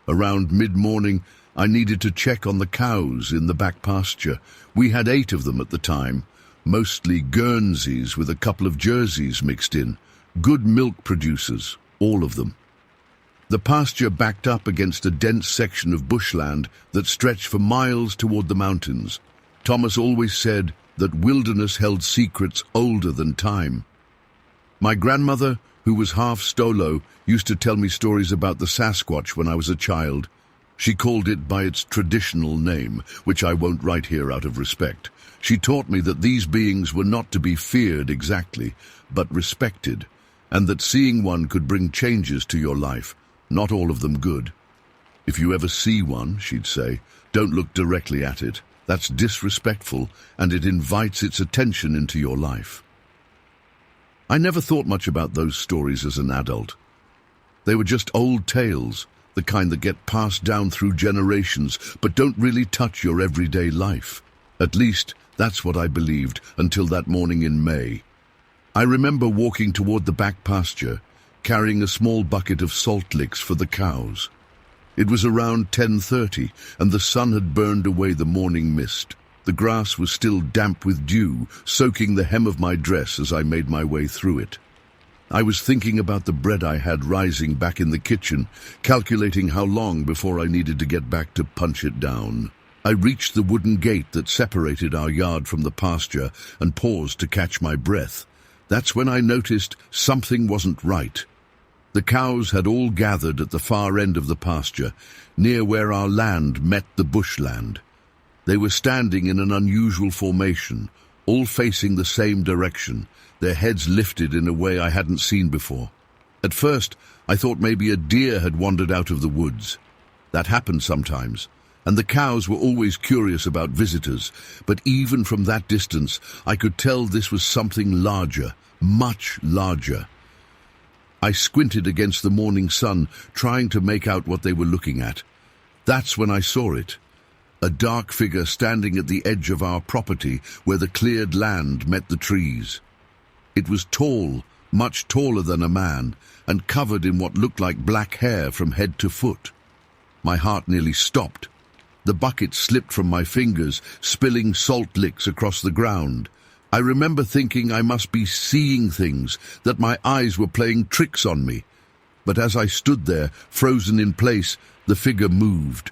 Around mid-morning, I needed to check on the cows in the back pasture. We had 8 of them at the time, mostly Guernseys with a couple of Jerseys mixed in. Good milk producers, all of them. The pasture backed up against a dense section of bushland that stretched for miles toward the mountains. Thomas always said that wilderness held secrets older than time. My grandmother, who was half Stolo, used to tell me stories about the Sasquatch when I was a child. She called it by its traditional name, which I won't write here out of respect. She taught me that these beings were not to be feared exactly, but respected, and that seeing one could bring changes to your life, not all of them good. If you ever see one, she'd say, don't look directly at it. That's disrespectful, and it invites its attention into your life. I never thought much about those stories as an adult. They were just old tales, the kind that get passed down through generations, but don't really touch your everyday life. At least, that's what I believed until that morning in May. I remember walking toward the back pasture, carrying a small bucket of salt licks for the cows. It was around 10:30, and the sun had burned away the morning mist. The grass was still damp with dew, soaking the hem of my dress as I made my way through it. I was thinking about the bread I had rising back in the kitchen, calculating how long before I needed to get back to punch it down. I reached the wooden gate that separated our yard from the pasture and paused to catch my breath. That's when I noticed something wasn't right. The cows had all gathered at the far end of the pasture, near where our land met the bushland. They were standing in an unusual formation, all facing the same direction, their heads lifted in a way I hadn't seen before. At first, I thought maybe a deer had wandered out of the woods. That happened sometimes, and the cows were always curious about visitors, but even from that distance, I could tell this was something larger, much larger. I squinted against the morning sun, trying to make out what they were looking at. That's when I saw it. A dark figure standing at the edge of our property where the cleared land met the trees. It was tall, much taller than a man, and covered in what looked like black hair from head to foot. My heart nearly stopped. The bucket slipped from my fingers, spilling salt licks across the ground. I remember thinking I must be seeing things, that my eyes were playing tricks on me. But as I stood there, frozen in place, the figure moved.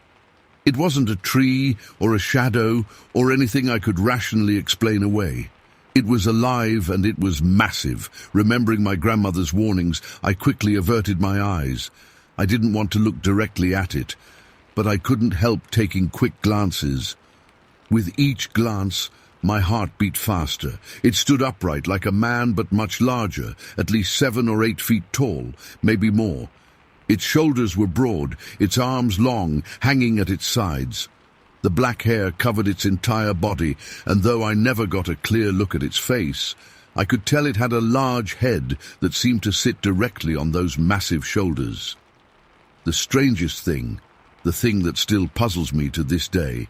It wasn't a tree or a shadow or anything I could rationally explain away. It was alive and it was massive. Remembering my grandmother's warnings, I quickly averted my eyes. I didn't want to look directly at it, but I couldn't help taking quick glances. With each glance, my heart beat faster. It stood upright like a man, but much larger, at least 7 or 8 feet tall, maybe more. Its shoulders were broad, its arms long, hanging at its sides. The black hair covered its entire body, and though I never got a clear look at its face, I could tell it had a large head that seemed to sit directly on those massive shoulders. The strangest thing, the thing that still puzzles me to this day,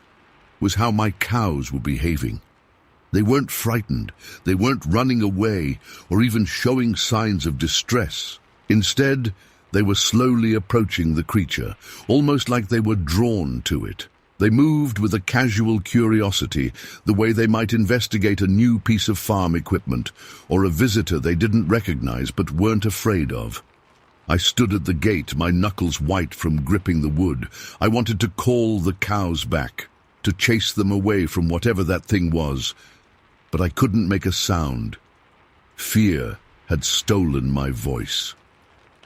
was how my cows were behaving. They weren't frightened, they weren't running away, or even showing signs of distress. Instead, they were slowly approaching the creature, almost like they were drawn to it. They moved with a casual curiosity, the way they might investigate a new piece of farm equipment, or a visitor they didn't recognize but weren't afraid of. I stood at the gate, my knuckles white from gripping the wood. I wanted to call the cows back, to chase them away from whatever that thing was, but I couldn't make a sound. Fear had stolen my voice.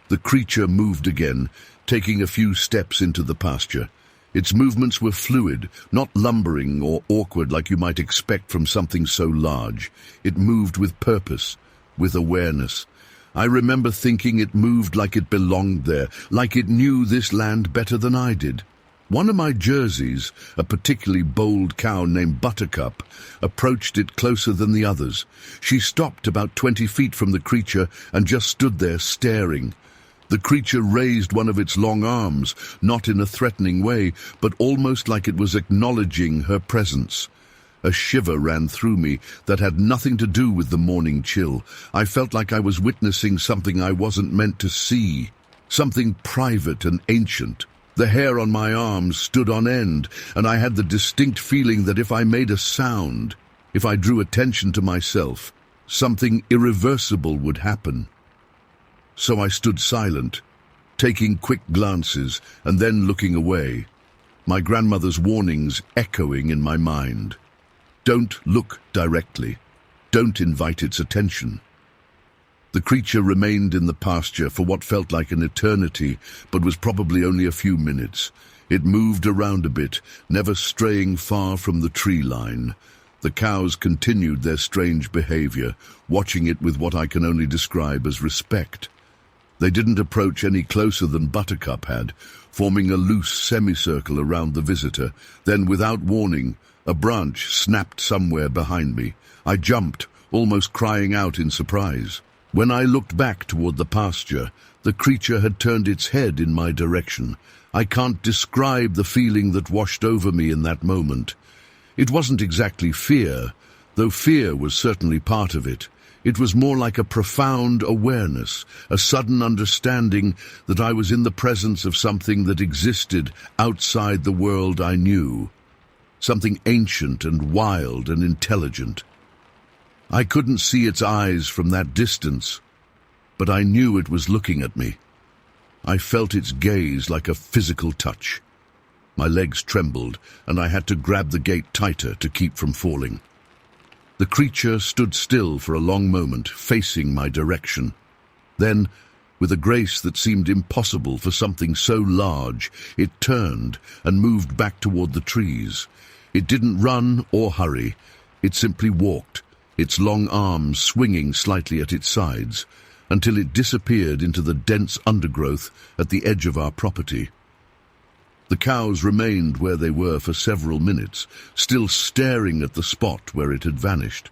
The creature moved again, taking a few steps into the pasture. Its movements were fluid, not lumbering or awkward like you might expect from something so large. It moved with purpose, with awareness. I remember thinking it moved like it belonged there, like it knew this land better than I did. One of my jerseys, a particularly bold cow named Buttercup, approached it closer than the others. She stopped about 20 feet from the creature and just stood there staring. The creature raised one of its long arms, not in a threatening way, but almost like it was acknowledging her presence. A shiver ran through me that had nothing to do with the morning chill. I felt like I was witnessing something I wasn't meant to see, something private and ancient. The hair on my arms stood on end, and I had the distinct feeling that if I made a sound, if I drew attention to myself, something irreversible would happen. So I stood silent, taking quick glances and then looking away, my grandmother's warnings echoing in my mind. Don't look directly. Don't invite its attention. The creature remained in the pasture for what felt like an eternity, but was probably only a few minutes. It moved around a bit, never straying far from the tree line. The cows continued their strange behavior, watching it with what I can only describe as respect. They didn't approach any closer than Buttercup had, forming a loose semicircle around the visitor. Then, without warning, a branch snapped somewhere behind me. I jumped, almost crying out in surprise. When I looked back toward the pasture, the creature had turned its head in my direction. I can't describe the feeling that washed over me in that moment. It wasn't exactly fear, though fear was certainly part of it. It was more like a profound awareness, a sudden understanding that I was in the presence of something that existed outside the world I knew, something ancient and wild and intelligent. I couldn't see its eyes from that distance, but I knew it was looking at me. I felt its gaze like a physical touch. My legs trembled, and I had to grab the gate tighter to keep from falling. The creature stood still for a long moment, facing my direction. Then, with a grace that seemed impossible for something so large, it turned and moved back toward the trees. It didn't run or hurry. It simply walked, its long arms swinging slightly at its sides, until it disappeared into the dense undergrowth at the edge of our property. The cows remained where they were for several minutes, still staring at the spot where it had vanished.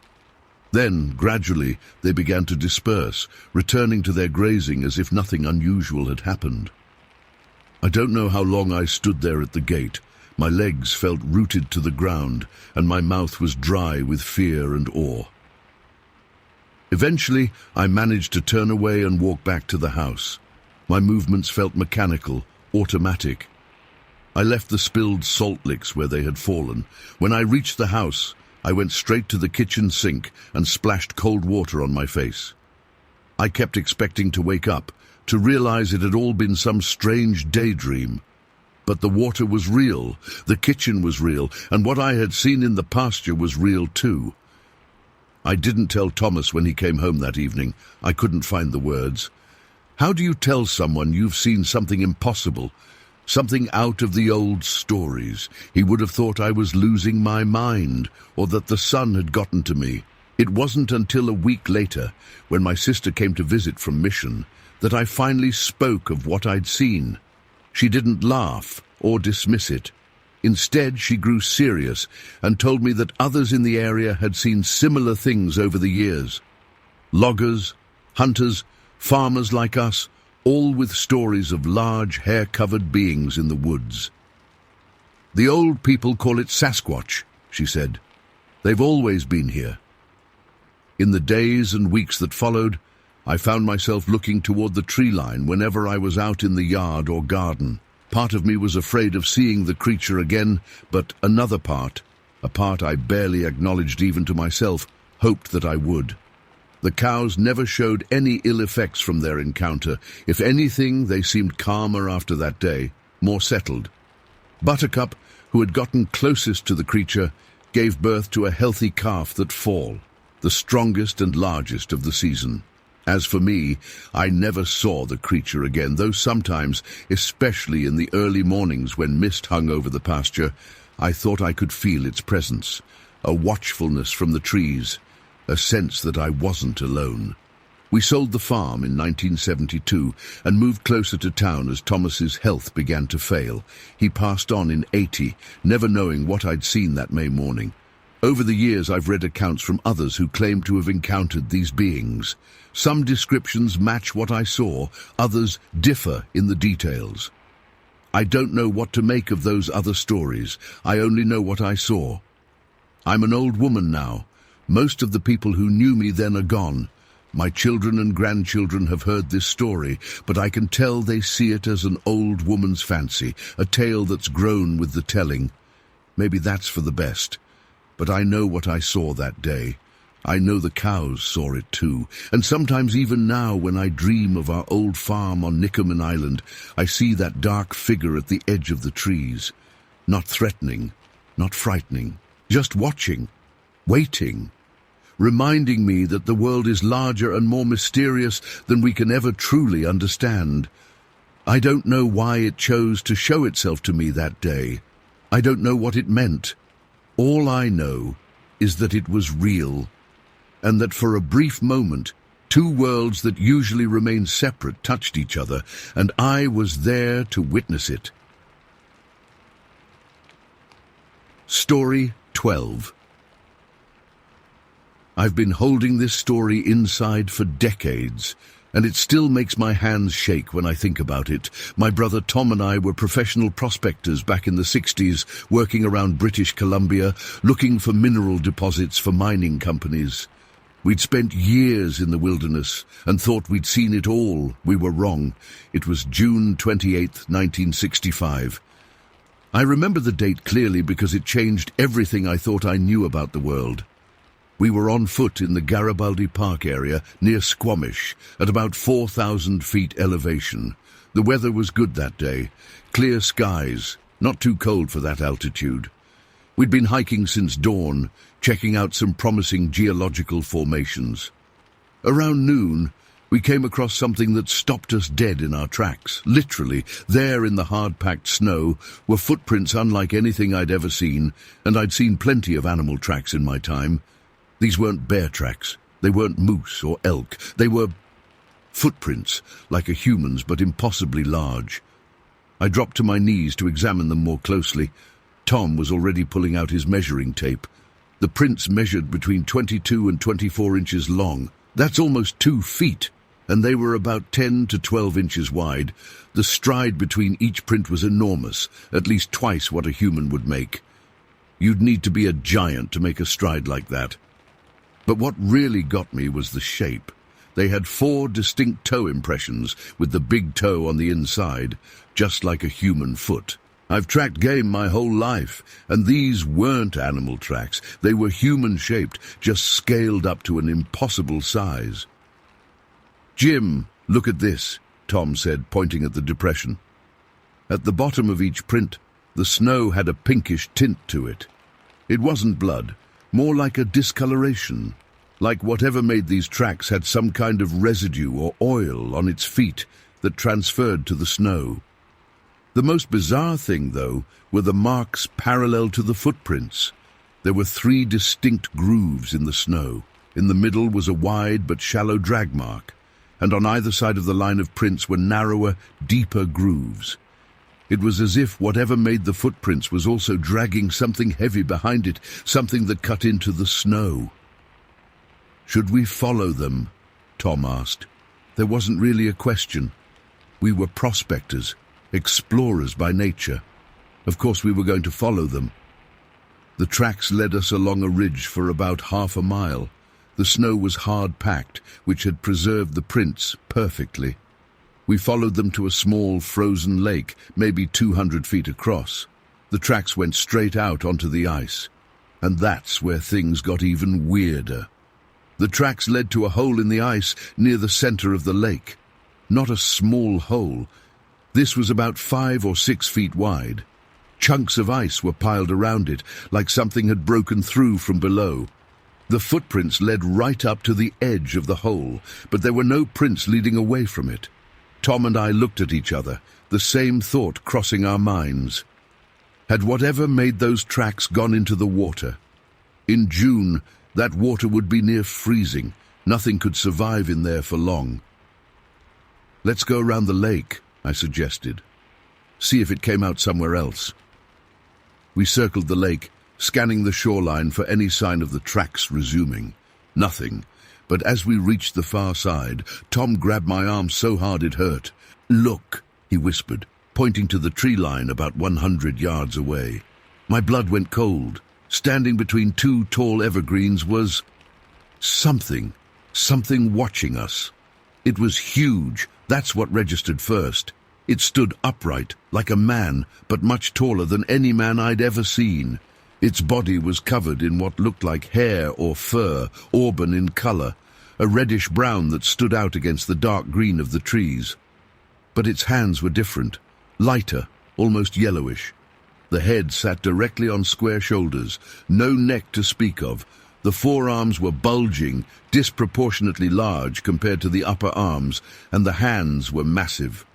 Then, gradually, they began to disperse, returning to their grazing as if nothing unusual had happened. I don't know how long I stood there at the gate. My legs felt rooted to the ground, and my mouth was dry with fear and awe. Eventually, I managed to turn away and walk back to the house. My movements felt mechanical, automatic. I left the spilled salt licks where they had fallen. When I reached the house, I went straight to the kitchen sink and splashed cold water on my face. I kept expecting to wake up, to realize it had all been some strange daydream. But the water was real, the kitchen was real, and what I had seen in the pasture was real too. I didn't tell Thomas when he came home that evening. I couldn't find the words. How do you tell someone you've seen something impossible? Something out of the old stories? He would have thought I was losing my mind, or that the sun had gotten to me. It wasn't until a week later, when my sister came to visit from mission, that I finally spoke of what I'd seen. She didn't laugh or dismiss it. Instead, she grew serious and told me that others in the area had seen similar things over the years. Loggers, hunters, farmers like us, all with stories of large, hair-covered beings in the woods. The old people call it Sasquatch, she said. They've always been here. In the days and weeks that followed, I found myself looking toward the tree line whenever I was out in the yard or garden. Part of me was afraid of seeing the creature again, but another part, a part I barely acknowledged even to myself, hoped that I would. The cows never showed any ill effects from their encounter. If anything, they seemed calmer after that day, more settled. Buttercup, who had gotten closest to the creature, gave birth to a healthy calf that fall, the strongest and largest of the season. As for me, I never saw the creature again, though sometimes, especially in the early mornings when mist hung over the pasture, I thought I could feel its presence, a watchfulness from the trees, a sense that I wasn't alone. We sold the farm in 1972 and moved closer to town as Thomas's health began to fail. He passed on in 80, never knowing what I'd seen that May morning. Over the years I've read accounts from others who claim to have encountered these beings. Some descriptions match what I saw, others differ in the details. I don't know what to make of those other stories. I only know what I saw. I'm an old woman now. Most of the people who knew me then are gone. My children and grandchildren have heard this story, but I can tell they see it as an old woman's fancy, a tale that's grown with the telling. Maybe that's for the best. But I know what I saw that day. I know the cows saw it too, and sometimes even now when I dream of our old farm on Hurling Island, I see that dark figure at the edge of the trees. Not threatening, not frightening, just watching, waiting, reminding me that the world is larger and more mysterious than we can ever truly understand. I don't know why it chose to show itself to me that day. I don't know what it meant. All I know is that it was real, and that for a brief moment, two worlds that usually remain separate touched each other, and I was there to witness it. Story 12. I've been holding this story inside for decades, and it still makes my hands shake when I think about it. My brother Tom and I were professional prospectors back in the 60s, working around British Columbia, looking for mineral deposits for mining companies. We'd spent years in the wilderness and thought we'd seen it all. We were wrong. It was June 28, 1965. I remember the date clearly because it changed everything I thought I knew about the world. We were on foot in the Garibaldi Park area near Squamish at about 4,000 feet elevation. The weather was good that day. Clear skies, not too cold for that altitude. We'd been hiking since dawn, checking out some promising geological formations. Around noon, we came across something that stopped us dead in our tracks. Literally, there in the hard-packed snow were footprints unlike anything I'd ever seen, and I'd seen plenty of animal tracks in my time. These weren't bear tracks. They weren't moose or elk. They were footprints, like a human's, but impossibly large. I dropped to my knees to examine them more closely. Tom was already pulling out his measuring tape. The prints measured between 22 and 24 inches long. That's almost 2 feet, and they were about 10 to 12 inches wide. The stride between each print was enormous, at least twice what a human would make. You'd need to be a giant to make a stride like that. But what really got me was the shape. They had 4 distinct toe impressions, with the big toe on the inside, just like a human foot. I've tracked game my whole life, and these weren't animal tracks. They were human-shaped, just scaled up to an impossible size. "Jim, look at this," Tom said, pointing at the depression. At the bottom of each print, the snow had a pinkish tint to it. It wasn't blood, more like a discoloration, like whatever made these tracks had some kind of residue or oil on its feet that transferred to the snow. The most bizarre thing, though, were the marks parallel to the footprints. There were 3 distinct grooves in the snow. In the middle was a wide but shallow drag mark, and on either side of the line of prints were narrower, deeper grooves. It was as if whatever made the footprints was also dragging something heavy behind it, something that cut into the snow. "Should we follow them?" Tom asked. There wasn't really a question. We were prospectors, explorers by nature. Of course we were going to follow them. The tracks led us along a ridge for about half a mile. The snow was hard-packed, which had preserved the prints perfectly. We followed them to a small frozen lake, maybe 200 feet across. The tracks went straight out onto the ice, and that's where things got even weirder. The tracks led to a hole in the ice near the center of the lake. Not a small hole. This was about 5 or 6 feet wide. Chunks of ice were piled around it, like something had broken through from below. The footprints led right up to the edge of the hole, but there were no prints leading away from it. Tom and I looked at each other, the same thought crossing our minds. Had whatever made those tracks gone into the water? In June, that water would be near freezing. Nothing could survive in there for long. "Let's go around the lake," I suggested. "See if it came out somewhere else." We circled the lake, scanning the shoreline for any sign of the tracks resuming. Nothing, but as we reached the far side, Tom grabbed my arm so hard it hurt. "Look," he whispered, pointing to the tree line about 100 yards away. My blood went cold. Standing between two tall evergreens was something watching us. It was huge, that's what registered first. It stood upright, like a man, but much taller than any man I'd ever seen. Its body was covered in what looked like hair or fur, auburn in color, a reddish-brown that stood out against the dark green of the trees. But its hands were different, lighter, almost yellowish. The head sat directly on square shoulders, no neck to speak of. The forearms were bulging, disproportionately large compared to the upper arms, and the hands were massive.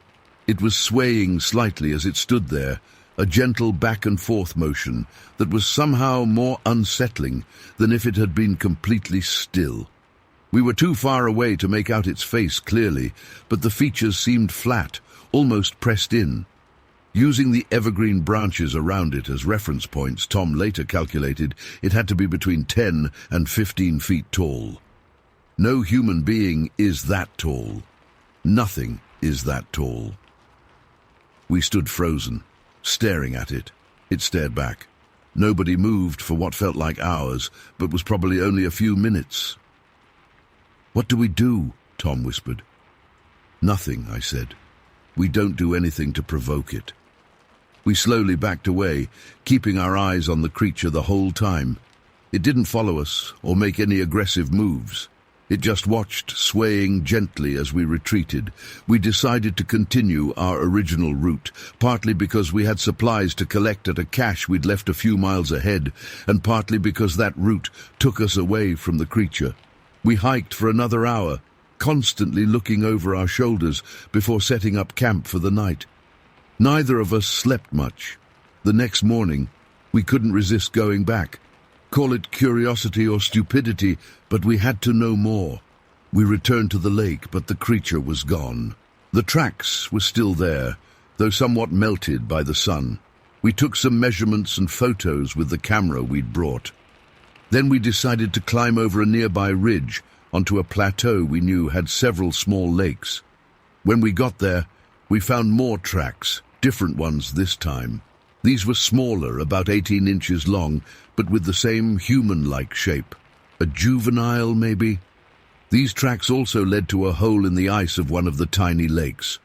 It was swaying slightly as it stood there, a gentle back-and-forth motion that was somehow more unsettling than if it had been completely still. We were too far away to make out its face clearly, but the features seemed flat, almost pressed in. Using the evergreen branches around it as reference points, Tom later calculated it had to be between 10 and 15 feet tall. No human being is that tall. Nothing is that tall. We stood frozen, staring at it. It stared back. Nobody moved for what felt like hours, but was probably only a few minutes. "What do we do?" Tom whispered. "Nothing," I said. "We don't do anything to provoke it." We slowly backed away, keeping our eyes on the creature the whole time. It didn't follow us or make any aggressive moves. It just watched, swaying gently as we retreated. We decided to continue our original route, partly because we had supplies to collect at a cache we'd left a few miles ahead, and partly because that route took us away from the creature. We hiked for another hour, constantly looking over our shoulders before setting up camp for the night. Neither of us slept much. The next morning, we couldn't resist going back. Call it curiosity or stupidity, but we had to know more. We returned to the lake, but the creature was gone. The tracks were still there, though somewhat melted by the sun. We took some measurements and photos with the camera we'd brought. Then we decided to climb over a nearby ridge onto a plateau we knew had several small lakes. When we got there, we found more tracks, different ones this time. These were smaller, about 18 inches long, but with the same human-like shape. A juvenile, maybe? These tracks also led to a hole in the ice of one of the tiny lakes.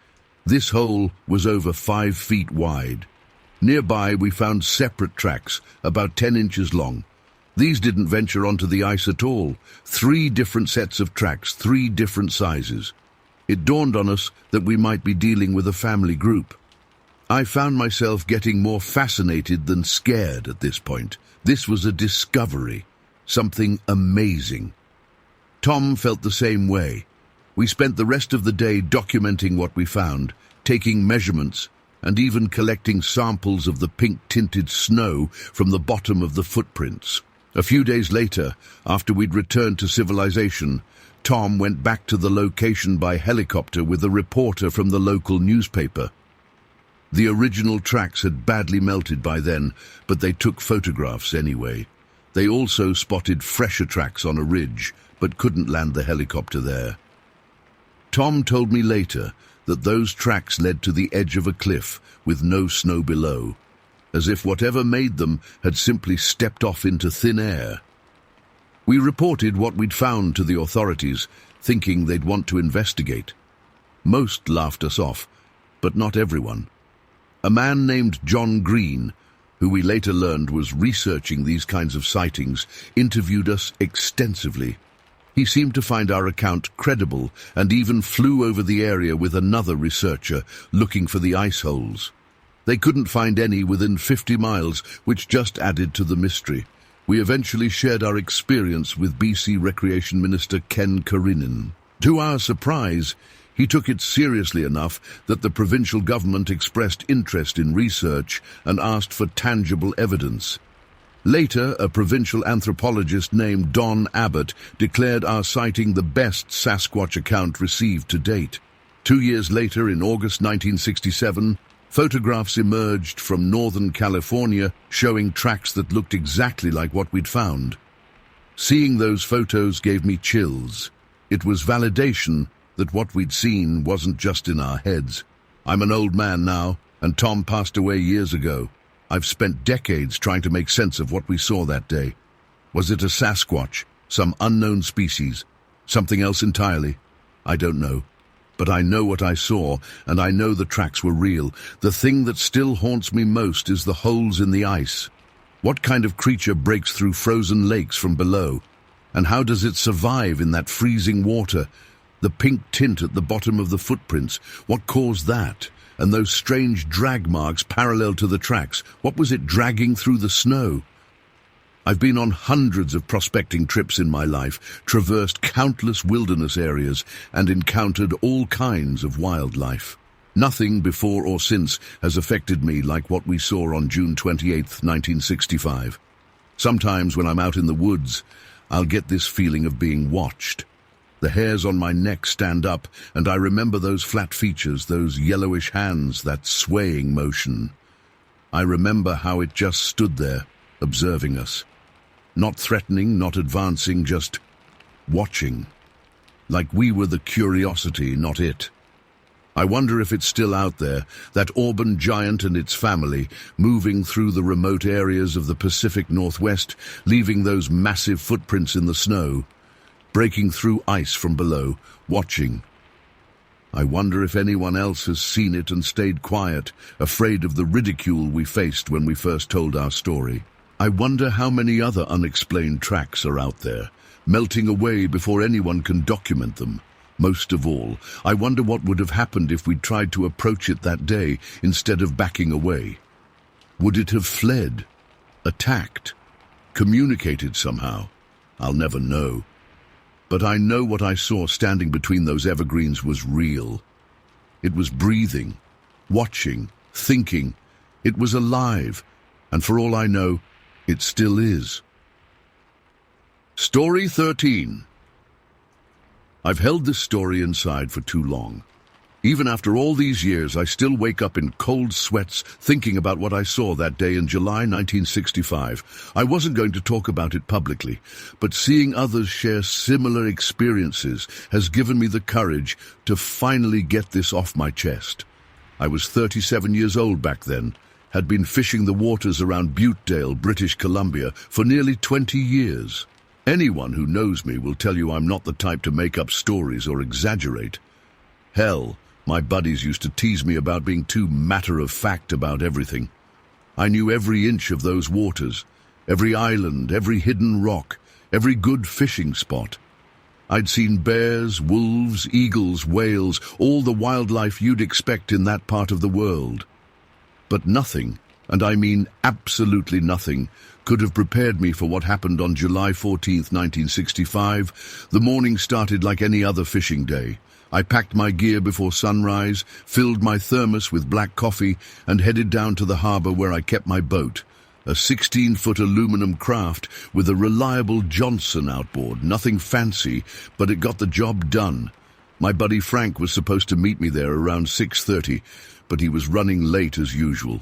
This hole was over 5 feet wide. Nearby, we found separate tracks, about 10 inches long. These didn't venture onto the ice at all. 3 different sets of tracks, 3 different sizes. It dawned on us that we might be dealing with a family group. I found myself getting more fascinated than scared at this point. This was a discovery, something amazing. Tom felt the same way. We spent the rest of the day documenting what we found, taking measurements, and even collecting samples of the pink-tinted snow from the bottom of the footprints. A few days later, after we'd returned to civilization, Tom went back to the location by helicopter with a reporter from the local newspaper. The original tracks had badly melted by then, but they took photographs anyway. They also spotted fresher tracks on a ridge, but couldn't land the helicopter there. Tom told me later that those tracks led to the edge of a cliff with no snow below, as if whatever made them had simply stepped off into thin air. We reported what we'd found to the authorities, thinking they'd want to investigate. Most laughed us off, but not everyone. A man named John Green, who we later learned was researching these kinds of sightings, interviewed us extensively. He seemed to find our account credible and even flew over the area with another researcher looking for the ice holes. They couldn't find any within 50 miles, which just added to the mystery. We eventually shared our experience with BC Recreation Minister Ken Karinen. To our surprise, he took it seriously enough that the provincial government expressed interest in research and asked for tangible evidence. Later, a provincial anthropologist named Don Abbott declared our sighting the best Sasquatch account received to date. 2 years later, in August 1967, photographs emerged from Northern California showing tracks that looked exactly like what we'd found. Seeing those photos gave me chills. It was validation that what we'd seen wasn't just in our heads. I'm an old man now, and Tom passed away years ago. I've spent decades trying to make sense of what we saw that day. Was it a Sasquatch, some unknown species, something else entirely? I don't know. But I know what I saw, and I know the tracks were real. The thing that still haunts me most is the holes in the ice. What kind of creature breaks through frozen lakes from below? And how does it survive in that freezing water? The pink tint at the bottom of the footprints, what caused that? And those strange drag marks parallel to the tracks, what was it dragging through the snow? I've been on hundreds of prospecting trips in my life, traversed countless wilderness areas, and encountered all kinds of wildlife. Nothing before or since has affected me like what we saw on June 28, 1965. Sometimes when I'm out in the woods, I'll get this feeling of being watched. The hairs on my neck stand up, and I remember those flat features, those yellowish hands, that swaying motion. I remember how it just stood there, observing us. Not threatening, not advancing, just watching. Like we were the curiosity, not it. I wonder if it's still out there, that auburn giant and its family, moving through the remote areas of the Pacific Northwest, leaving those massive footprints in the snow, breaking through ice from below, watching. I wonder if anyone else has seen it and stayed quiet, afraid of the ridicule we faced when we first told our story. I wonder how many other unexplained tracks are out there, melting away before anyone can document them. Most of all, I wonder what would have happened if we'd tried to approach it that day instead of backing away. Would it have fled, attacked, communicated somehow? I'll never know. But I know what I saw standing between those evergreens was real. It was breathing, watching, thinking. It was alive, and for all I know, it still is. Story 13. I've held this story inside for too long. Even after all these years, I still wake up in cold sweats thinking about what I saw that day in July 1965. I wasn't going to talk about it publicly, but seeing others share similar experiences has given me the courage to finally get this off my chest. I was 37 years old back then, had been fishing the waters around Butedale, British Columbia, for nearly 20 years. Anyone who knows me will tell you I'm not the type to make up stories or exaggerate. Hell, my buddies used to tease me about being too matter-of-fact about everything. I knew every inch of those waters, every island, every hidden rock, every good fishing spot. I'd seen bears, wolves, eagles, whales, all the wildlife you'd expect in that part of the world. But nothing, and I mean absolutely nothing, could have prepared me for what happened on July 14th, 1965. The morning started like any other fishing day. I packed my gear before sunrise, filled my thermos with black coffee, and headed down to the harbor where I kept my boat, a 16-foot aluminum craft with a reliable Johnson outboard. Nothing fancy, but it got the job done. My buddy Frank was supposed to meet me there around 6:30, but he was running late as usual.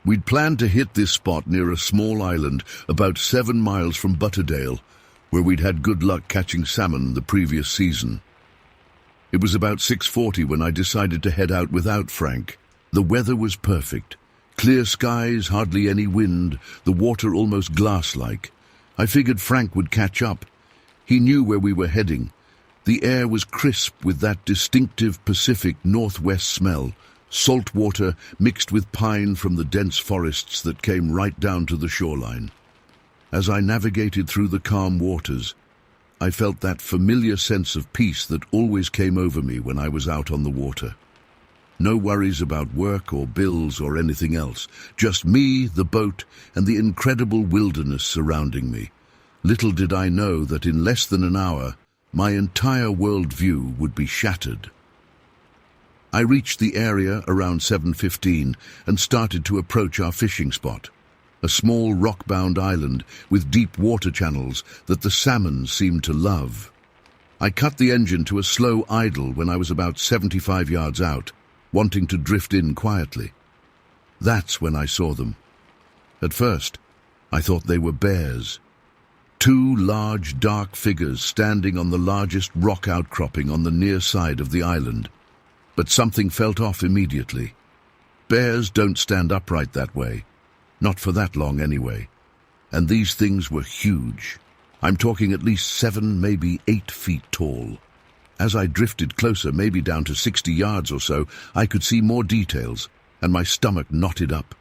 We'd planned to hit this spot near a small island about 7 miles from Butedale, where we'd had good luck catching salmon the previous season. It was about 6:40 when I decided to head out without Frank. The weather was perfect. Clear skies, hardly any wind, the water almost glass-like. I figured Frank would catch up. He knew where we were heading. The air was crisp with that distinctive Pacific Northwest smell, salt water mixed with pine from the dense forests that came right down to the shoreline. As I navigated through the calm waters, I felt that familiar sense of peace that always came over me when I was out on the water. No worries about work or bills or anything else. Just me, the boat, and the incredible wilderness surrounding me. Little did I know that in less than an hour, my entire worldview would be shattered. I reached the area around 7:15 and started to approach our fishing spot, a small rock-bound island with deep water channels that the salmon seemed to love. I cut the engine to a slow idle when I was about 75 yards out, wanting to drift in quietly. That's when I saw them. At first, I thought they were bears. Two large, dark figures standing on the largest rock outcropping on the near side of the island. But something felt off immediately. Bears don't stand upright that way. Not for that long anyway. And these things were huge. I'm talking at least 7, maybe 8 feet tall. As I drifted closer, maybe down to 60 yards or so, I could see more details, and my stomach knotted up.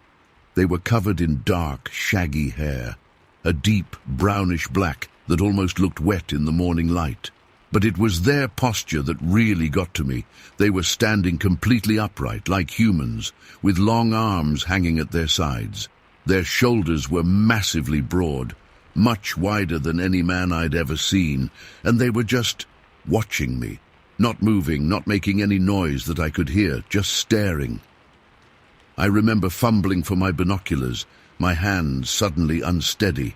They were covered in dark, shaggy hair, a deep, brownish black that almost looked wet in the morning light. But it was their posture that really got to me. They were standing completely upright, like humans, with long arms hanging at their sides. Their shoulders were massively broad, much wider than any man I'd ever seen, and they were just watching me, not moving, not making any noise that I could hear, just staring. I remember fumbling for my binoculars, my hands suddenly unsteady.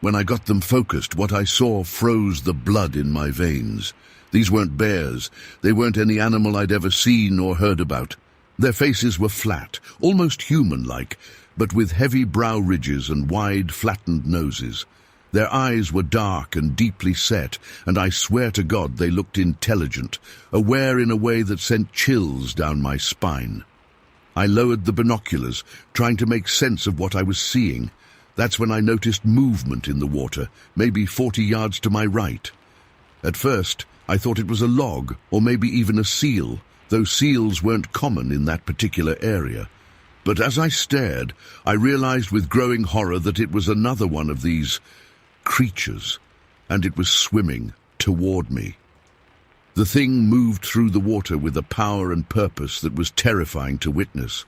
When I got them focused, what I saw froze the blood in my veins. These weren't bears. They weren't any animal I'd ever seen or heard about. Their faces were flat, almost human-like, but with heavy brow ridges and wide, flattened noses. Their eyes were dark and deeply set, and I swear to God they looked intelligent, aware in a way that sent chills down my spine. I lowered the binoculars, trying to make sense of what I was seeing. That's when I noticed movement in the water, maybe 40 yards to my right. At first, I thought it was a log, or maybe even a seal, though seals weren't common in that particular area. But as I stared, I realized with growing horror that it was another one of these creatures, and it was swimming toward me. The thing moved through the water with a power and purpose that was terrifying to witness.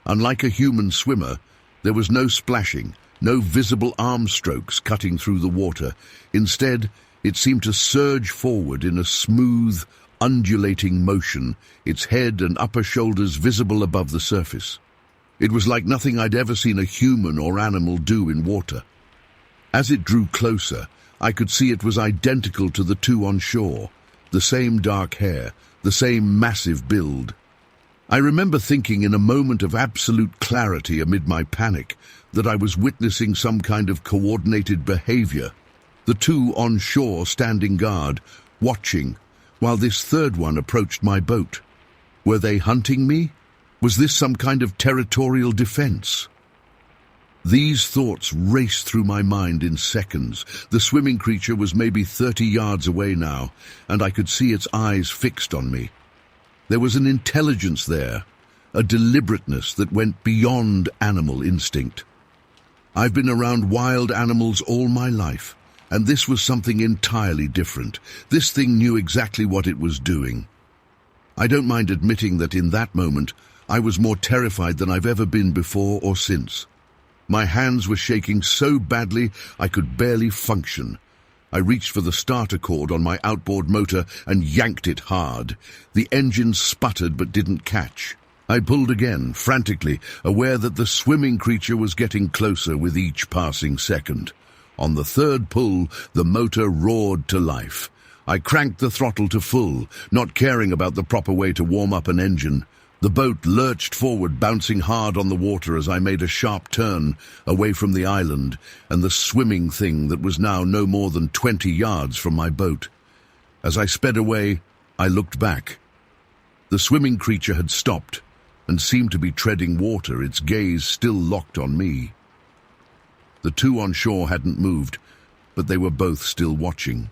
Unlike a human swimmer, there was no splashing, no visible arm strokes cutting through the water. Instead, it seemed to surge forward in a smooth, undulating motion, its head and upper shoulders visible above the surface. It was like nothing I'd ever seen a human or animal do in water. As it drew closer, I could see it was identical to the two on shore, the same dark hair, the same massive build. I remember thinking in a moment of absolute clarity amid my panic that I was witnessing some kind of coordinated behavior. The two on shore standing guard, watching, while this third one approached my boat. Were they hunting me? Was this some kind of territorial defense? These thoughts raced through my mind in seconds. The swimming creature was maybe 30 yards away now, and I could see its eyes fixed on me. There was an intelligence there, a deliberateness that went beyond animal instinct. I've been around wild animals all my life, and this was something entirely different. This thing knew exactly what it was doing. I don't mind admitting that in that moment, I was more terrified than I've ever been before or since. My hands were shaking so badly I could barely function. I reached for the starter cord on my outboard motor and yanked it hard. The engine sputtered but didn't catch. I pulled again, frantically, aware that the swimming creature was getting closer with each passing second. On the third pull, the motor roared to life. I cranked the throttle to full, not caring about the proper way to warm up an engine. The boat lurched forward, bouncing hard on the water as I made a sharp turn away from the island and the swimming thing that was now no more than 20 yards from my boat. As I sped away, I looked back. The swimming creature had stopped and seemed to be treading water, its gaze still locked on me. The two on shore hadn't moved, but they were both still watching,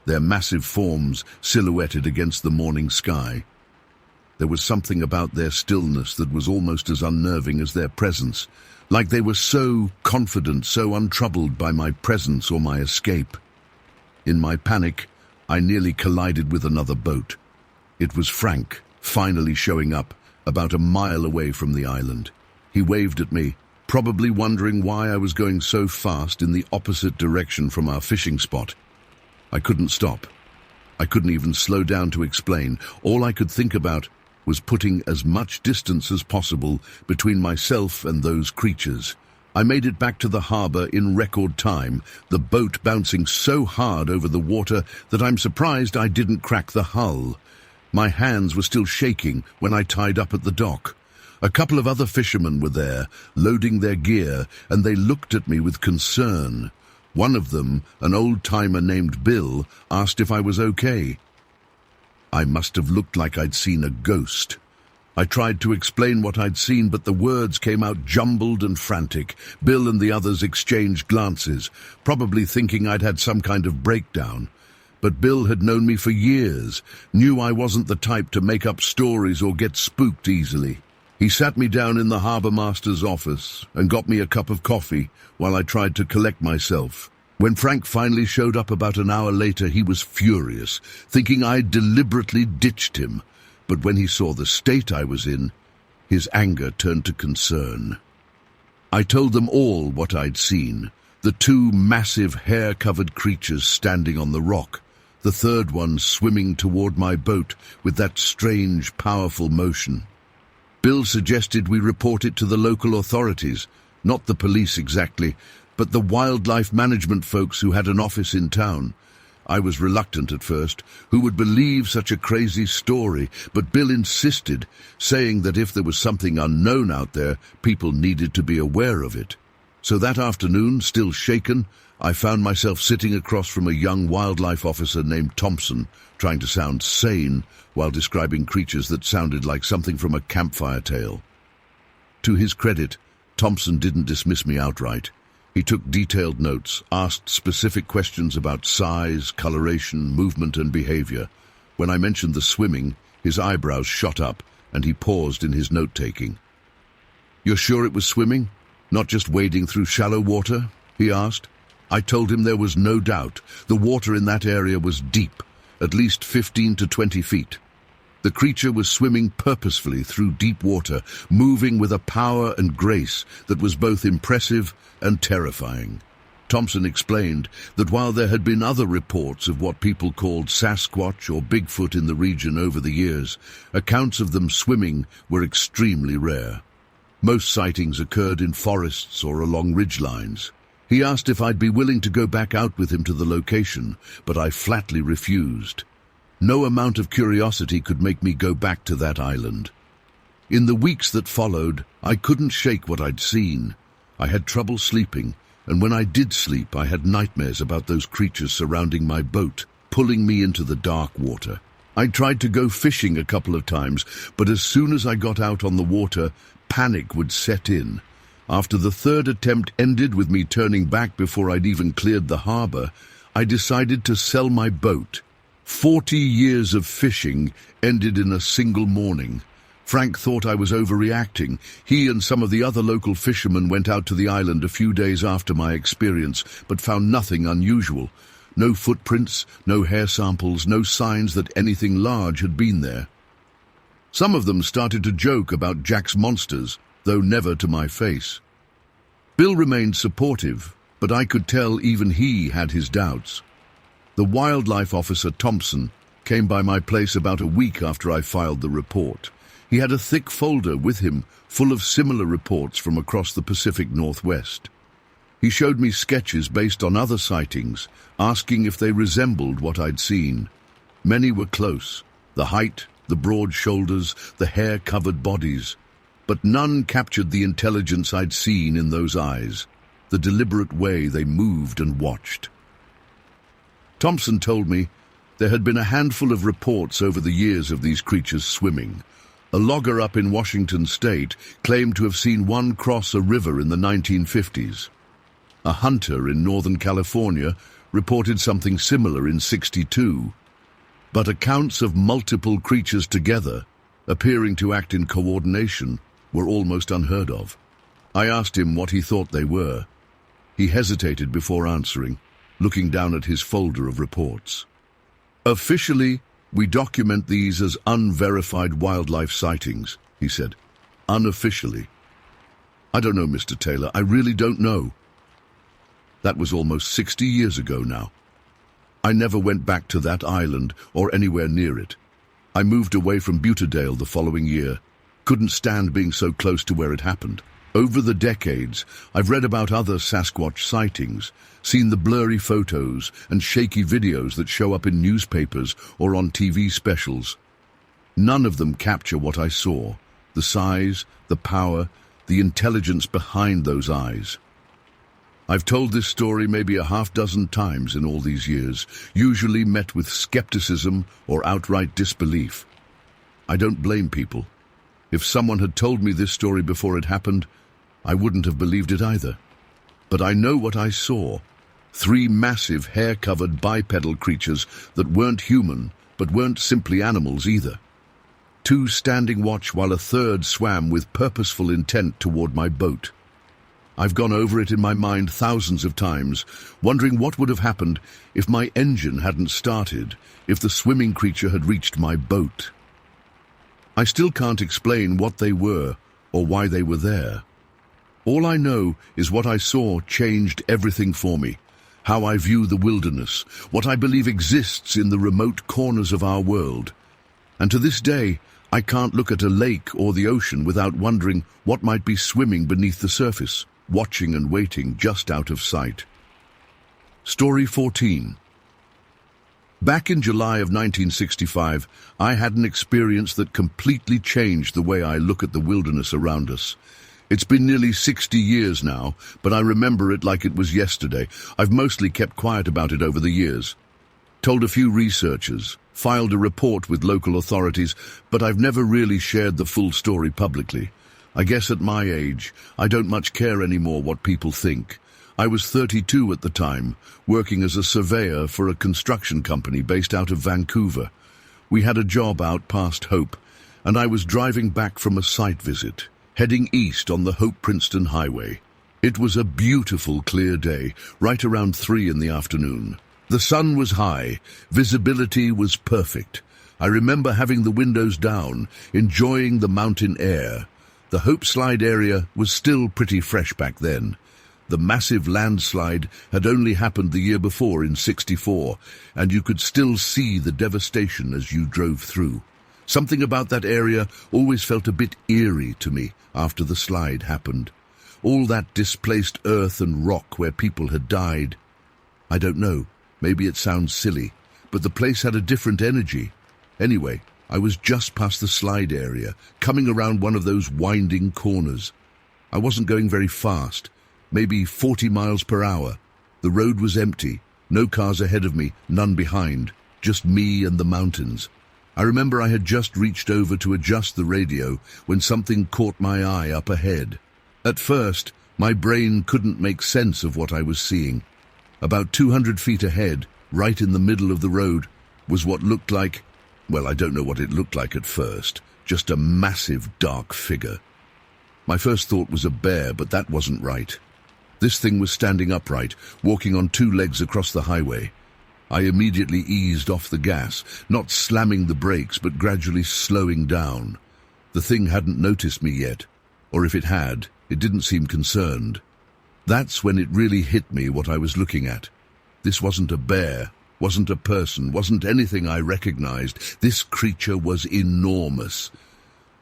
their massive forms silhouetted against the morning sky. There was something about their stillness that was almost as unnerving as their presence, like they were so confident, so untroubled by my presence or my escape. In my panic, I nearly collided with another boat. It was Frank, finally showing up, about a mile away from the island. He waved at me, probably wondering why I was going so fast in the opposite direction from our fishing spot. I couldn't stop. I couldn't even slow down to explain. All I could think about was putting as much distance as possible between myself and those creatures. I made it back to the harbor in record time, the boat bouncing so hard over the water that I'm surprised I didn't crack the hull. My hands were still shaking when I tied up at the dock. A couple of other fishermen were there, loading their gear, and they looked at me with concern. One of them, an old-timer named Bill, asked if I was okay. I must have looked like I'd seen a ghost. I tried to explain what I'd seen, but the words came out jumbled and frantic. Bill and the others exchanged glances, probably thinking I'd had some kind of breakdown. But Bill had known me for years, knew I wasn't the type to make up stories or get spooked easily. He sat me down in the harbour master's office and got me a cup of coffee while I tried to collect myself. When Frank finally showed up about an hour later, he was furious, thinking I'd deliberately ditched him. But when he saw the state I was in, his anger turned to concern. I told them all what I'd seen, the two massive hair-covered creatures standing on the rock, the third one swimming toward my boat with that strange, powerful motion. Bill suggested we report it to the local authorities, not the police exactly, but the wildlife management folks who had an office in town. I was reluctant at first. Who would believe such a crazy story? But Bill insisted, saying that if there was something unknown out there, people needed to be aware of it. So that afternoon, still shaken, I found myself sitting across from a young wildlife officer named Thompson, trying to sound sane while describing creatures that sounded like something from a campfire tale. To his credit, Thompson didn't dismiss me outright. He took detailed notes, asked specific questions about size, coloration, movement, and behavior. When I mentioned the swimming, his eyebrows shot up, and he paused in his note-taking. "You're sure it was swimming? Not just wading through shallow water?" he asked. I told him there was no doubt. The water in that area was deep, at least 15 to 20 feet. The creature was swimming purposefully through deep water, moving with a power and grace that was both impressive and terrifying. Thompson explained that while there had been other reports of what people called Sasquatch or Bigfoot in the region over the years, accounts of them swimming were extremely rare. Most sightings occurred in forests or along ridgelines. He asked if I'd be willing to go back out with him to the location, but I flatly refused. No amount of curiosity could make me go back to that island. In the weeks that followed, I couldn't shake what I'd seen. I had trouble sleeping, and when I did sleep, I had nightmares about those creatures surrounding my boat, pulling me into the dark water. I tried to go fishing a couple of times, but as soon as I got out on the water, panic would set in. After the third attempt ended with me turning back before I'd even cleared the harbor, I decided to sell my boat. 40 years of fishing ended in a single morning. Frank thought I was overreacting. He and some of the other local fishermen went out to the island a few days after my experience, but found nothing unusual. No footprints, no hair samples, no signs that anything large had been there. Some of them started to joke about Jack's monsters, though never to my face. Bill remained supportive, but I could tell even he had his doubts. The wildlife officer, Thompson, came by my place about a week after I filed the report. He had a thick folder with him full of similar reports from across the Pacific Northwest. He showed me sketches based on other sightings, asking if they resembled what I'd seen. Many were close: the height, the broad shoulders, the hair-covered bodies. But none captured the intelligence I'd seen in those eyes, the deliberate way they moved and watched. Thompson told me there had been a handful of reports over the years of these creatures swimming. A logger up in Washington state claimed to have seen one cross a river in the 1950s. A hunter in Northern California reported something similar in '62. But accounts of multiple creatures together, appearing to act in coordination, were almost unheard of. I asked him what he thought they were. He hesitated before answering, looking down at his folder of reports. "Officially, we document these as unverified wildlife sightings," he said. Unofficially. I don't know, Mr. Taylor. I really don't know. That was almost 60 years ago now. I never went back to that island or anywhere near it. I moved away from Butedale the following year. Couldn't stand being so close to where it happened. Over the decades, I've read about other Sasquatch sightings, seen the blurry photos and shaky videos that show up in newspapers or on TV specials. None of them capture what I saw, the size, the power, the intelligence behind those eyes. I've told this story maybe a half-dozen times in all these years, usually met with skepticism or outright disbelief. I don't blame people. If someone had told me this story before it happened, I wouldn't have believed it either. But I know what I saw. 3 massive hair-covered bipedal creatures that weren't human, but weren't simply animals either. 2 standing watch while a 3rd swam with purposeful intent toward my boat. I've gone over it in my mind thousands of times, wondering what would have happened if my engine hadn't started, if the swimming creature had reached my boat. I still can't explain what they were or why they were there. All I know is what I saw changed everything for me, how I view the wilderness, what I believe exists in the remote corners of our world. And to this day, I can't look at a lake or the ocean without wondering what might be swimming beneath the surface, watching and waiting just out of sight. Story 14. Back in July of 1965, I had an experience that completely changed the way I look at the wilderness around us. It's been nearly 60 years now, but I remember it like it was yesterday. I've mostly kept quiet about it over the years. Told a few researchers, filed a report with local authorities, but I've never really shared the full story publicly. I guess at my age, I don't much care anymore what people think. I was 32 at the time, working as a surveyor for a construction company based out of Vancouver. We had a job out past Hope, and I was driving back from a site visit, heading east on the Hope-Princeton highway. It was a beautiful, clear day, right around 3 in the afternoon. The sun was high, visibility was perfect. I remember having the windows down, enjoying the mountain air. The Hope Slide area was still pretty fresh back then. The massive landslide had only happened the year before in '64, and you could still see the devastation as you drove through. Something about that area always felt a bit eerie to me after the slide happened. All that displaced earth and rock where people had died. I don't know, maybe it sounds silly, but the place had a different energy. Anyway, I was just past the slide area, coming around one of those winding corners. I wasn't going very fast, maybe 40 miles per hour. The road was empty, no cars ahead of me, none behind, just me and the mountains. I remember I had just reached over to adjust the radio when something caught my eye up ahead. At first, my brain couldn't make sense of what I was seeing. About 200 feet ahead, right in the middle of the road, was what looked like, well, I don't know what it looked like at first, just a massive dark figure. My first thought was a bear, but that wasn't right. This thing was standing upright, walking on 2 legs across the highway. I immediately eased off the gas, not slamming the brakes, but gradually slowing down. The thing hadn't noticed me yet, or if it had, it didn't seem concerned. That's when it really hit me what I was looking at. This wasn't a bear, wasn't a person, wasn't anything I recognized. This creature was enormous.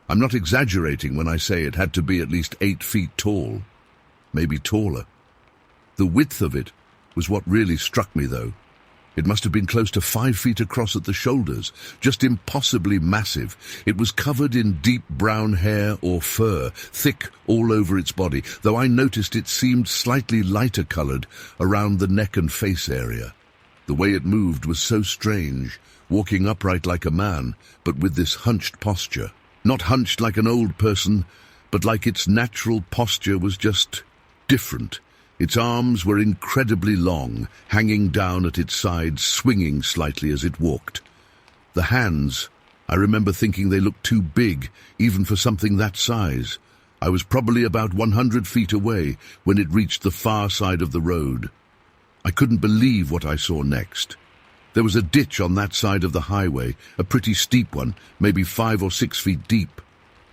I'm not exaggerating when I say it had to be at least 8 feet tall, maybe taller. The width of it was what really struck me, though. It must have been close to 5 feet across at the shoulders, just impossibly massive. It was covered in deep brown hair or fur, thick all over its body, though I noticed it seemed slightly lighter colored around the neck and face area. The way it moved was so strange, walking upright like a man, but with this hunched posture. Not hunched like an old person, but like its natural posture was just different. Its arms were incredibly long, hanging down at its sides, swinging slightly as it walked. The hands, I remember thinking they looked too big, even for something that size. I was probably about 100 feet away when it reached the far side of the road. I couldn't believe what I saw next. There was a ditch on that side of the highway, a pretty steep one, maybe 5 or 6 feet deep.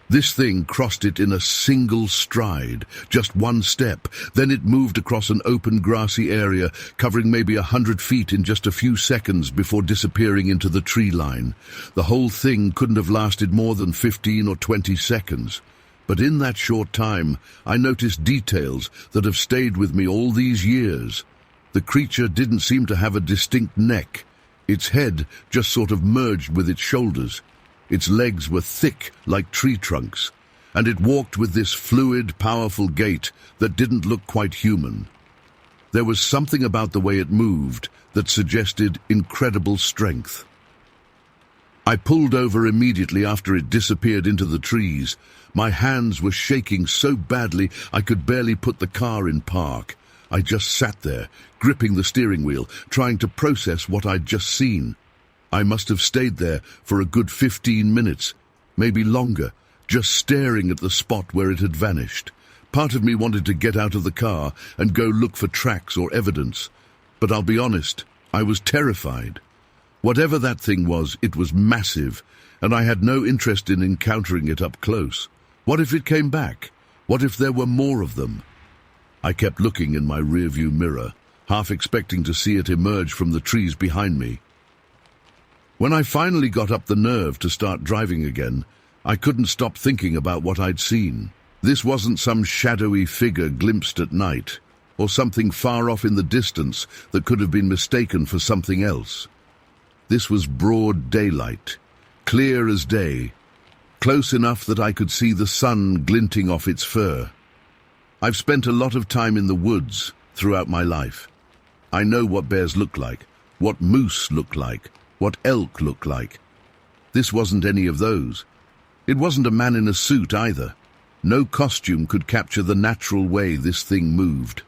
This thing crossed it in a single stride, just one step. Then it moved across an open grassy area, covering maybe 100 feet in just a few seconds before disappearing into the tree line. The whole thing couldn't have lasted more than 15 or 20 seconds. But in that short time, I noticed details that have stayed with me all these years. The creature didn't seem to have a distinct neck. Its head just sort of merged with its shoulders. Its legs were thick like tree trunks, and it walked with this fluid, powerful gait that didn't look quite human. There was something about the way it moved that suggested incredible strength. I pulled over immediately after it disappeared into the trees. My hands were shaking so badly I could barely put the car in park. I just sat there, gripping the steering wheel, trying to process what I'd just seen. I must have stayed there for a good 15 minutes, maybe longer, just staring at the spot where it had vanished. Part of me wanted to get out of the car and go look for tracks or evidence. But I'll be honest, I was terrified. Whatever that thing was, it was massive, and I had no interest in encountering it up close. What if it came back? What if there were more of them? I kept looking in my rearview mirror, half expecting to see it emerge from the trees behind me. When I finally got up the nerve to start driving again, I couldn't stop thinking about what I'd seen. This wasn't some shadowy figure glimpsed at night, or something far off in the distance that could have been mistaken for something else. This was broad daylight, clear as day, close enough that I could see the sun glinting off its fur. I've spent a lot of time in the woods throughout my life. I know what bears look like, what moose look like, what elk look like. This wasn't any of those. It wasn't a man in a suit either. No costume could capture the natural way this thing moved.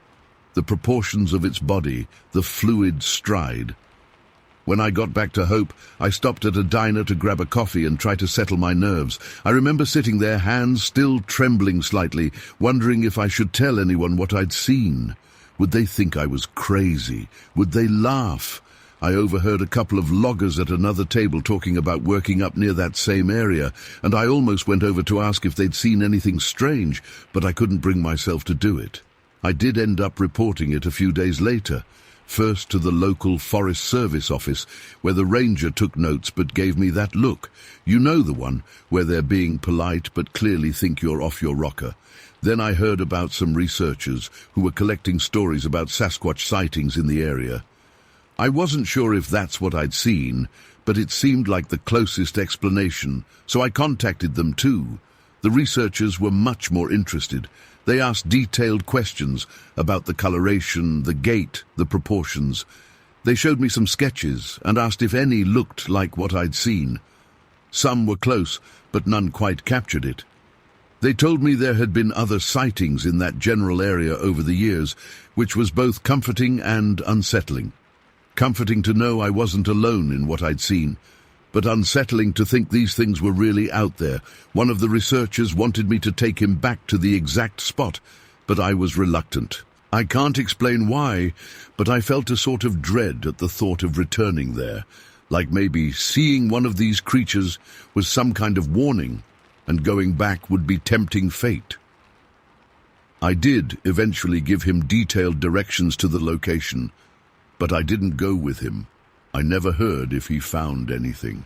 The proportions of its body, the fluid stride. When I got back to Hope, I stopped at a diner to grab a coffee and try to settle my nerves. I remember sitting there, hands still trembling slightly, wondering if I should tell anyone what I'd seen. Would they think I was crazy? Would they laugh? I overheard a couple of loggers at another table talking about working up near that same area, and I almost went over to ask if they'd seen anything strange, but I couldn't bring myself to do it. I did end up reporting it a few days later, first to the local Forest Service office, where the ranger took notes but gave me that look. You know the one, where they're being polite but clearly think you're off your rocker. Then I heard about some researchers who were collecting stories about Sasquatch sightings in the area. I wasn't sure if that's what I'd seen, but it seemed like the closest explanation, so I contacted them too. The researchers were much more interested. They asked detailed questions about the coloration, the gait, the proportions. They showed me some sketches and asked if any looked like what I'd seen. Some were close, but none quite captured it. They told me there had been other sightings in that general area over the years, which was both comforting and unsettling. Comforting to know I wasn't alone in what I'd seen, but unsettling to think these things were really out there. One of the researchers wanted me to take him back to the exact spot, but I was reluctant. I can't explain why, but I felt a sort of dread at the thought of returning there, like maybe seeing one of these creatures was some kind of warning, and going back would be tempting fate. I did eventually give him detailed directions to the location, but I didn't go with him. I never heard if he found anything.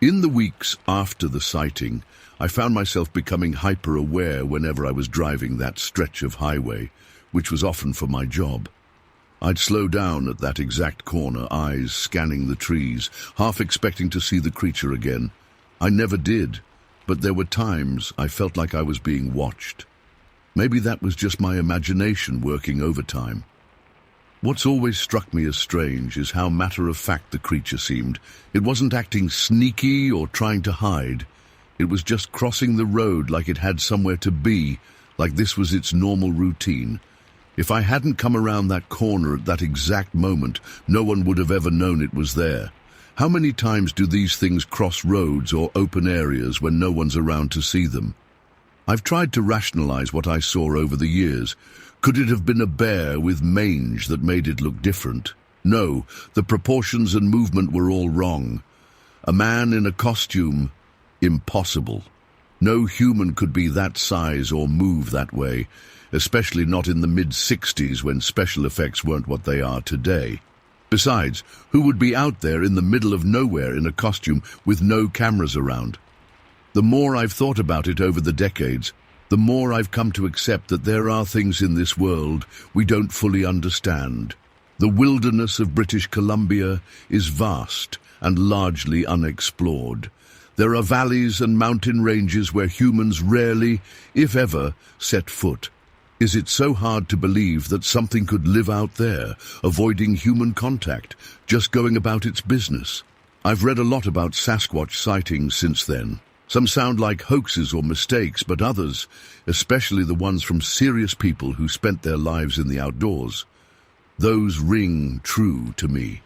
In the weeks after the sighting, I found myself becoming hyper-aware whenever I was driving that stretch of highway, which was often for my job. I'd slow down at that exact corner, eyes scanning the trees, half expecting to see the creature again. I never did, but there were times I felt like I was being watched. Maybe that was just my imagination working overtime. What's always struck me as strange is how matter-of-fact the creature seemed. It wasn't acting sneaky or trying to hide. It was just crossing the road like it had somewhere to be, like this was its normal routine. If I hadn't come around that corner at that exact moment, no one would have ever known it was there. How many times do these things cross roads or open areas when no one's around to see them? I've tried to rationalize what I saw over the years. Could it have been a bear with mange that made it look different? No, the proportions and movement were all wrong. A man in a costume? Impossible. No human could be that size or move that way, especially not in the mid-60s when special effects weren't what they are today. Besides, who would be out there in the middle of nowhere in a costume with no cameras around? The more I've thought about it over the decades, the more I've come to accept that there are things in this world we don't fully understand. The wilderness of British Columbia is vast and largely unexplored. There are valleys and mountain ranges where humans rarely, if ever, set foot. Is it so hard to believe that something could live out there, avoiding human contact, just going about its business? I've read a lot about Sasquatch sightings since then. Some sound like hoaxes or mistakes, but others, especially the ones from serious people who spent their lives in the outdoors, those ring true to me.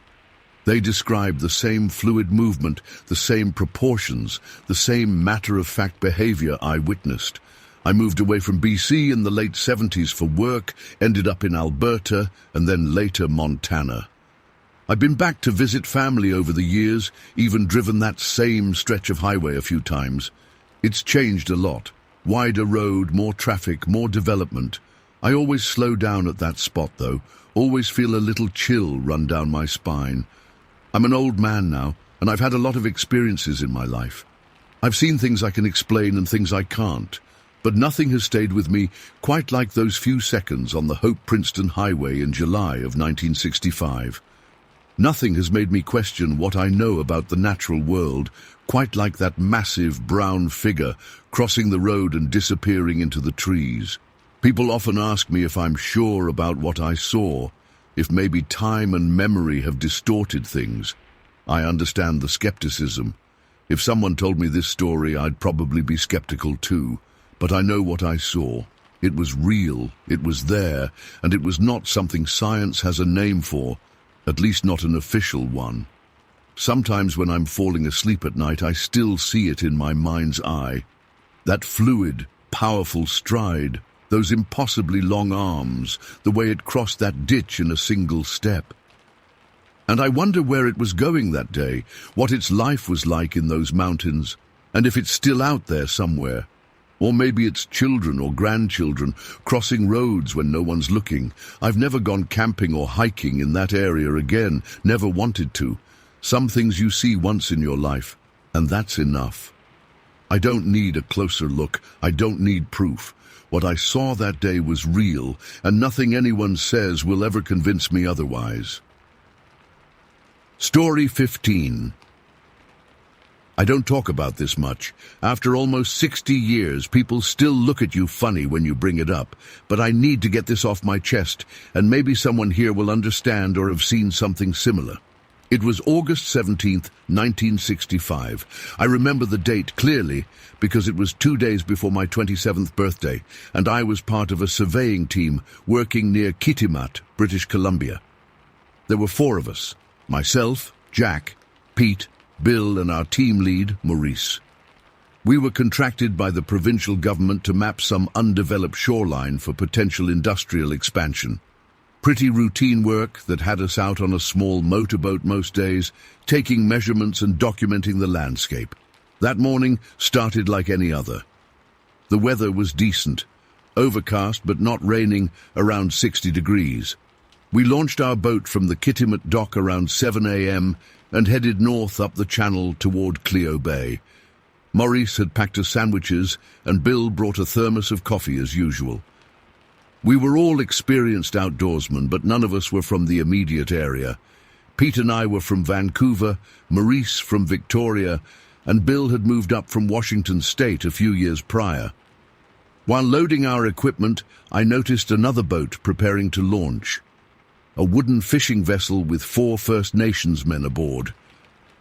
They describe the same fluid movement, the same proportions, the same matter-of-fact behavior I witnessed. I moved away from BC in the late 70s for work, ended up in Alberta, and then later Montana. I've been back to visit family over the years, even driven that same stretch of highway a few times. It's changed a lot. Wider road, more traffic, more development. I always slow down at that spot, though. Always feel a little chill run down my spine. I'm an old man now, and I've had a lot of experiences in my life. I've seen things I can explain and things I can't, but nothing has stayed with me quite like those few seconds on the Hope-Princeton highway in July of 1965. Nothing has made me question what I know about the natural world quite like that massive brown figure crossing the road and disappearing into the trees. People often ask me if I'm sure about what I saw, if maybe time and memory have distorted things. I understand the skepticism. If someone told me this story, I'd probably be skeptical too. But I know what I saw. It was real, it was there, and it was not something science has a name for, at least not an official one. Sometimes when I'm falling asleep at night, I still see it in my mind's eye. That fluid, powerful stride, those impossibly long arms, the way it crossed that ditch in a single step. And I wonder where it was going that day, what its life was like in those mountains, and if it's still out there somewhere. Or maybe it's children or grandchildren crossing roads when no one's looking. I've never gone camping or hiking in that area again, never wanted to. Some things you see once in your life, and that's enough. I don't need a closer look. I don't need proof. What I saw that day was real, and nothing anyone says will ever convince me otherwise. Story 15. I don't talk about this much. After almost 60 years, people still look at you funny when you bring it up. But I need to get this off my chest, and maybe someone here will understand or have seen something similar. It was August 17th, 1965. I remember the date clearly because it was 2 days before my 27th birthday, and I was part of a surveying team working near Kitimat, British Columbia. There were 4 of us: myself, Jack, Pete, Bill, and our team lead, Maurice. We were contracted by the provincial government to map some undeveloped shoreline for potential industrial expansion. Pretty routine work that had us out on a small motorboat most days, taking measurements and documenting the landscape. That morning started like any other. The weather was decent, overcast but not raining, around 60 degrees. We launched our boat from the Kitimat dock around 7 a.m. and headed north up the channel toward Cleo Bay. Maurice had packed us sandwiches, and Bill brought a thermos of coffee as usual. We were all experienced outdoorsmen, but none of us were from the immediate area. Pete and I were from Vancouver, Maurice from Victoria, and Bill had moved up from Washington State a few years prior. While loading our equipment, I noticed another boat preparing to launch. A wooden fishing vessel with 4 First Nations men aboard.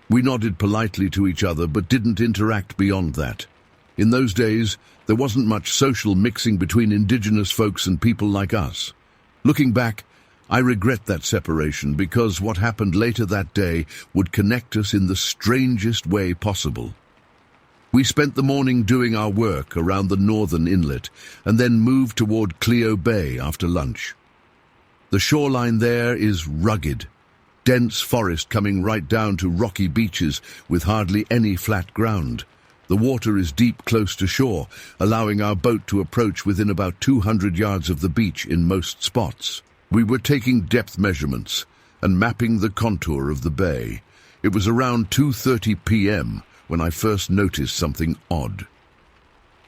We nodded politely to each other, but didn't interact beyond that. In those days, there wasn't much social mixing between Indigenous folks and people like us. Looking back, I regret that separation because what happened later that day would connect us in the strangest way possible. We spent the morning doing our work around the northern inlet and then moved toward Cleo Bay after lunch. The shoreline there is rugged, dense forest coming right down to rocky beaches with hardly any flat ground. The water is deep close to shore, allowing our boat to approach within about 200 yards of the beach in most spots. We were taking depth measurements and mapping the contour of the bay. It was around 2:30 p.m. when I first noticed something odd.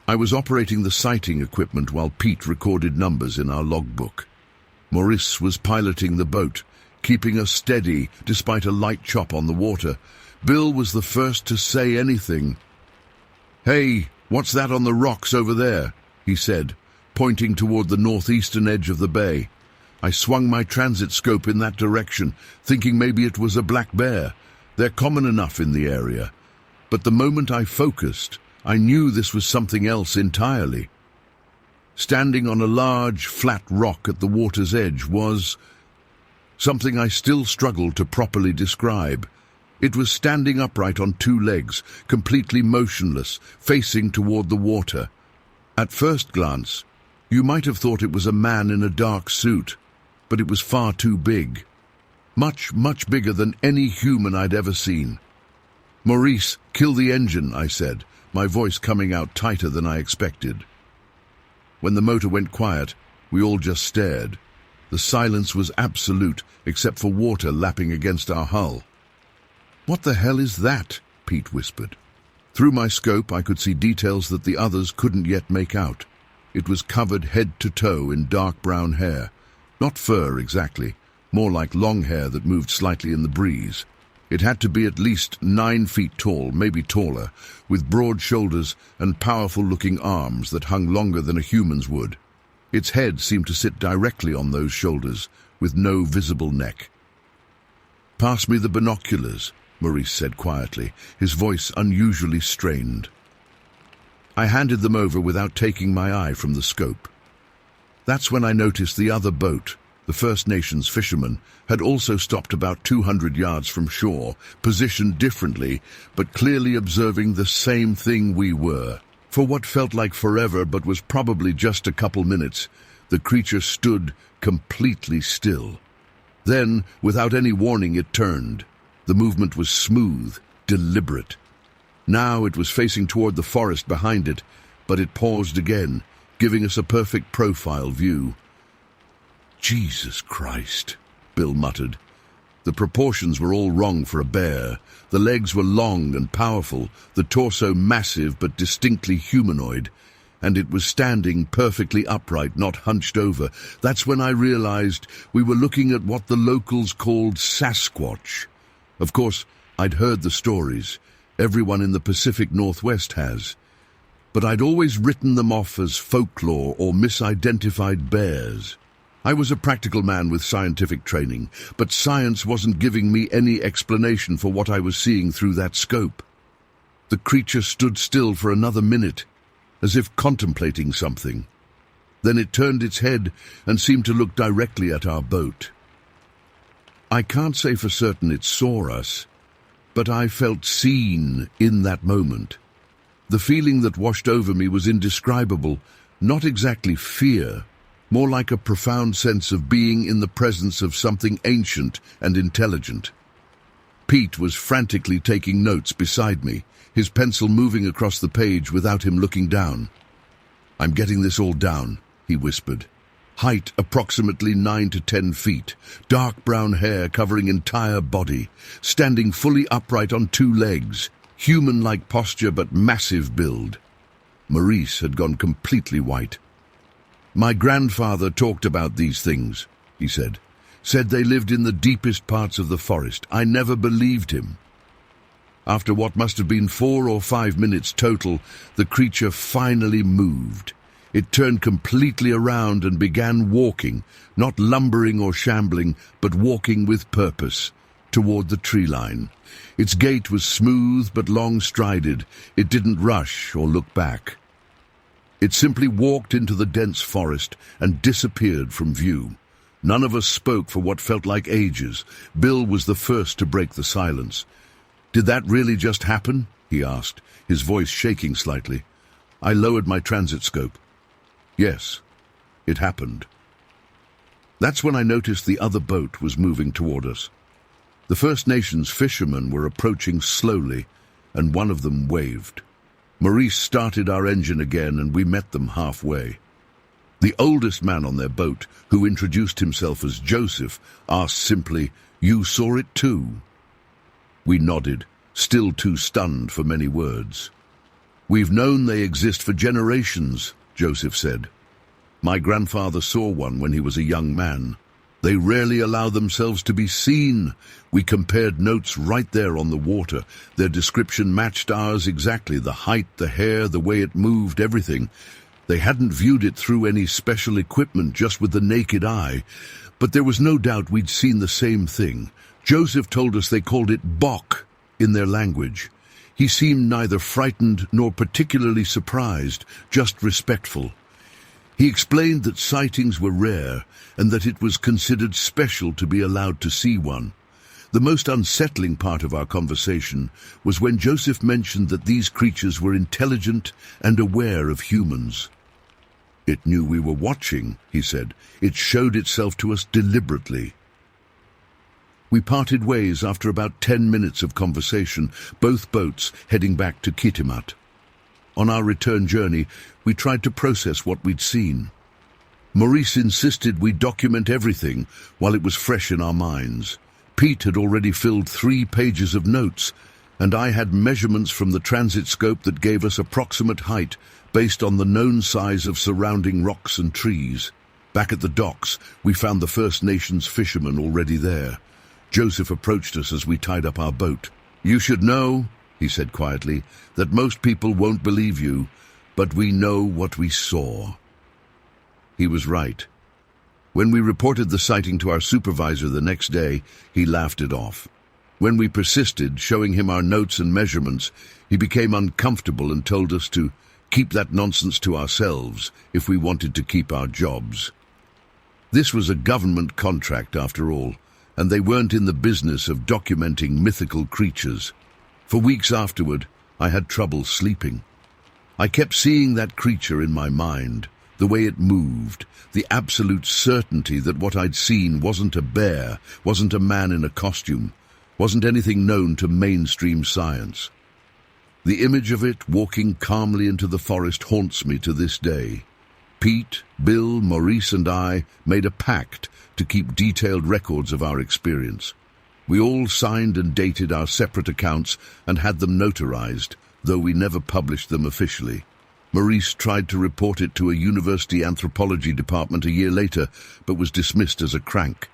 I was operating the sighting equipment while Pete recorded numbers in our logbook. Maurice was piloting the boat, keeping us steady despite a light chop on the water. Bill was the first to say anything. "Hey, what's that on the rocks over there?" he said, pointing toward the northeastern edge of the bay. I swung my transit scope in that direction, thinking maybe it was a black bear. They're common enough in the area. But the moment I focused, I knew this was something else entirely. Standing on a large, flat rock at the water's edge was something I still struggle to properly describe. It was standing upright on two legs, completely motionless, facing toward the water. At first glance, you might have thought it was a man in a dark suit, but it was far too big. Much, much bigger than any human I'd ever seen. "Maurice, kill the engine," I said, my voice coming out tighter than I expected. When the motor went quiet, we all just stared. The silence was absolute, except for water lapping against our hull. "What the hell is that?" Pete whispered. Through my scope, I could see details that the others couldn't yet make out. It was covered head to toe in dark brown hair. Not fur exactly, more like long hair that moved slightly in the breeze. It had to be at least 9 feet tall, maybe taller, with broad shoulders and powerful-looking arms that hung longer than a human's would. Its head seemed to sit directly on those shoulders, with no visible neck. "Pass me the binoculars," Maurice said quietly, his voice unusually strained. I handed them over without taking my eye from the scope. That's when I noticed the other boat, the First Nations fisherman, had also stopped about 200 yards from shore, positioned differently, but clearly observing the same thing we were. For what felt like forever but was probably just a couple minutes, the creature stood completely still. Then, without any warning, it turned. The movement was smooth, deliberate. Now it was facing toward the forest behind it, but it paused again, giving us a perfect profile view. "Jesus Christ," Bill muttered. The proportions were all wrong for a bear. The legs were long and powerful, the torso massive but distinctly humanoid, and it was standing perfectly upright, not hunched over. That's when I realized we were looking at what the locals called Sasquatch. Of course, I'd heard the stories. Everyone in the Pacific Northwest has. But I'd always written them off as folklore or misidentified bears. I was a practical man with scientific training, but science wasn't giving me any explanation for what I was seeing through that scope. The creature stood still for another minute, as if contemplating something. Then it turned its head and seemed to look directly at our boat. I can't say for certain it saw us, but I felt seen in that moment. The feeling that washed over me was indescribable, not exactly fear, more like a profound sense of being in the presence of something ancient and intelligent. Pete was frantically taking notes beside me, his pencil moving across the page without him looking down. "I'm getting this all down," he whispered. Height approximately 9 to 10 feet, dark brown hair covering entire body, standing fully upright on two legs, human-like posture but massive build. Maurice had gone completely white. "My grandfather talked about these things," he said. "Said they lived in the deepest parts of the forest. I never believed him." After what must have been 4 or 5 minutes total, the creature finally moved. It turned completely around and began walking, not lumbering or shambling, but walking with purpose, toward the tree line. Its gait was smooth but long-strided. It didn't rush or look back. It simply walked into the dense forest and disappeared from view. None of us spoke for what felt like ages. Bill was the first to break the silence. "Did that really just happen?" he asked, his voice shaking slightly. I lowered my transit scope. "Yes, it happened." That's when I noticed the other boat was moving toward us. The First Nations fishermen were approaching slowly, and one of them waved. Maurice started our engine again and we met them halfway. The oldest man on their boat, who introduced himself as Joseph, asked simply, "You saw it too?" We nodded, still too stunned for many words. "We've known they exist for generations," Joseph said. "My grandfather saw one when he was a young man. They rarely allow themselves to be seen." We compared notes right there on the water. Their description matched ours exactly, the height, the hair, the way it moved, everything. They hadn't viewed it through any special equipment, just with the naked eye. But there was no doubt we'd seen the same thing. Joseph told us they called it bok in their language. He seemed neither frightened nor particularly surprised, just respectful. He explained that sightings were rare and that it was considered special to be allowed to see one. The most unsettling part of our conversation was when Joseph mentioned that these creatures were intelligent and aware of humans. "It knew we were watching," he said. "It showed itself to us deliberately." We parted ways after about 10 minutes of conversation, both boats heading back to Kitimat. On our return journey, we tried to process what we'd seen. Maurice insisted we document everything while it was fresh in our minds. Pete had already filled 3 pages of notes, and I had measurements from the transit scope that gave us approximate height based on the known size of surrounding rocks and trees. Back at the docks, we found the First Nations fishermen already there. Joseph approached us as we tied up our boat. "You should know," he said quietly, "that most people won't believe you, but we know what we saw." He was right. When we reported the sighting to our supervisor the next day, he laughed it off. When we persisted, showing him our notes and measurements, he became uncomfortable and told us to keep that nonsense to ourselves if we wanted to keep our jobs. This was a government contract, after all, and they weren't in the business of documenting mythical creatures. For weeks afterward, I had trouble sleeping. I kept seeing that creature in my mind, the way it moved, the absolute certainty that what I'd seen wasn't a bear, wasn't a man in a costume, wasn't anything known to mainstream science. The image of it walking calmly into the forest haunts me to this day. Pete, Bill, Maurice and I made a pact to keep detailed records of our experience. We all signed and dated our separate accounts and had them notarized, though we never published them officially. Maurice tried to report it to a university anthropology department a year later, but was dismissed as a crank.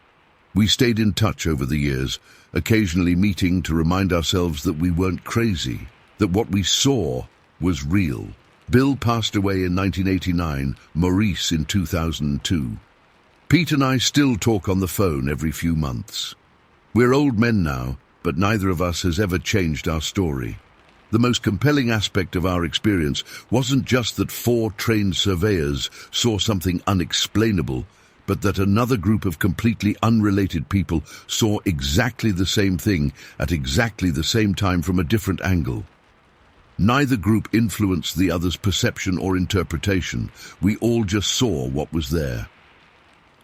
We stayed in touch over the years, occasionally meeting to remind ourselves that we weren't crazy, that what we saw was real. Bill passed away in 1989, Maurice in 2002. Pete and I still talk on the phone every few months. We're old men now, but neither of us has ever changed our story. The most compelling aspect of our experience wasn't just that 4 trained surveyors saw something unexplainable, but that another group of completely unrelated people saw exactly the same thing at exactly the same time from a different angle. Neither group influenced the other's perception or interpretation. We all just saw what was there.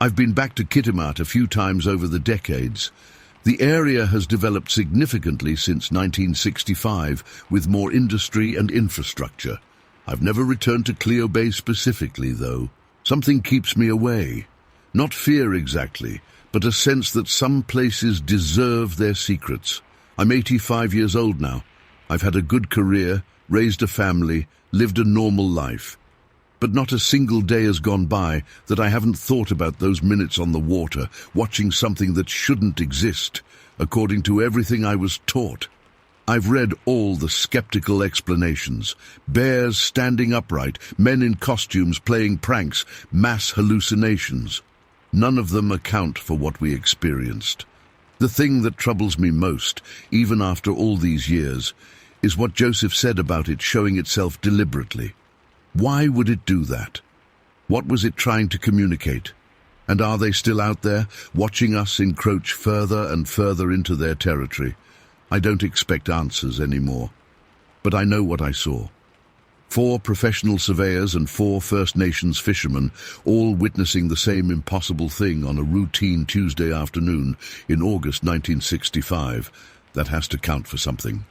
I've been back to Kitimat a few times over the decades. The area has developed significantly since 1965, with more industry and infrastructure. I've never returned to Cleo Bay specifically, though. Something keeps me away. Not fear exactly, but a sense that some places deserve their secrets. I'm 85 years old now. I've had a good career, raised a family, lived a normal life. But not a single day has gone by that I haven't thought about those minutes on the water, watching something that shouldn't exist, according to everything I was taught. I've read all the skeptical explanations. Bears standing upright, men in costumes playing pranks, mass hallucinations. None of them account for what we experienced. The thing that troubles me most, even after all these years, is what Joseph said about it showing itself deliberately. Why would it do that? What was it trying to communicate? And are they still out there, watching us encroach further and further into their territory? I don't expect answers anymore. But I know what I saw. 4 professional surveyors and 4 First Nations fishermen, all witnessing the same impossible thing on a routine Tuesday afternoon in August 1965. That has to count for something.